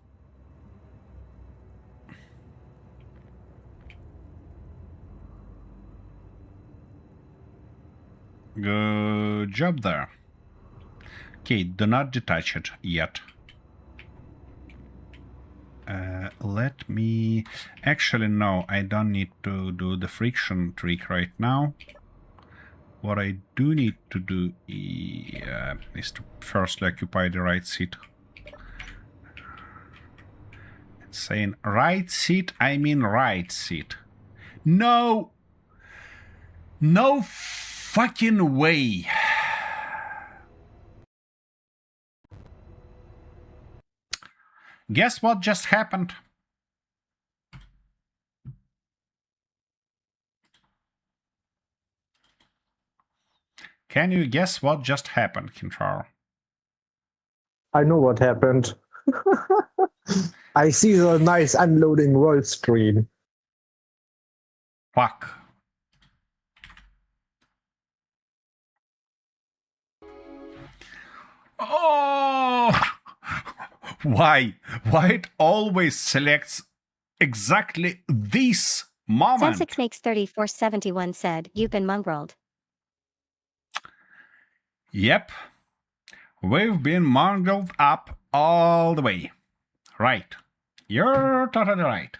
Good job there. Okay, do not detach it yet. Let me... Actually, no, I don't need to do the friction trick right now. What I do need to do is to firstly occupy the right seat. It's saying right seat, I mean right seat. No! No fucking way! Guess what just happened? Can you guess what just happened, Kintaro? I know what happened. I see the nice unloading world screen. Fuck. Oh! Why? Why it always selects exactly this moment? Sam6 makes 3471 said, you've been mongreled. Yep. We've been mongreled up all the way. Right. You're totally right.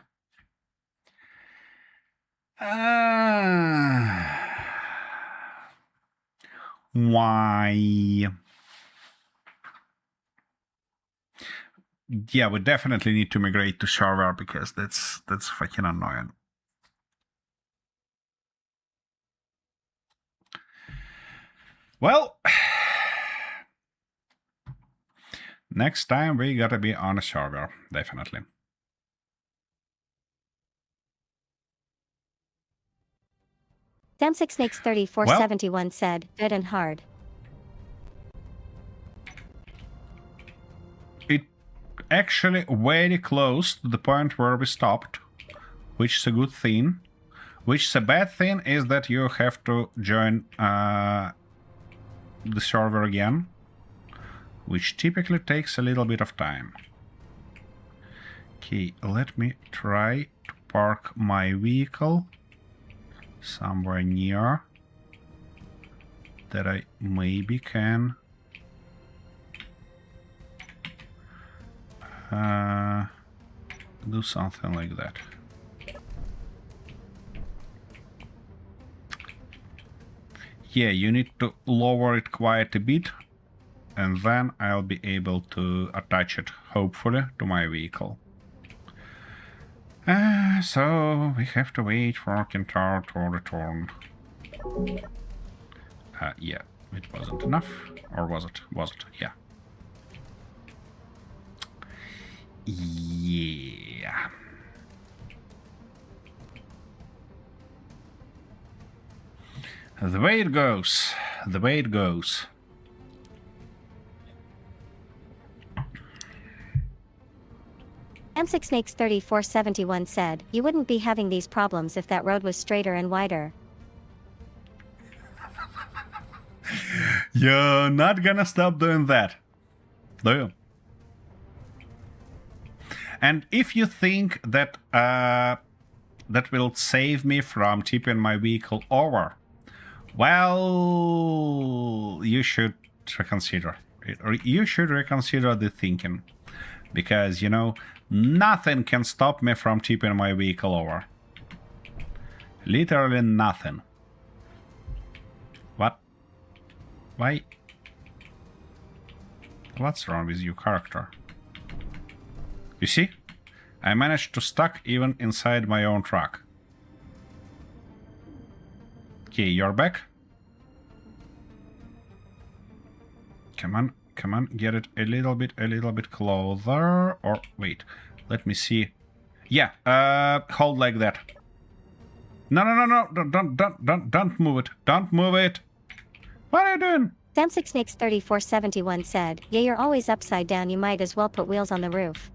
Why? Yeah, we definitely need to migrate to server because that's fucking annoying. Well, next time we gotta be on a server, definitely. Sam6 makes 3471 said, good and hard. It actually very close to the point where we stopped, which is a good thing. Which is a bad thing is that you have to join the server again, which typically takes a little bit of time. Okay, let me try to park my vehicle somewhere near that I maybe can do something like that. Yeah, you need to lower it quite a bit, and then I'll be able to attach it, hopefully, to my vehicle. So we have to wait for Kintaro to return. Yeah, it wasn't enough. Or was it? Was it? Yeah. Yeah. The way it goes. The way it goes. Samsic Snakes 3471 said, you wouldn't be having these problems if that road was straighter and wider. You're not gonna stop doing that, do you? And if you think that that will save me from tipping my vehicle over, well, you should reconsider it, or you should reconsider the thinking, because you know nothing can stop me from tipping my vehicle over. Literally nothing. What? Why? What's wrong with your character? You see? I managed to stuck even inside my own truck. Okay, you're back. Come on, come on, get it a little bit closer. Or wait, let me see. Yeah, hold like that. No, don't move it. Don't move it. What are you doing? Samsic Snakes 3471 said, yeah, you're always upside down, you might as well put wheels on the roof.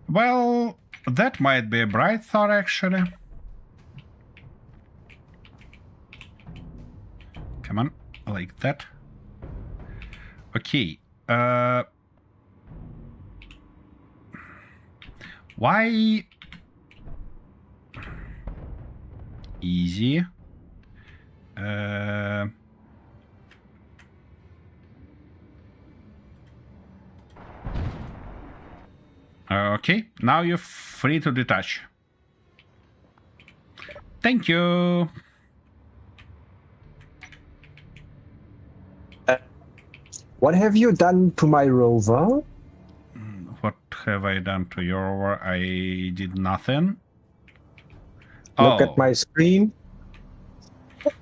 Well, that might be a bright thought, actually. Come on, like that. Okay. Why? Easy. Okay, now you're free to detach. Thank you. What have you done to my rover? What have I done to your rover? I did nothing. Look at my screen.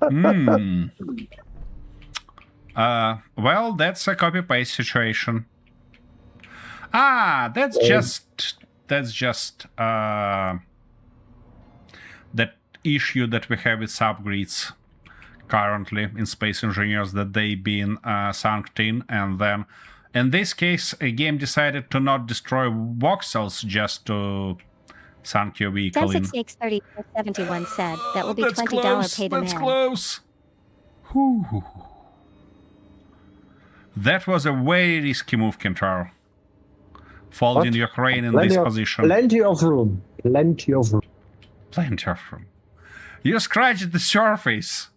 Well, that's a copy-paste situation. Ah, that's just that issue that we have with subgrids currently in Space Engineers, that they been sunk in, and then in this case a game decided to not destroy voxels just to sunk your vehicle in. Samsic Snakes 3471 said, that will be That's $20 close, pay to that's man. close. Whew. That was a very risky move, Kentaro. Folding your crane in this position. Plenty of room. Plenty of room. Plenty of room. You scratched the surface.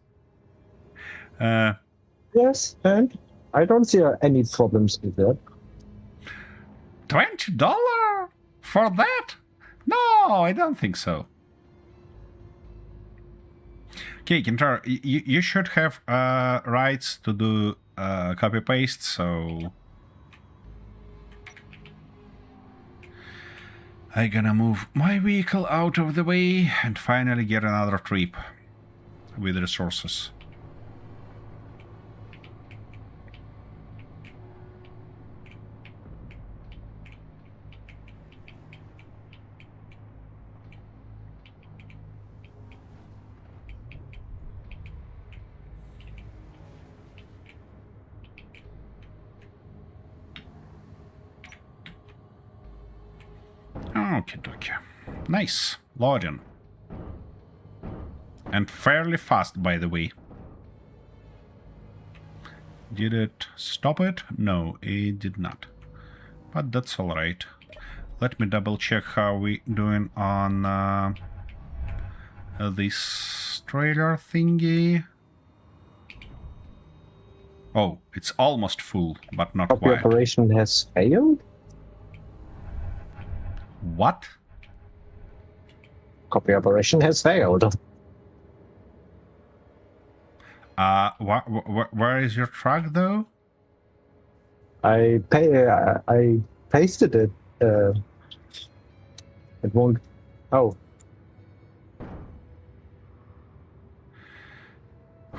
Yes, and I don't see any problems with that. $20 for that? No, I don't think so. Okay, Kentaro, you should have rights to do copy-paste, so I'm gonna move my vehicle out of the way and finally get another trip with resources. Okay. Nice. Loading. And fairly fast, by the way. Did it stop it? No, it did not. But that's alright. Let me double check how we doing on this trailer thingy. Oh, it's almost full, but not Copy quite. operation has failed? What? Copy operation has failed. Where is your truck, though? I pasted it. It won't. Oh,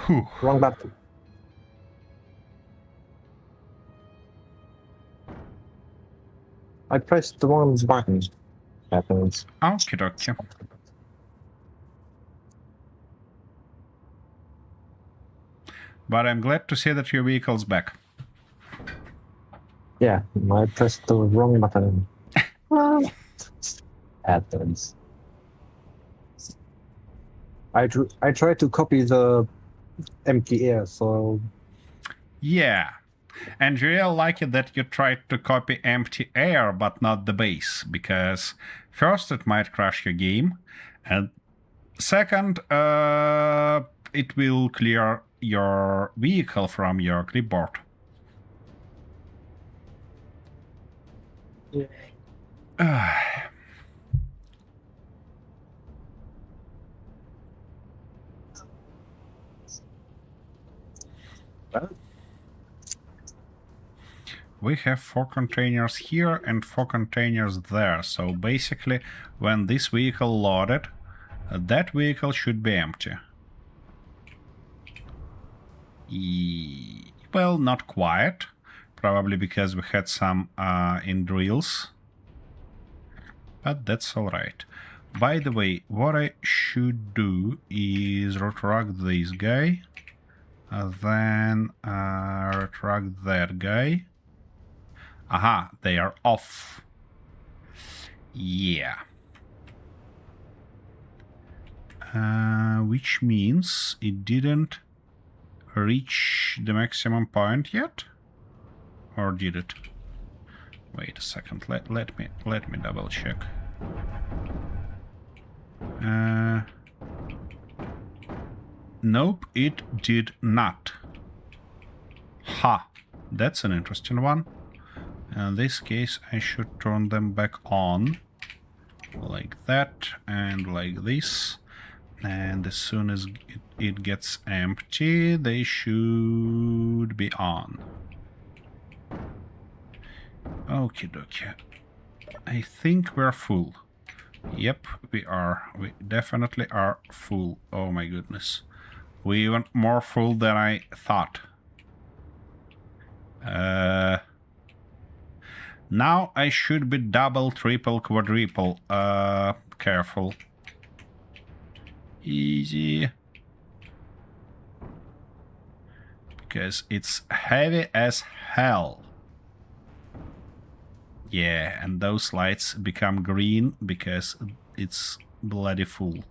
Whew. wrong button. I pressed the wrong button. Happens. Okie dokie. But I'm glad to see that your vehicle's back. Yeah, I pressed the wrong button. Happens. I tried to copy the empty air, so Yeah. And you really like it that you tried to copy empty air but not the base, because first it might crash your game, and second, it will clear your vehicle from your clipboard. well, We have 4 containers here and 4 containers there. So basically, when this vehicle loaded, that vehicle should be empty. Well, not quite. Probably because we had some in drills. But that's alright. By the way, what I should do is retract this guy. Then retract that guy. Aha, they are off. Yeah. Which means it didn't reach the maximum point yet? Or did it? Wait a second, let me double check. Nope, it did not. Ha! That's an interesting one. In this case, I should turn them back on. Like that, and like this. And as soon as it gets empty, they should be on. Okie dokie. I think we're full. Yep, we are. We definitely are full. Oh my goodness. We're even more full than I thought. Now I should be double, triple, quadruple. Careful. Easy. Because it's heavy as hell. Yeah, and those lights become green because it's bloody full.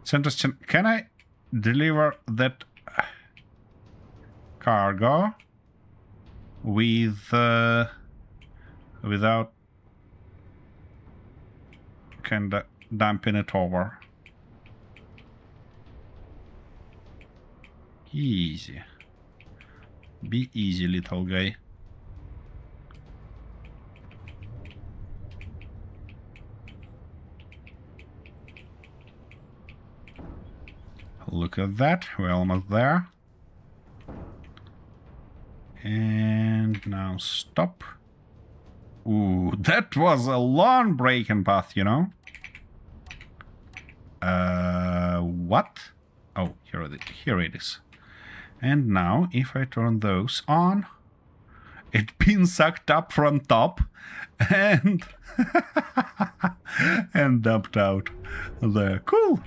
It's interesting. Can I deliver that cargo with without kinda dumping it over? Easy. Be easy, little guy. Look at that, we're almost there. And now stop. Ooh, that was a long braking path, you know? What? Oh, here it is. And now, if I turn those on, it's been sucked up from top and and dumped out there. Cool.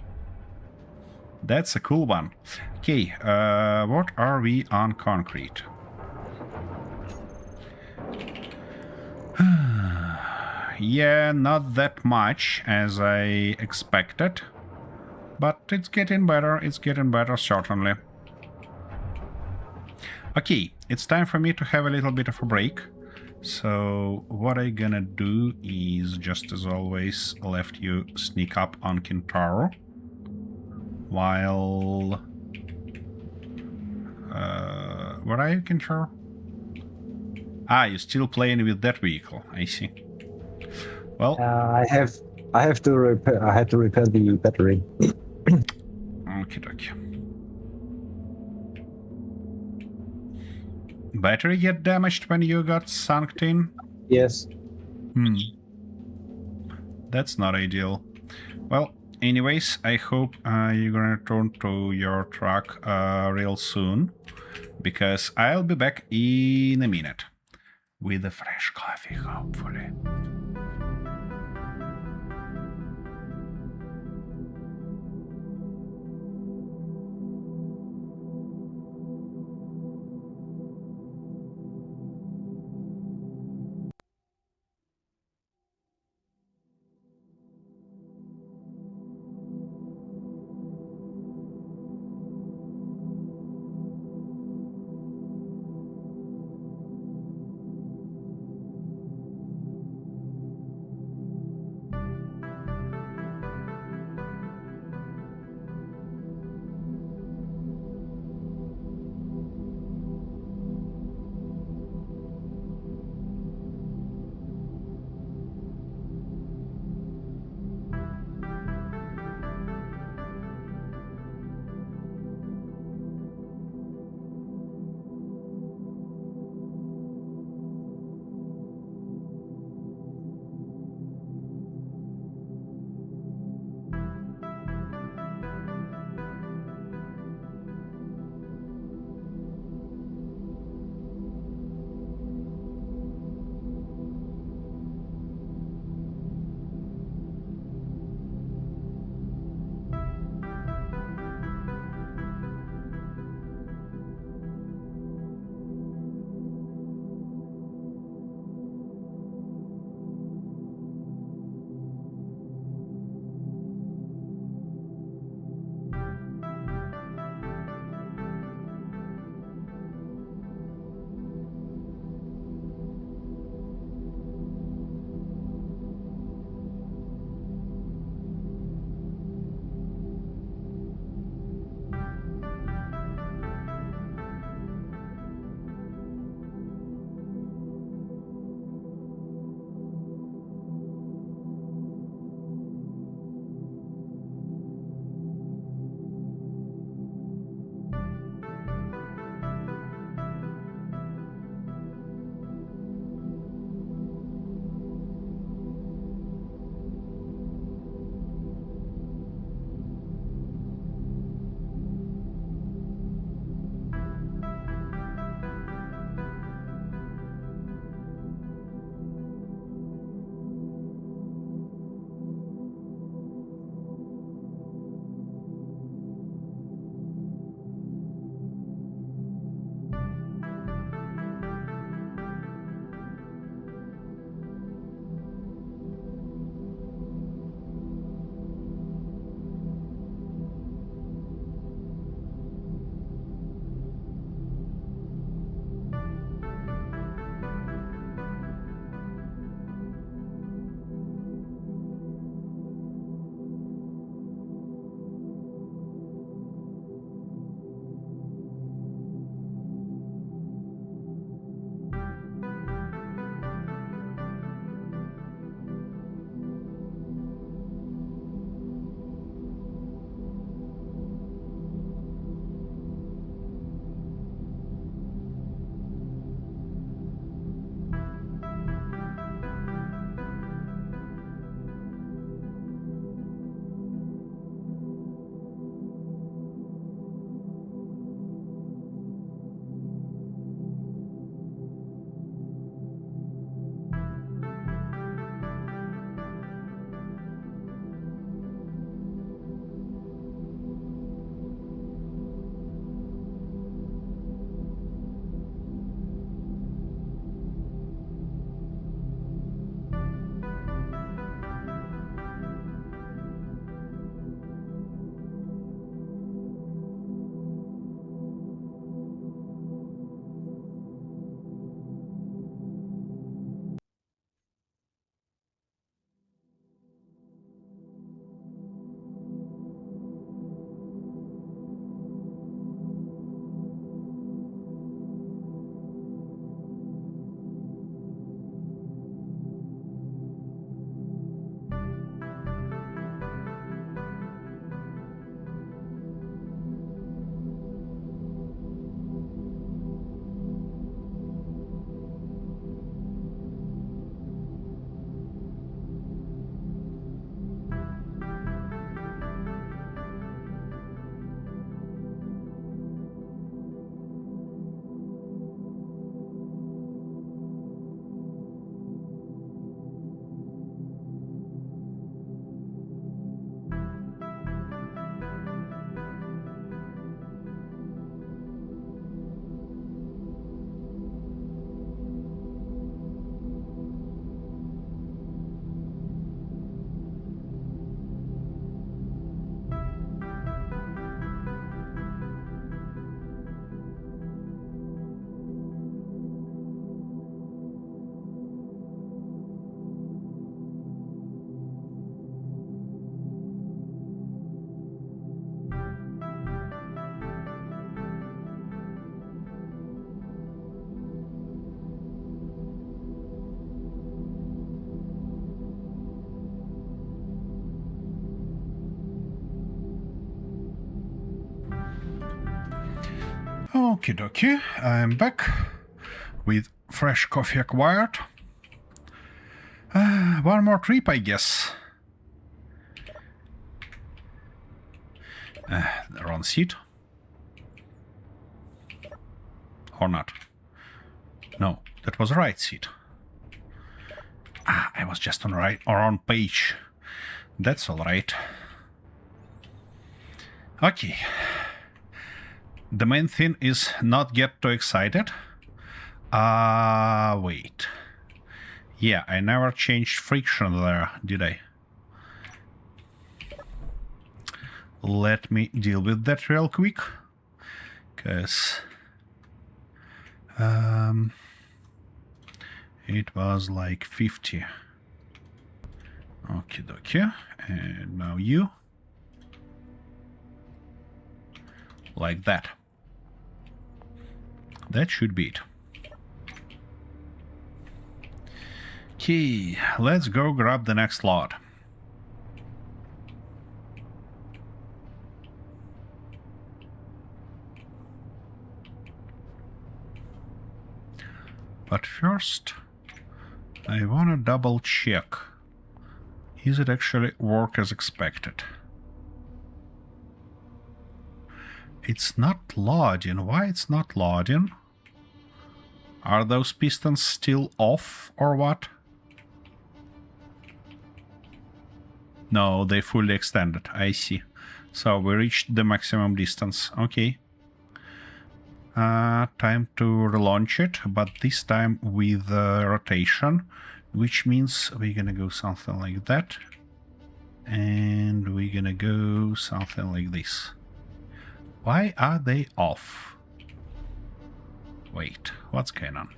That's a cool one. Okay, what are we on concrete? Yeah, not that much as I expected. But it's getting better, certainly. Okay, it's time for me to have a little bit of a break. So what I'm gonna do is, just as always, let you sneak up on Kintaro. While... where are you, Kintaro? Ah, you're still playing with that vehicle, I see. Well... I had to repair the battery. Okay. Battery get damaged when you got sunk in? Yes. That's not ideal. Well, anyways, I hope you're gonna return to your truck real soon, because I'll be back in a minute. With a fresh coffee, hopefully. Okie dokie, I'm back with fresh coffee acquired. One more trip, I guess. The wrong seat. Or not. No, that was the right seat. I was just on right or on page. That's all right. Okay. The main thing is not get too excited. Wait. Yeah, I never changed friction there, did I? Let me deal with that real quick. Because it was like 50. Okie dokie. And now you. Like that. That should be it. Okay, let's go grab the next lot. But first, I want to double check. Is it actually work as expected? It's not loading. Why it's not loading? Are those pistons still off or what? No, they fully extended. I see. So we reached the maximum distance. Okay. Time to relaunch it, but this time with rotation, which means we're gonna go something like that. And we're gonna go something like this. Why are they off? Wait, what's going on?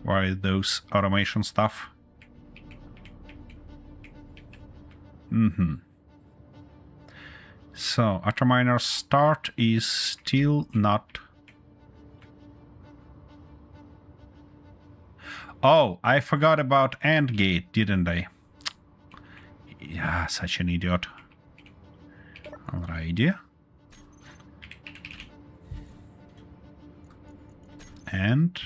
Why are those automation stuff? So, Atominer start is still not... Oh, I forgot about AND gate, didn't I? Yeah, such an idiot. Alrighty. And.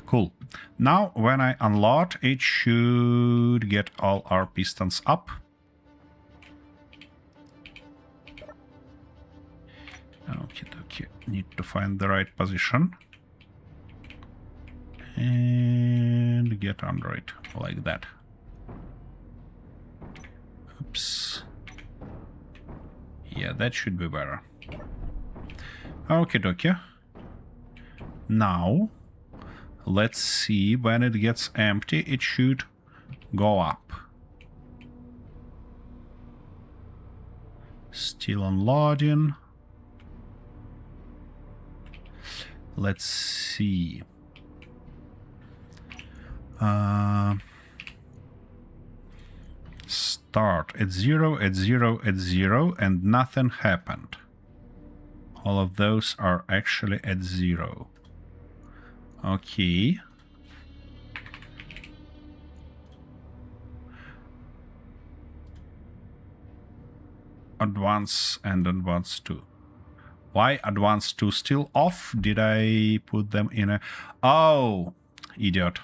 Cool. Now, when I unload, it should get all our pistons up. Okay. Need to find the right position. And get under it, like that. Oops. Yeah, that should be better. Okay. Now, let's see, when it gets empty, it should go up. Still unloading. Let's see. Start at 0, at 0, at 0, and nothing happened. All of those are actually at 0. Okay. Advance and advance 2. Why advance 2 still off? Did I put them in a... Oh, idiot.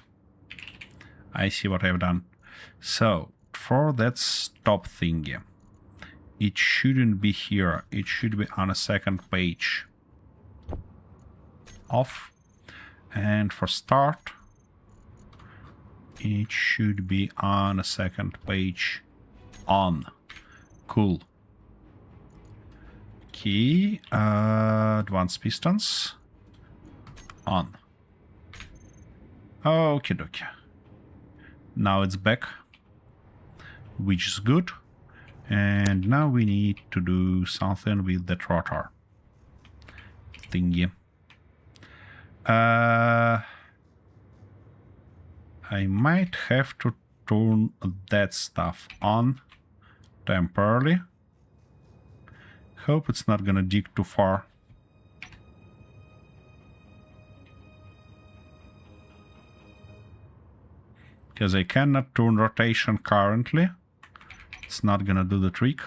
I see what I've done. So, for that stop thingy, it shouldn't be here. It should be on a second page. Off. And for start, it should be on a second page. On. Cool. Okay. Advanced pistons. On. Okie dokie. Now it's back, which is good. And now we need to do something with the rotor thingy. I might have to turn that stuff on temporarily. Hope it's not gonna dig too far. Because I cannot turn rotation currently. It's not gonna do the trick.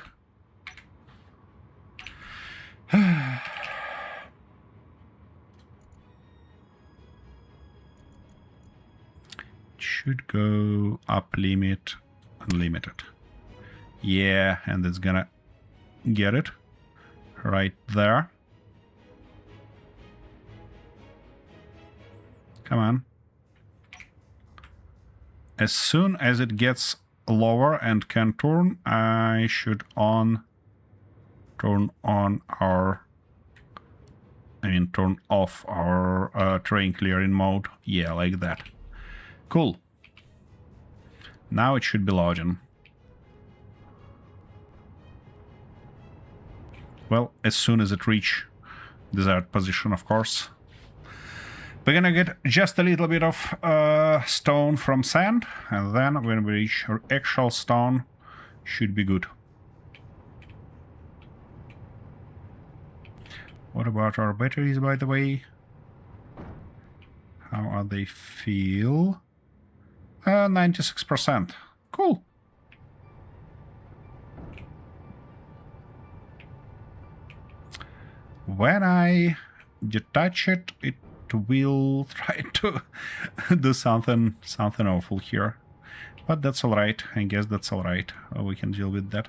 Should go up limit unlimited. Yeah, and it's gonna get it right there. Come on. As soon as it gets lower and can turn, I should turn off our terrain clearing mode. Yeah, like that. Cool. Now it should be loading. Well, as soon as it reach desired position, of course. We're gonna get just a little bit of stone from sand, and then when we reach actual stone, should be good. What about our batteries, by the way? How are they feel? 96%. Cool. When I detach it, it will try to do something awful here. But that's alright. I guess that's alright. We can deal with that.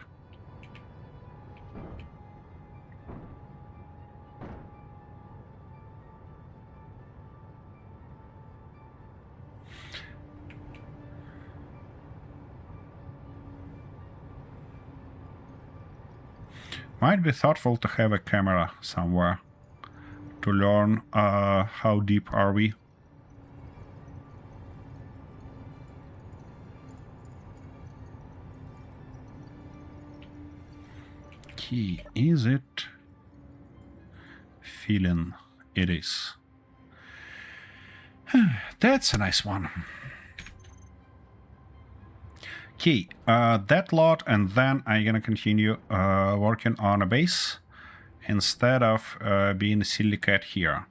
Might be thoughtful to have a camera somewhere to learn how deep are we. Key, is it? Feeling it is. That's a nice one. Key, that lot, and then I'm gonna continue working on a base instead of being a silly cat here.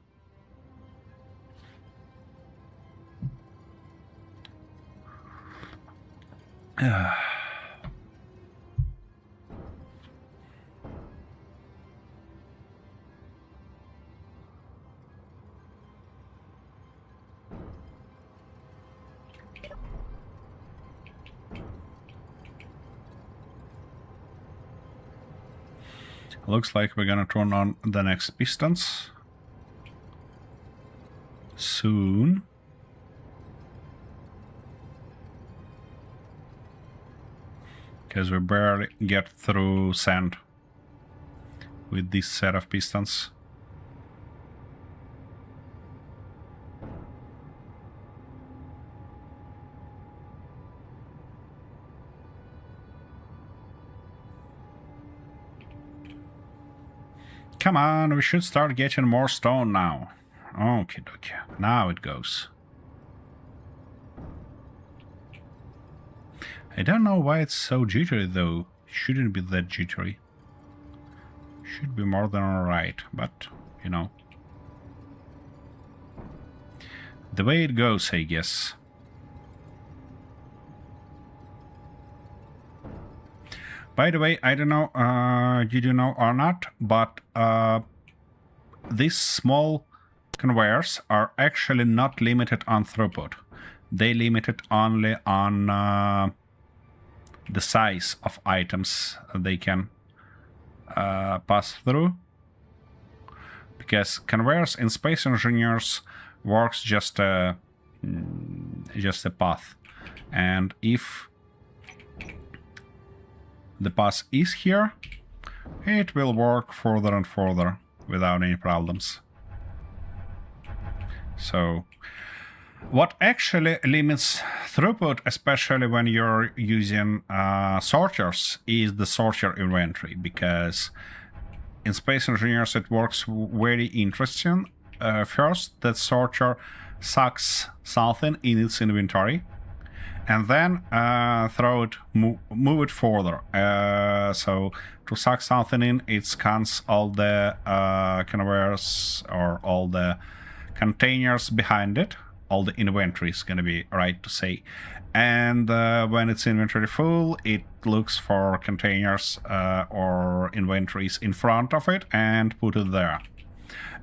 Looks like we're gonna turn on the next pistons soon. Because we barely get through sand with this set of pistons. Come on, we should start getting more stone now. Okay, dokie. Now it goes. I don't know why it's so jittery though. Shouldn't be that jittery. Should be more than alright, but, you know. The way it goes, I guess. By the way, I don't know, did you know or not, but these small conveyors are actually not limited on throughput. They limited only on the size of items they can pass through. Because conveyors in Space Engineers works just a path. And if the path is here, it will work further and further without any problems. So what actually limits throughput, especially when you're using sorters, is the sorter inventory, because in Space Engineers it works very interesting. First, that sorter sucks something in its inventory, and then move it further. So to suck something in, it scans all the conveyors or all the containers behind it, all the inventory is going to be right to say. And when it's inventory full, it looks for containers or inventories in front of it and put it there.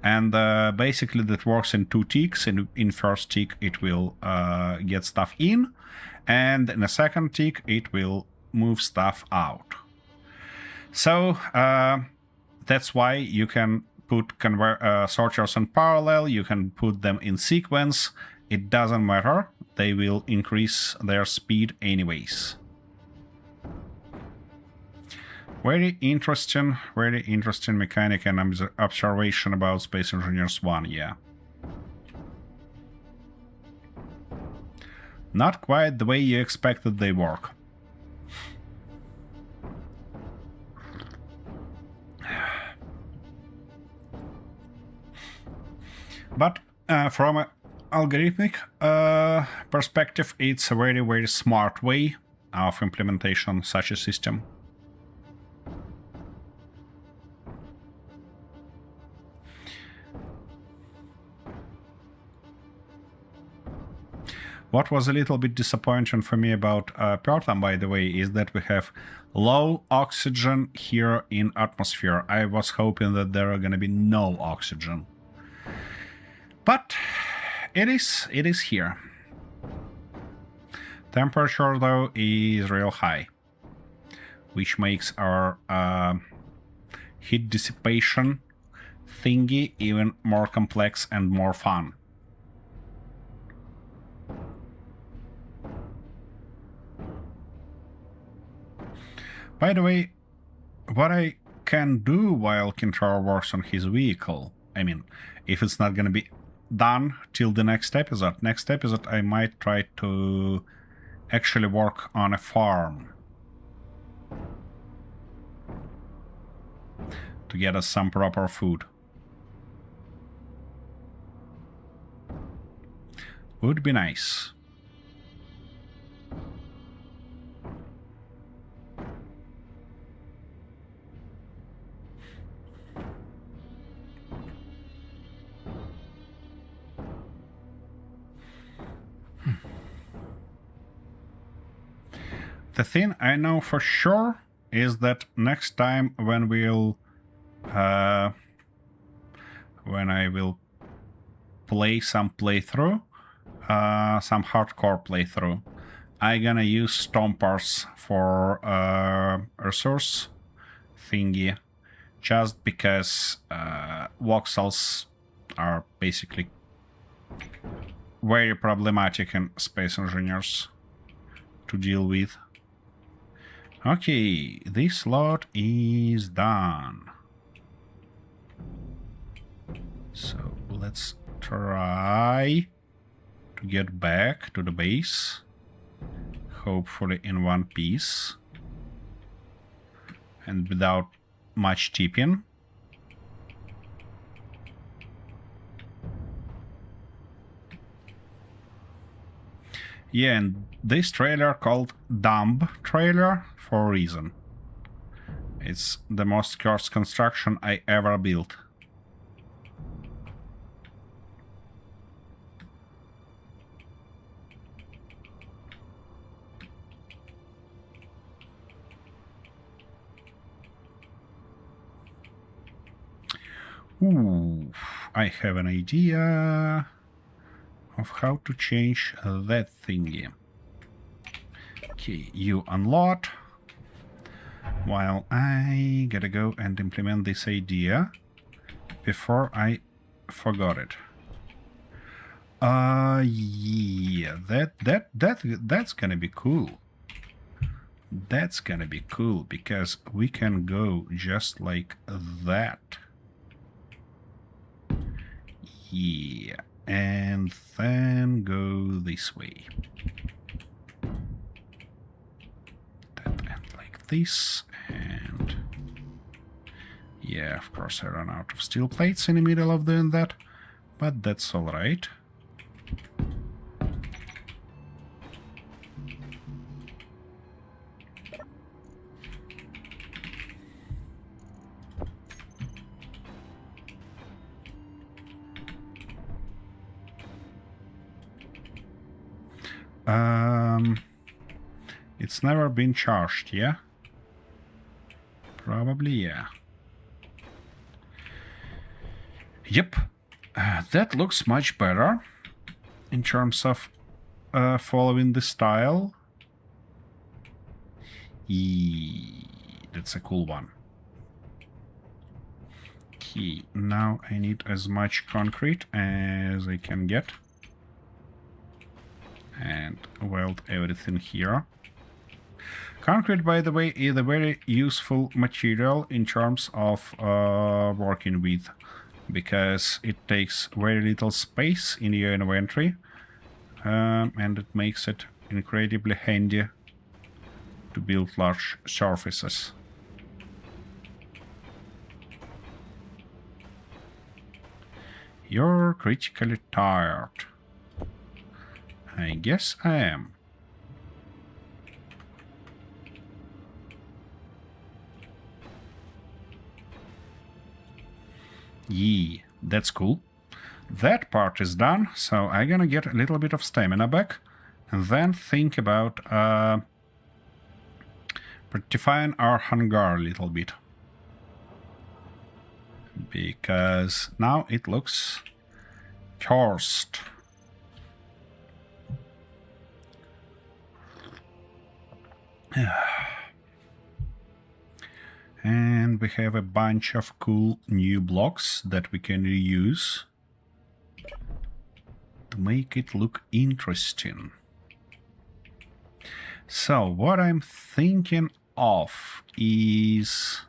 And basically that works in 2 ticks. In first tick it will get stuff in, and in a second tick it will move stuff out. So that's why you can put sorters in parallel, you can put them in sequence. It doesn't matter, they will increase their speed anyways. Very interesting mechanic and observation about Space Engineers 1, yeah. Not quite the way you expected they work. But from an algorithmic perspective, it's a very, very smart way of implementation such a system. What was a little bit disappointing for me about Pertam, by the way, is that we have low oxygen here in atmosphere. I was hoping that there are going to be no oxygen. But it is here. Temperature, though, is real high, which makes our heat dissipation thingy even more complex and more fun. By the way, what I can do while Kintaro works on his vehicle, I mean, if it's not gonna be done till the next episode, I might try to actually work on a farm to get us some proper food. Would be nice. The thing I know for sure is that next time when I will play some playthrough, some hardcore playthrough, I'm gonna use stompers for resource thingy, just because voxels are basically very problematic in Space Engineers to deal with. Okay, this lot is done. So let's try to get back to the base, hopefully in one piece and without much tipping. Yeah, and this trailer called Dumb Trailer for a reason. It's the most cursed construction I ever built. Ooh, I have an idea of how to change that thingy. Okay, you unload, while I gotta go and implement this idea before I forgot it. Yeah, that's gonna be cool. That's gonna be cool because we can go just like that. Yeah, and then go this way. That and like this, and yeah, of course I run out of steel plates in the middle of doing that, but that's alright. It's never been charged, yeah? Probably, yeah. Yep. That looks much better in terms of following the style. That's a cool one. Okay, now I need as much concrete as I can get. And weld everything here. Concrete, by the way, is a very useful material in terms of working with, because it takes very little space in your inventory, and it makes it incredibly handy to build large surfaces. You're critically tired. I guess I am. Yee, that's cool. That part is done, so I'm gonna get a little bit of stamina back, and then think about prettifying our hangar a little bit. Because now it looks cursed. And we have a bunch of cool new blocks that we can reuse to make it look interesting. So what I'm thinking of is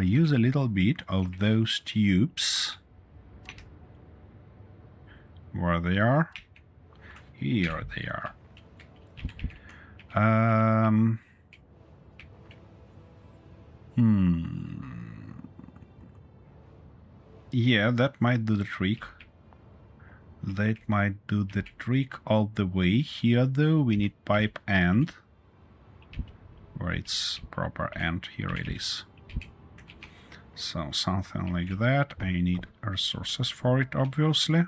use a little bit of those tubes. Where they are? Here they are. Yeah, that might do the trick. That might do the trick all the way. Here, though, we need pipe end. Where it's proper end, here it is. So, something like that. I need resources for it, obviously.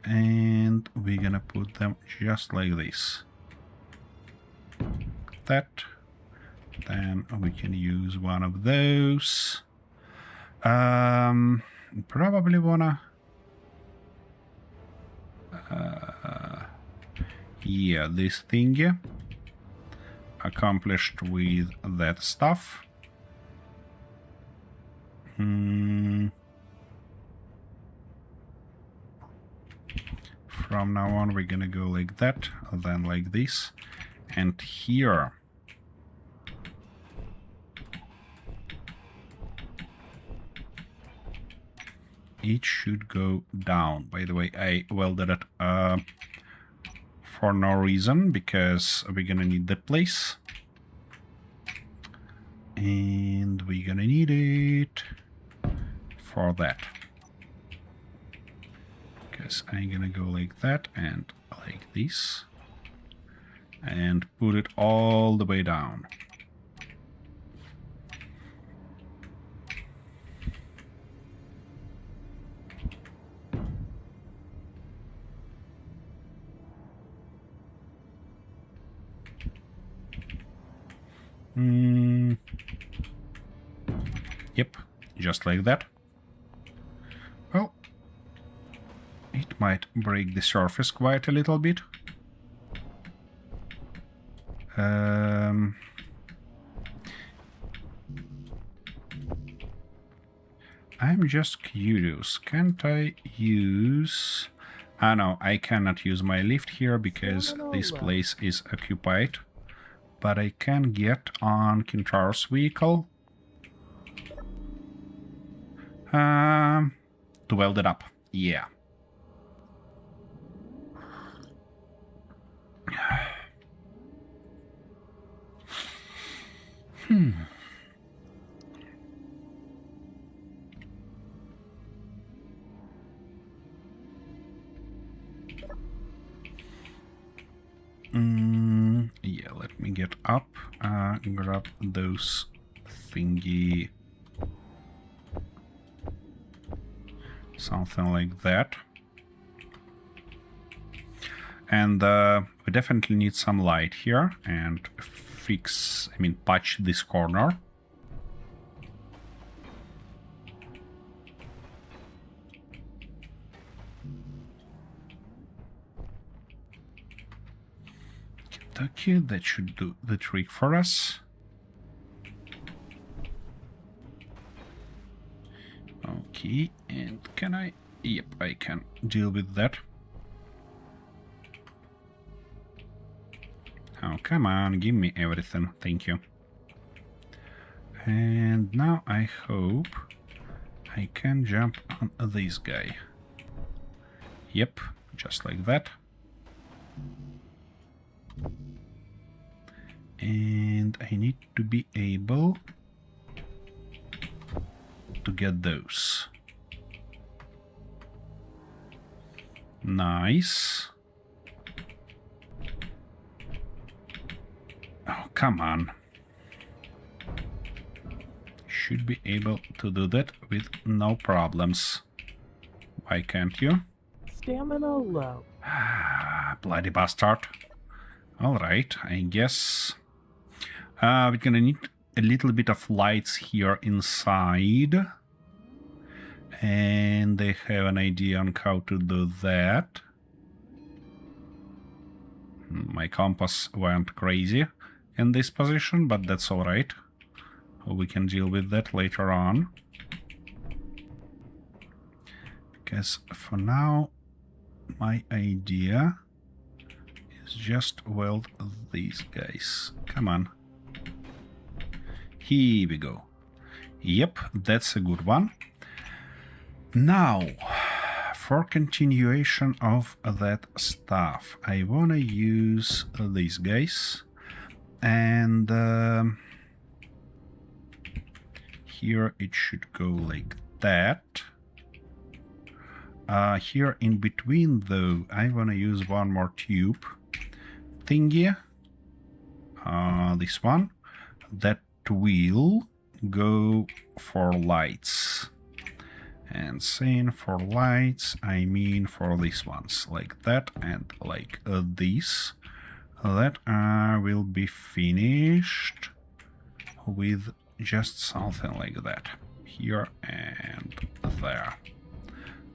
And we're gonna put them just like this. That. Then we can use one of those. Probably wanna... yeah, this thingy. Accomplished with that stuff. From now on, we're gonna go like that, then like this, and here. It should go down. By the way, I welded it for no reason, because we're gonna need that place. And we're gonna need it for that. Because I'm gonna go like that and like this. And put it all the way down. Yep, just like that. Well, it might break the surface quite a little bit. I'm just curious, can't I use... Ah no, I cannot use my lift here because this place is occupied. But I can get on Kintaro's vehicle to weld it up. Yeah. Yeah, let me get up, grab those thingy, something like that. And we definitely need some light here and patch this corner. Kentucky, that should do the trick for us. Okay, and can I? Yep, I can deal with that. Oh, come on, give me everything. Thank you. And now I hope I can jump on this guy. Yep, just like that. And I need to be able to get those. Nice. Oh, come on. Should be able to do that with no problems. Why can't you? Stamina low. Bloody bastard. Alright, I guess we're gonna need a little bit of lights here inside. And they have an idea on how to do that. My compass went crazy in this position, but that's alright. We can deal with that later on. Because for now, my idea is just weld these guys. Come on. Here we go. Yep, that's a good one. Now, for continuation of that stuff, I wanna use these guys, and here it should go like that. Here in between though, I wanna use one more tube thingy, this one, that will go for lights. And saying for lights, I mean for these ones, like that and like this. That will be finished with just something like that. Here and there.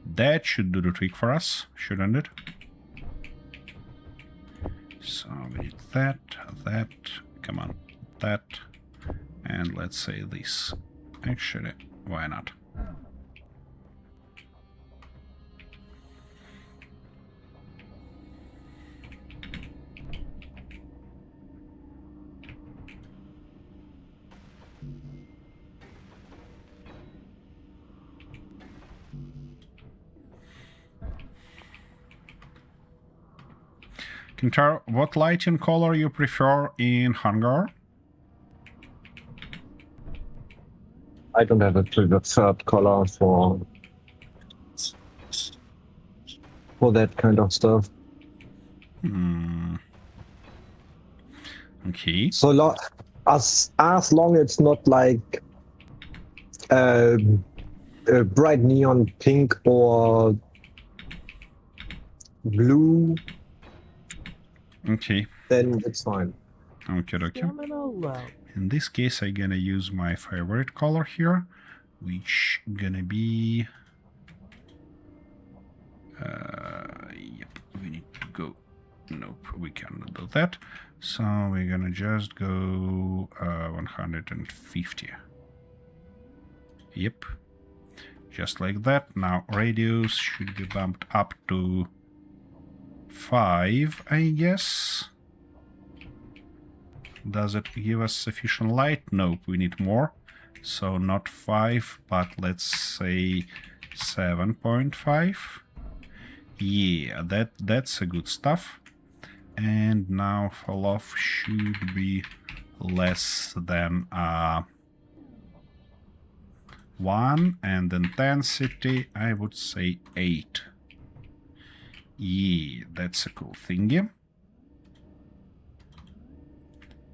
That should do the trick for us, shouldn't it? So we need that, come on, that, and let's say this. Actually, why not? Kintaro, what lighting color you prefer in hangar? I don't have a preferred color for that kind of stuff. Okay. So as long as it's not like a bright neon pink or blue, Okay. then it's fine. Okay. Stamina low. In this case, I'm gonna use my favorite color here, which gonna be... yep, we need to go... Nope, we cannot do that. So we're gonna just go 150. Yep. Just like that. Now radius should be bumped up to 5, I guess. Does it give us sufficient light? Nope, we need more. So not 5, but let's say 7.5. Yeah, that's a good stuff. And now fall off should be less than 1, and intensity I would say 8. Yeah, that's a cool thingy.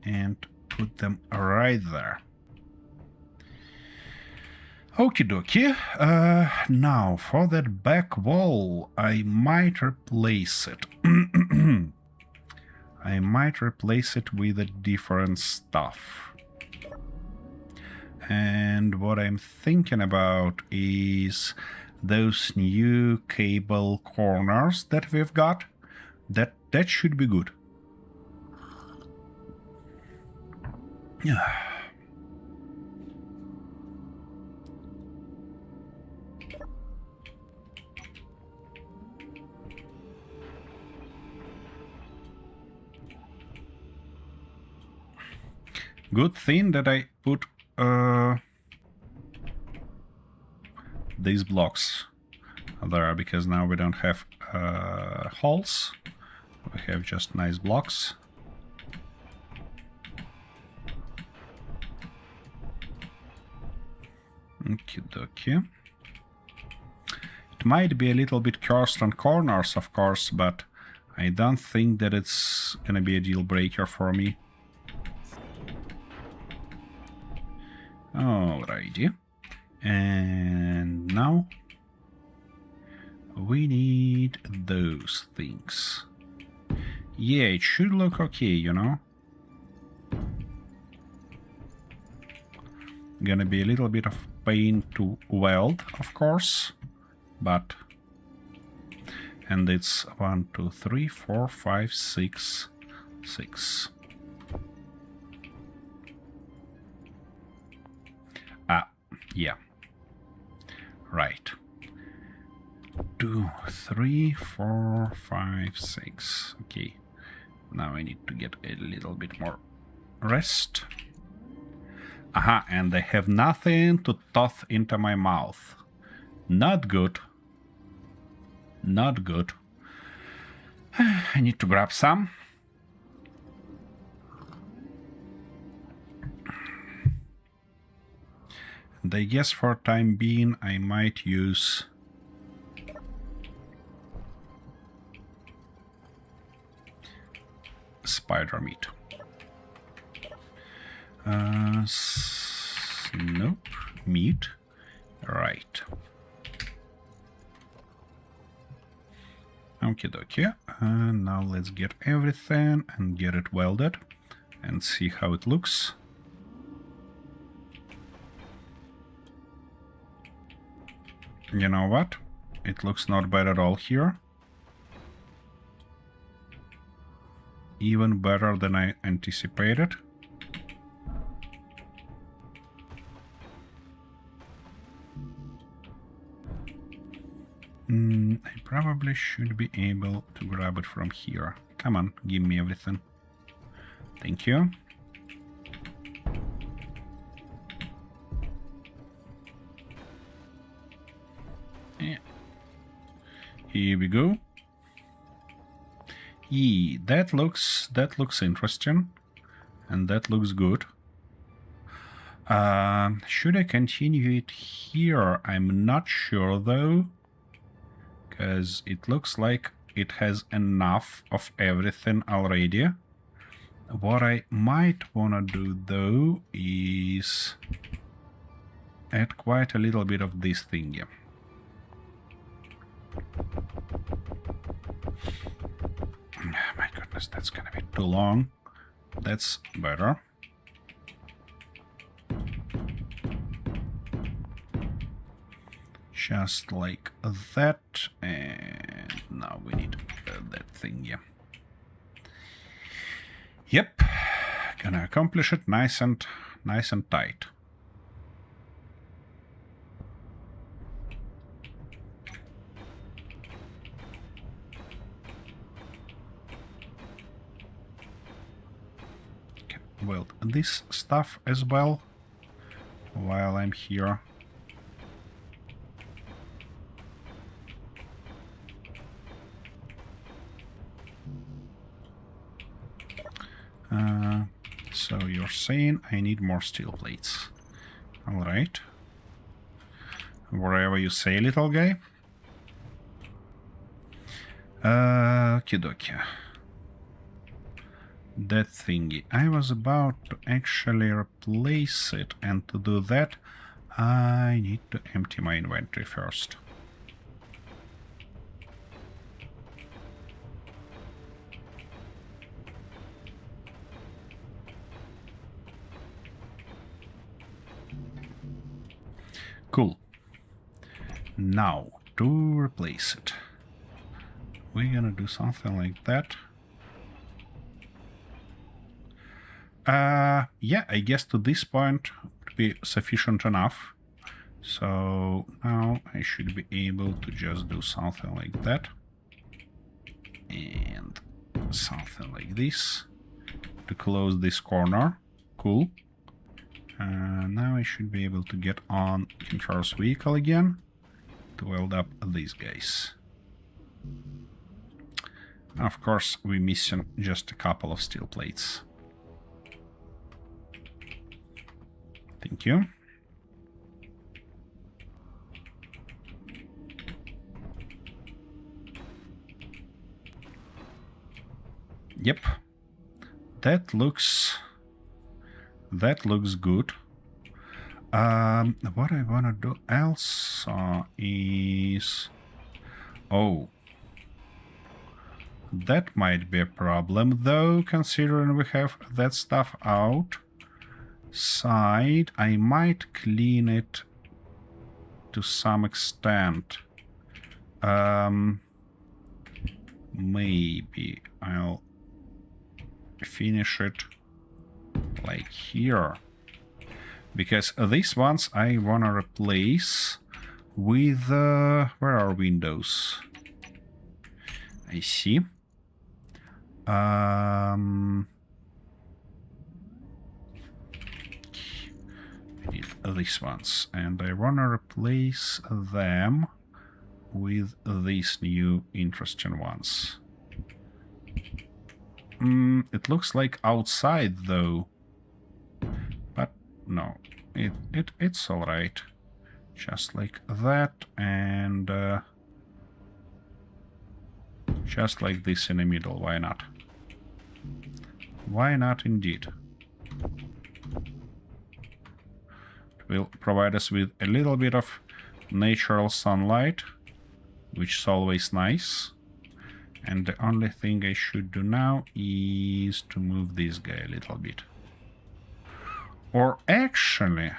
And put them right there. Okie dokie. Now, for that back wall, I might replace it. I might replace it with a different stuff. And what I'm thinking about is those new cable corners that we've got. That should be good. Yeah. Good thing that I put these blocks there, because now we don't have holes. We have just nice blocks. Okie dokie. It might be a little bit cursed on corners, of course, but I don't think that it's gonna be a deal breaker for me. Alrighty. And now we need those things. Yeah, it should look okay, you know. Gonna be a little bit of pain to weld, of course, but... And it's 1, 2, 3, 4, 5, 6, 6. Yeah. Right. 2, 3, 4, 5, 6. Okay. Now I need to get a little bit more rest. Aha, and I have nothing to toss into my mouth. Not good. Not good. I need to grab some. And I guess for time being I might use spider meat. Nope, meat. Right. Okie dokie. Now let's get everything and get it welded and see how it looks. You know what? It looks not bad at all here. Even better than I anticipated. I probably should be able to grab it from here. Come on, give me everything. Thank you. Yeah. Here we go. Yeah, that looks interesting, and that looks good. Should I continue it here? I'm not sure though, because it looks like it has enough of everything already. What I might wanna do though is add quite a little bit of this thingy. My goodness, that's gonna be too long. That's better. Just like that, and now we need that thing, yeah. Yep, gonna accomplish it nice and tight. Okay, weld this stuff as well while I'm here. So you're saying I need more steel plates. Alright. Wherever you say, little guy. Okie dokie. That thingy. I was about to actually replace it, and to do that I need to empty my inventory first. Cool. Now, to replace it, we're gonna do something like that. Yeah, I guess to this point would be sufficient enough. So now I should be able to just do something like that. And something like this to close this corner. Cool. Now I should be able to get on Kintaro's vehicle again to weld up these guys. Of course, we're missing just a couple of steel plates. Thank you. Yep. That looks good. What I wanna do else is... Oh. That might be a problem though, considering we have that stuff outside. I might clean it to some extent. Maybe I'll finish it like here, because these ones I wanna replace with where are windows? I see. Need these ones, and I wanna replace them with these new interesting ones. It looks like outside though, but no, it's all right. Just like that, and just like this in the middle. Why not? Why not indeed? It will provide us with a little bit of natural sunlight, which is always nice. And the only thing I should do now is to move this guy a little bit. Or actually...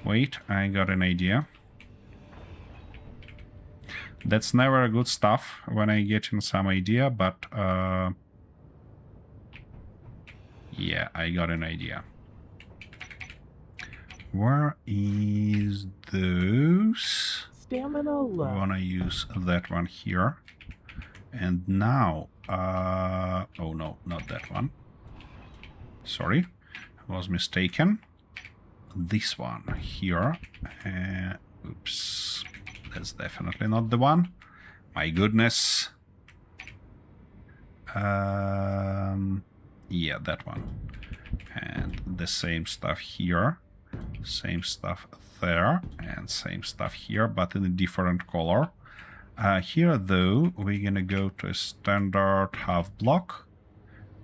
Wait, I got an idea. That's never good stuff when I get in some idea, but... yeah, I got an idea. Where is those? Stamina low. I wanna use that one here. And now, oh no, not that one. Sorry, I was mistaken. This one here. Oops, that's definitely not the one. My goodness. Yeah, that one. And the same stuff here. Same stuff there, and same stuff here, but in a different color. Here, though, we're gonna go to a standard half block,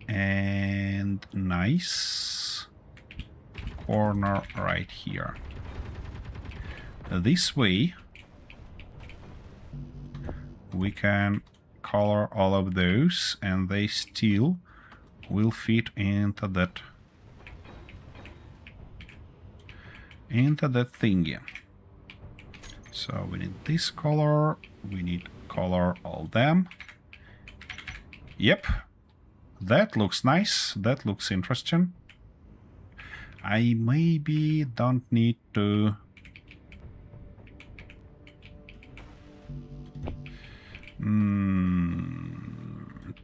and nice corner right here. This way, we can color all of those, and they still will fit into that thingy. So we need this color, we need color all them. Yep, that looks nice, that looks interesting. I maybe don't need to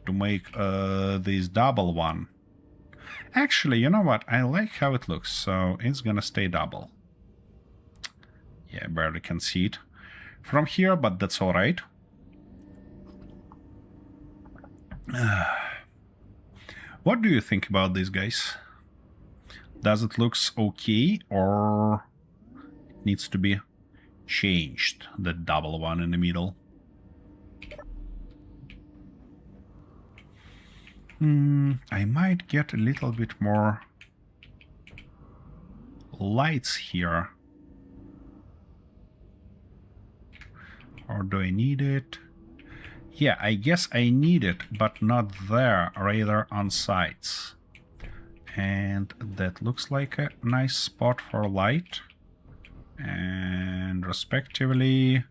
make this double one. Actually, you know what? I like how it looks, so it's gonna stay double. Yeah, I barely can see it from here, but that's alright. What do you think about this, guys? Does it looks okay, or it needs to be changed, the double one in the middle? I might get a little bit more lights here. Or do I need it? Yeah, I guess I need it, but not there, rather on sides. And that looks like a nice spot for light. And respectively,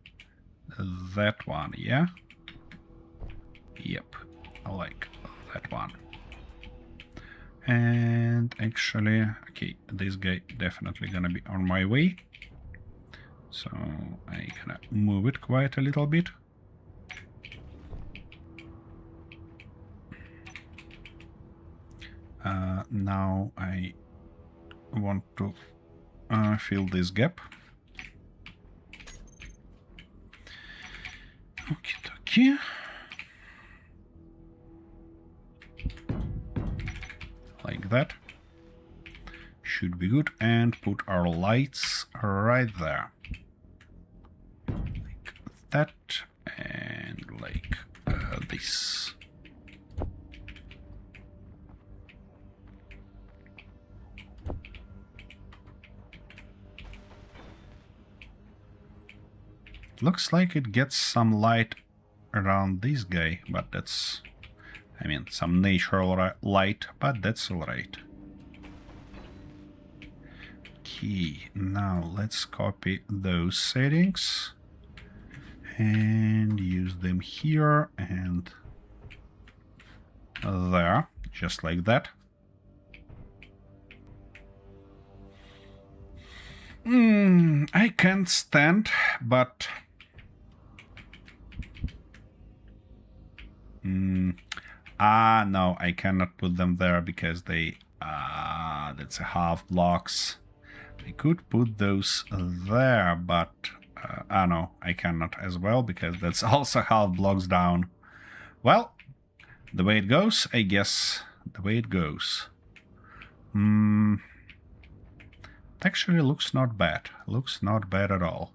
that one, yeah? Yep, I like that one. And actually, okay, this guy definitely gonna be on my way. So I gonna move it quite a little bit. Now I want to fill this gap. Okay. Like that. Should be good. And put our lights right there. Like that. And like this. Looks like it gets some light around this guy, but that's, I mean, some natural light, but that's alright. Okay, now let's copy those settings and use them here and there, just like that. I can't stand, but no, I cannot put them there because they that's a half blocks. I could put those there, but no, I cannot as well because that's also half blocks down. Well, the way it goes, I guess the way it goes. It actually looks not bad. Looks not bad at all.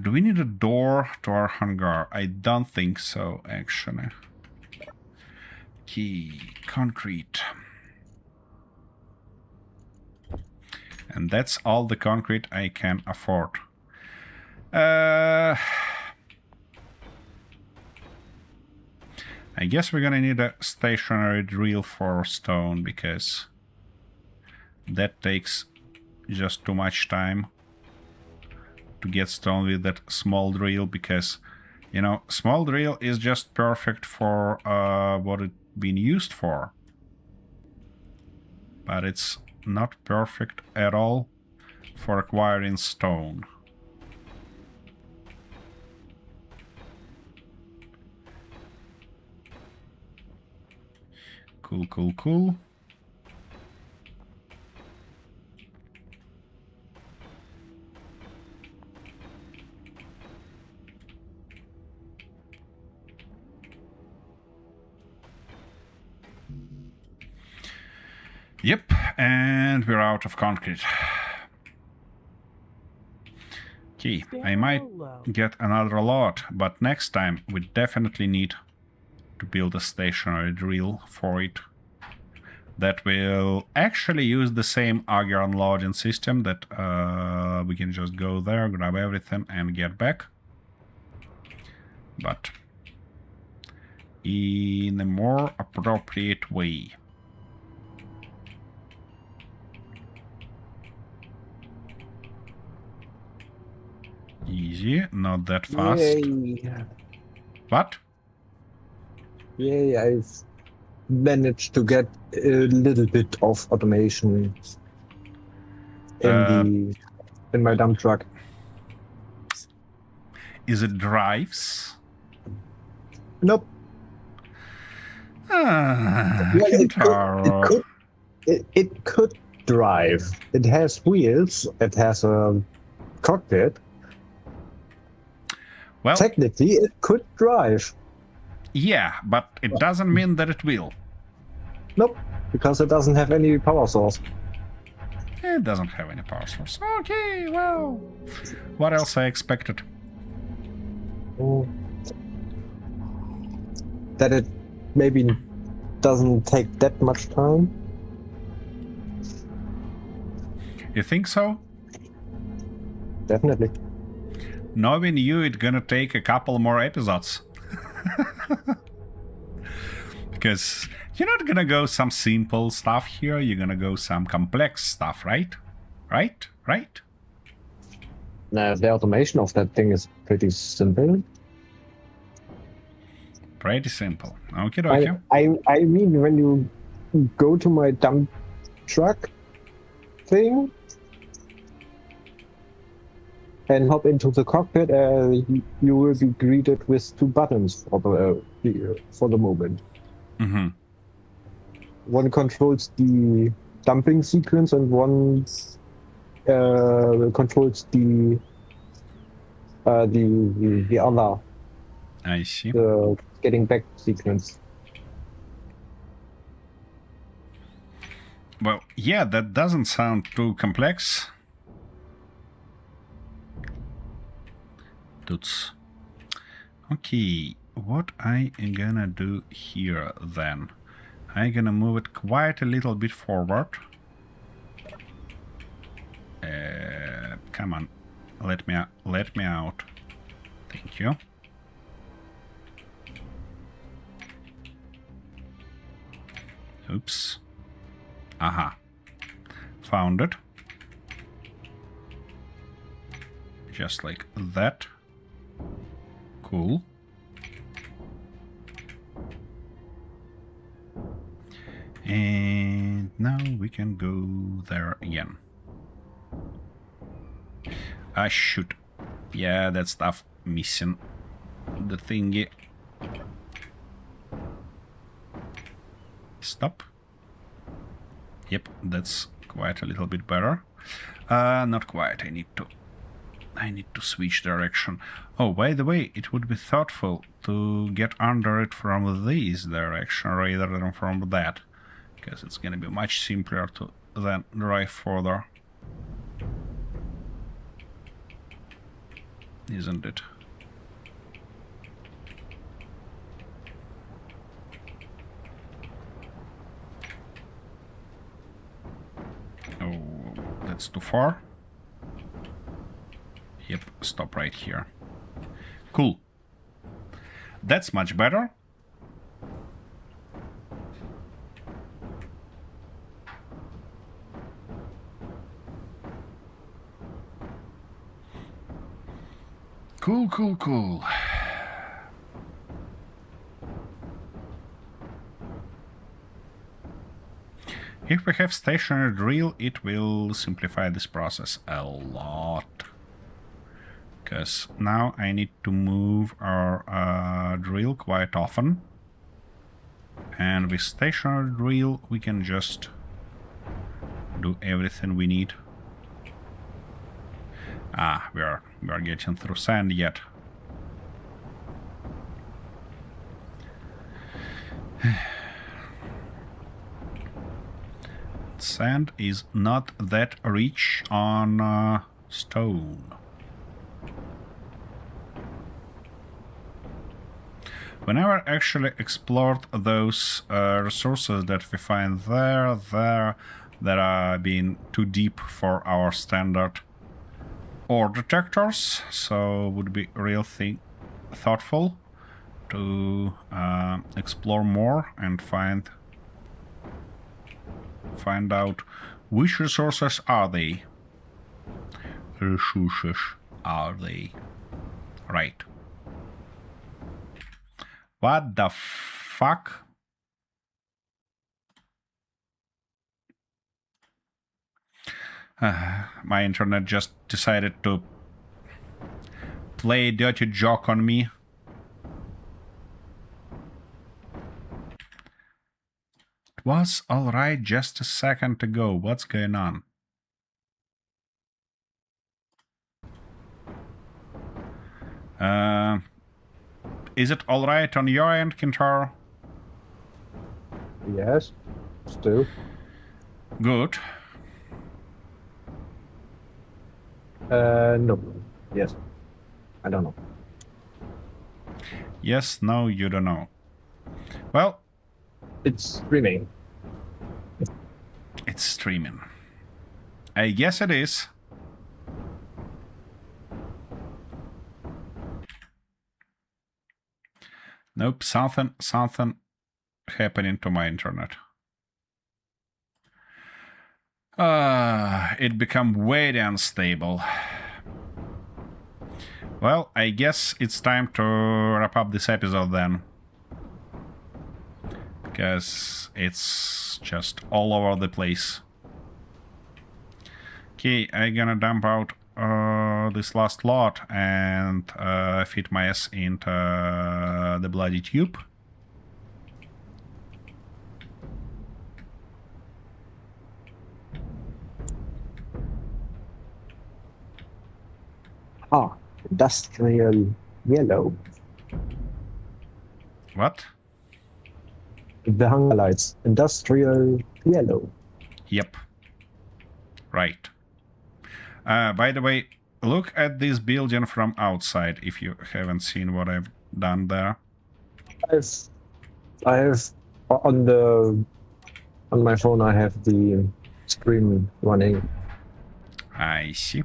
Do we need a door to our hangar? I don't think so, actually. Key, concrete. And that's all the concrete I can afford. I guess we're gonna need a stationary drill for stone, because that takes just too much time to get stone with that small drill, because, you know, small drill is just perfect for what it's been used for. But it's not perfect at all for acquiring stone. Cool. Yep, and we're out of concrete. Okay, I might get another lot, but next time we definitely need to build a stationary drill for it. That will actually use the sime auger unloading system that we can just go there, grab everything and get back. But in a more appropriate way. Easy, not that fast. Yay. What? Yay, I've managed to get a little bit of automation in my dump truck. Is it drives? Nope. Kentaro. It could drive. It has wheels. It has a cockpit. Well, technically, it could drive. Yeah, but it doesn't mean that it will. Nope, because it doesn't have any power source. It doesn't have any power source. Okay, well, what else I expected? That it maybe doesn't take that much time. You think so? Definitely. Knowing you, it's gonna take a couple more episodes. Because you're not gonna go some simple stuff here, you're gonna go some complex stuff, right? Right? Right? The automation of that thing is pretty simple. Pretty simple. Okay, dokie. I mean, when you go to my dump truck thing and hop into the cockpit, you will be greeted with 2 buttons for the moment. Mm-hmm. One controls the dumping sequence, and one controls the other, I see. the getting back sequence. Well, yeah, that doesn't sound too complex. Toots. Okay, what I am gonna do here then? I'm gonna move it quite a little bit forward. Come on, let me out. Thank you. Oops. Aha. Found it. Just like that. Cool. And now we can go there again. Ah, shoot. Yeah, that stuff missing. The thingy. Stop. Yep, that's quite a little bit better. Not quite. I need to switch direction. Oh, by the way, it would be thoughtful to get under it from this direction rather than from that, because it's gonna be much simpler to then drive further. Isn't it? Oh, that's too far. Yep, stop right here. Cool. That's much better. Cool, cool, cool. If we have stationary drill, it will simplify this process a lot. Because now I need to move our drill quite often. And with stationary drill, we can just do everything we need. Ah, we are getting through sand yet. Sand is not that rich on stone. We never actually explored those resources that we find there that are being too deep for our standard ore detectors, so would be real thoughtful to explore more and find out which resources are they. Resources are they? Right. What the fuck? My internet just decided to play a dirty joke on me. It was alright just a second ago. What's going on? Is it alright on your end, Kintaro? Yes, still. Good. No. Yes. I don't know. Yes, no, you don't know. Well, it's streaming. It's streaming. I guess it is. Nope, something happening to my internet? It become very unstable. Well, I guess it's time to wrap up this episode then. Because it's just all over the place. Okay, I'm gonna dump out this last lot and fit my ass into the bloody tube. Ah, industrial yellow. What? The hunger lights. Industrial yellow. Yep. Right. By the way, look at this building from outside if you haven't seen what I've done there. I have on my phone. I have the screen running. I see.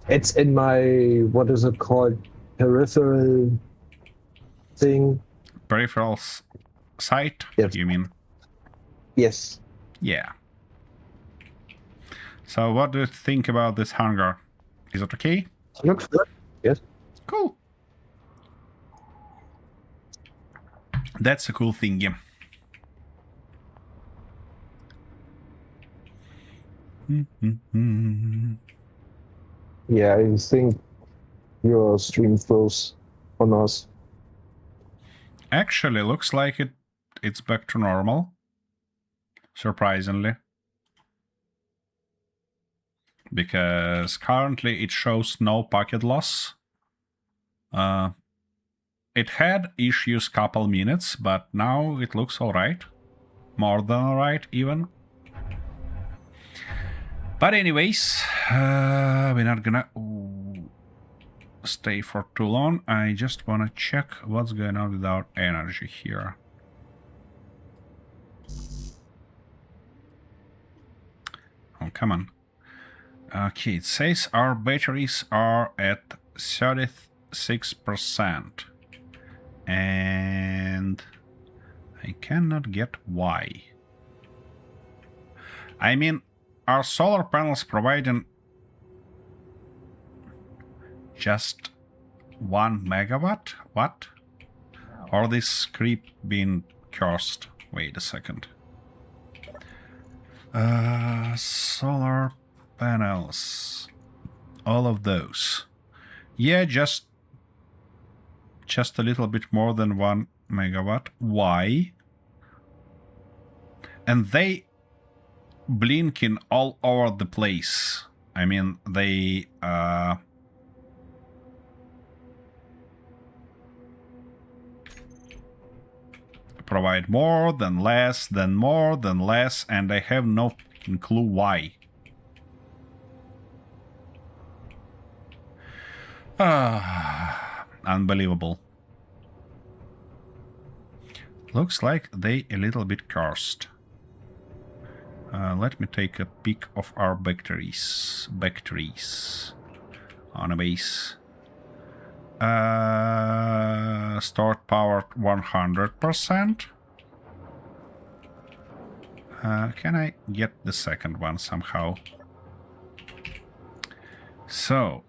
It's in my, what is it called, peripheral thing. Peripherals site, Yes. you mean? Yes. Yeah. So what do you think about this hangar? Is it okay? Looks good. Yes. Cool. That's a cool thing, yeah. Yeah, I think your stream froze on us. Actually, looks like it's back to normal. Surprisingly. Because currently it shows no packet loss. It had issues couple minutes, but now it looks alright. More than alright, even. But anyways, we're not gonna stay for too long. I just wanna check what's going on with our energy here. Oh, come on. Okay, it says our batteries are at 36%. And I cannot get why. I mean, are solar panels providing just 1 megawatt? What? Or this script being cursed? Wait a second. Solar panels. All of those. Yeah, just a little bit more than 1 megawatt. Why? And they blinking all over the place. I mean, they provide more, then less, then more, then less, and I have no clue why. Unbelievable. Looks like they a little bit cursed. Let me take a peek of our batteries on a base. Stored power 100%. Can I get the second one somehow? So,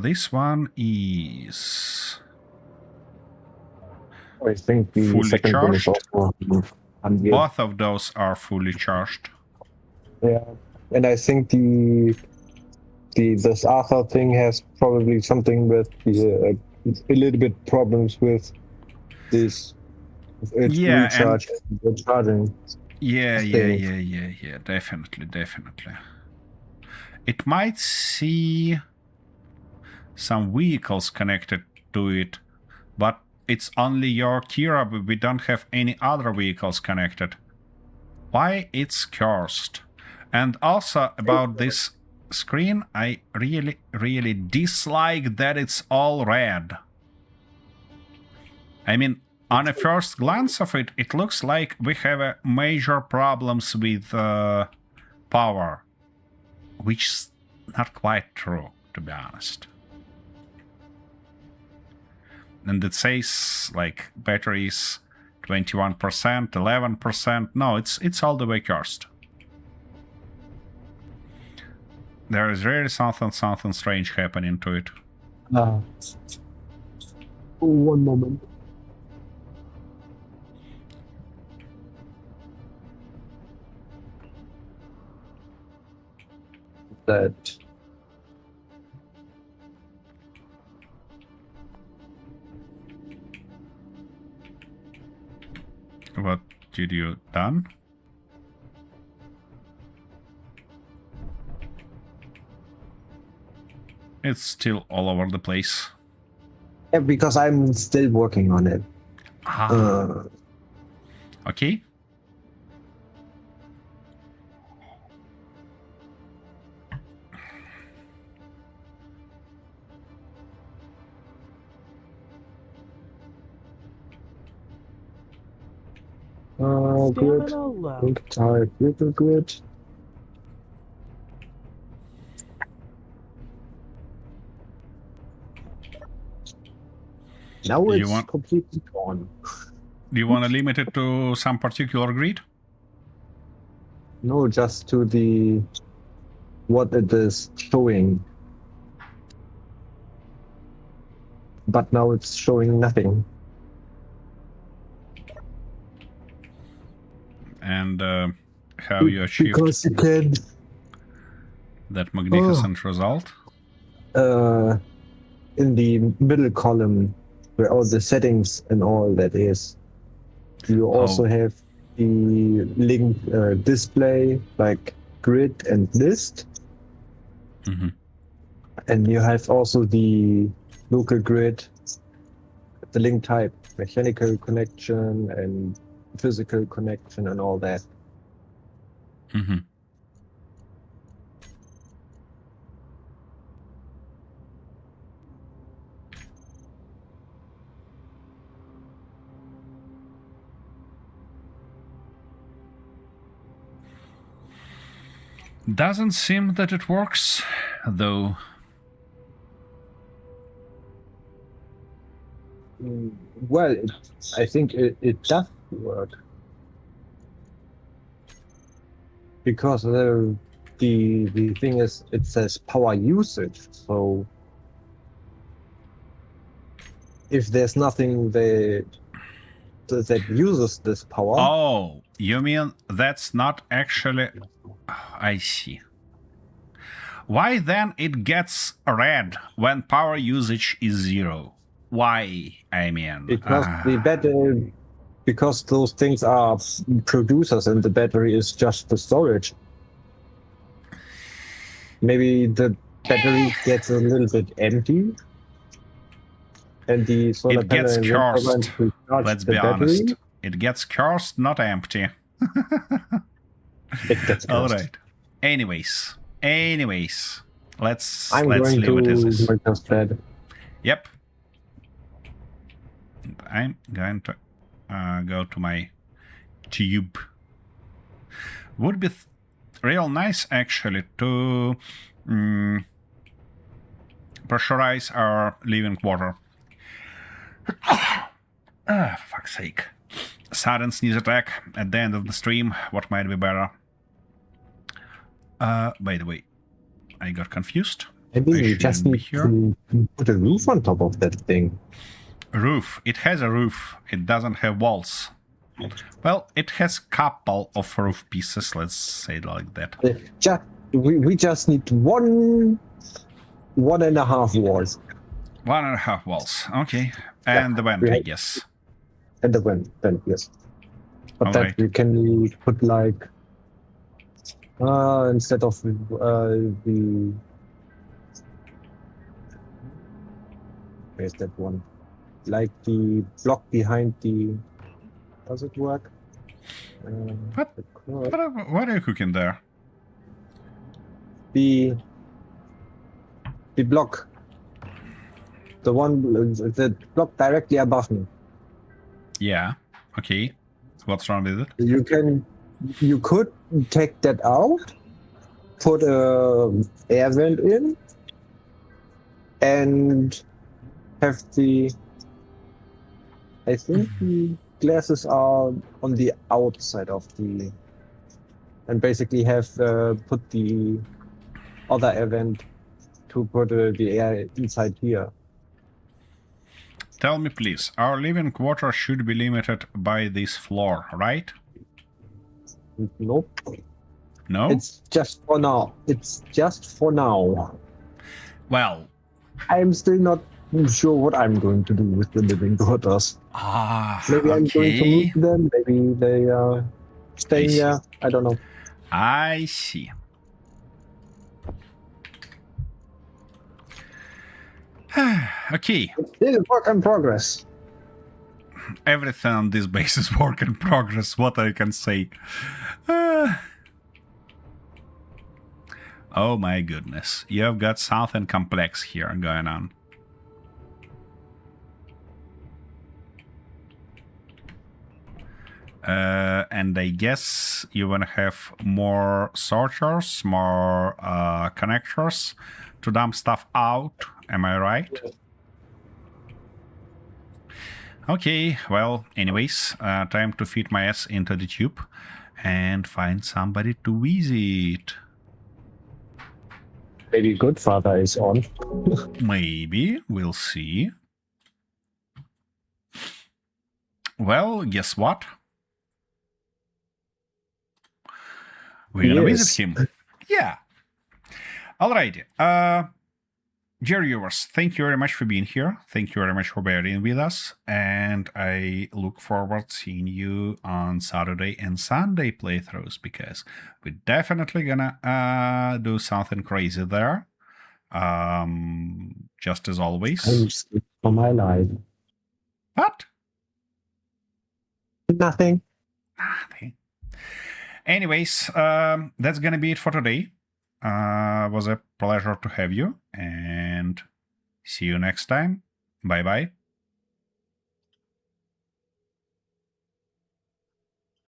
this one is I think the fully second one is charged. also ungeared. Both of those are fully charged. Yeah, and I think this Arthur thing has probably something with a little bit problems with this. It's Yeah, recharge, the charging. Yeah, thing. definitely. It might see some vehicles connected to it, but it's only your Kira, we don't have any other vehicles connected. Why it's cursed? And also about this screen, I really dislike that it's all red. I mean, on a first glance of it, it looks like we have major problems with power, which is not quite true, to be honest. And it says like batteries 21%, 11%. No, it's all the way cursed. There is really something strange happening to it. One moment. That. What did you done? It's still all over the place. Yeah, because I'm still working on it. Okay. Good. Stamina low. Link type, little good. Now You it's want- completely gone. Do you want to limit it to some particular grid? No, just to the what it is showing. But now it's showing nothing. And have you achieved Because you can that magnificent result? In the middle column where all the settings and all that is, you also have the link display like grid and list. Mm-hmm. And you have also the local grid, the link type, mechanical connection and physical connection and all that. Mm-hmm. Doesn't seem that it works, though. Well, I think it does work. Because the thing is, it says power usage, so if there's nothing that uses this power, Oh, you mean that's not actually... I see. Why then it gets red when power usage is 0? Why, I mean? because the battery, because those things are producers and the battery is just the storage. Maybe the battery gets a little bit empty, and the solar It gets panel and wind turbine cursed. will charge Let's the be battery. honest. It gets cursed, not empty. It gets All cursed. right. Anyways, let's I'm going leave it as to is. make us bed. Yep. I'm going to go to my tube. Would be real nice actually to pressurize our living quarter. For fuck's sake. Sudden sneeze attack at the end of the stream. What might be better? By the way, I got confused. Maybe I we just shouldn't be need here. to put a roof on top of that thing. Roof. It has a roof. It doesn't have walls. Well, it has couple of roof pieces. Let's say it like that. We just need one and a half walls 1.5 walls. Okay. And the vent, I guess. and the vent, yes. But All that right. we can put like instead of the where's that one? Like the block behind the. Does it work? What? What are you cooking there? The block. The one, the block directly above me. Yeah. Okay. What's wrong with it? You could take that out, put a air vent in, and have the. I think glasses are on the outside of the, and basically have put the other event to put the air inside here. Tell me, please, our living quarters should be limited by this floor, right? Nope. No? It's just for now. It's just for now. Well, I'm still not sure what I'm going to do with the living quarters. Maybe I'm going to okay. move them. Maybe they are staying see. there. I don't know. I see. Okay. Still work in progress. Everything on this base is work in progress, what I can say. Oh my goodness. You've got something complex here going on. And I guess you want to have more sorters, more connectors to dump stuff out. Am I right? Okay, well, anyways, time to feed my ass into the tube and find somebody to visit. Maybe Goodfather is on. Maybe, we'll see. Well, guess what? We're gonna visit him. Yeah. Alrighty. Dear viewers, thank you very much for being here. Thank you very much for bearing with us. And I look forward to seeing you on Saturday and Sunday playthroughs, because we're definitely gonna do something crazy there. Just as always. I'm scared for my life. What? Nothing. Nothing. Anyways, that's gonna be it for today. Was a pleasure to have you, and see you next time. Bye bye.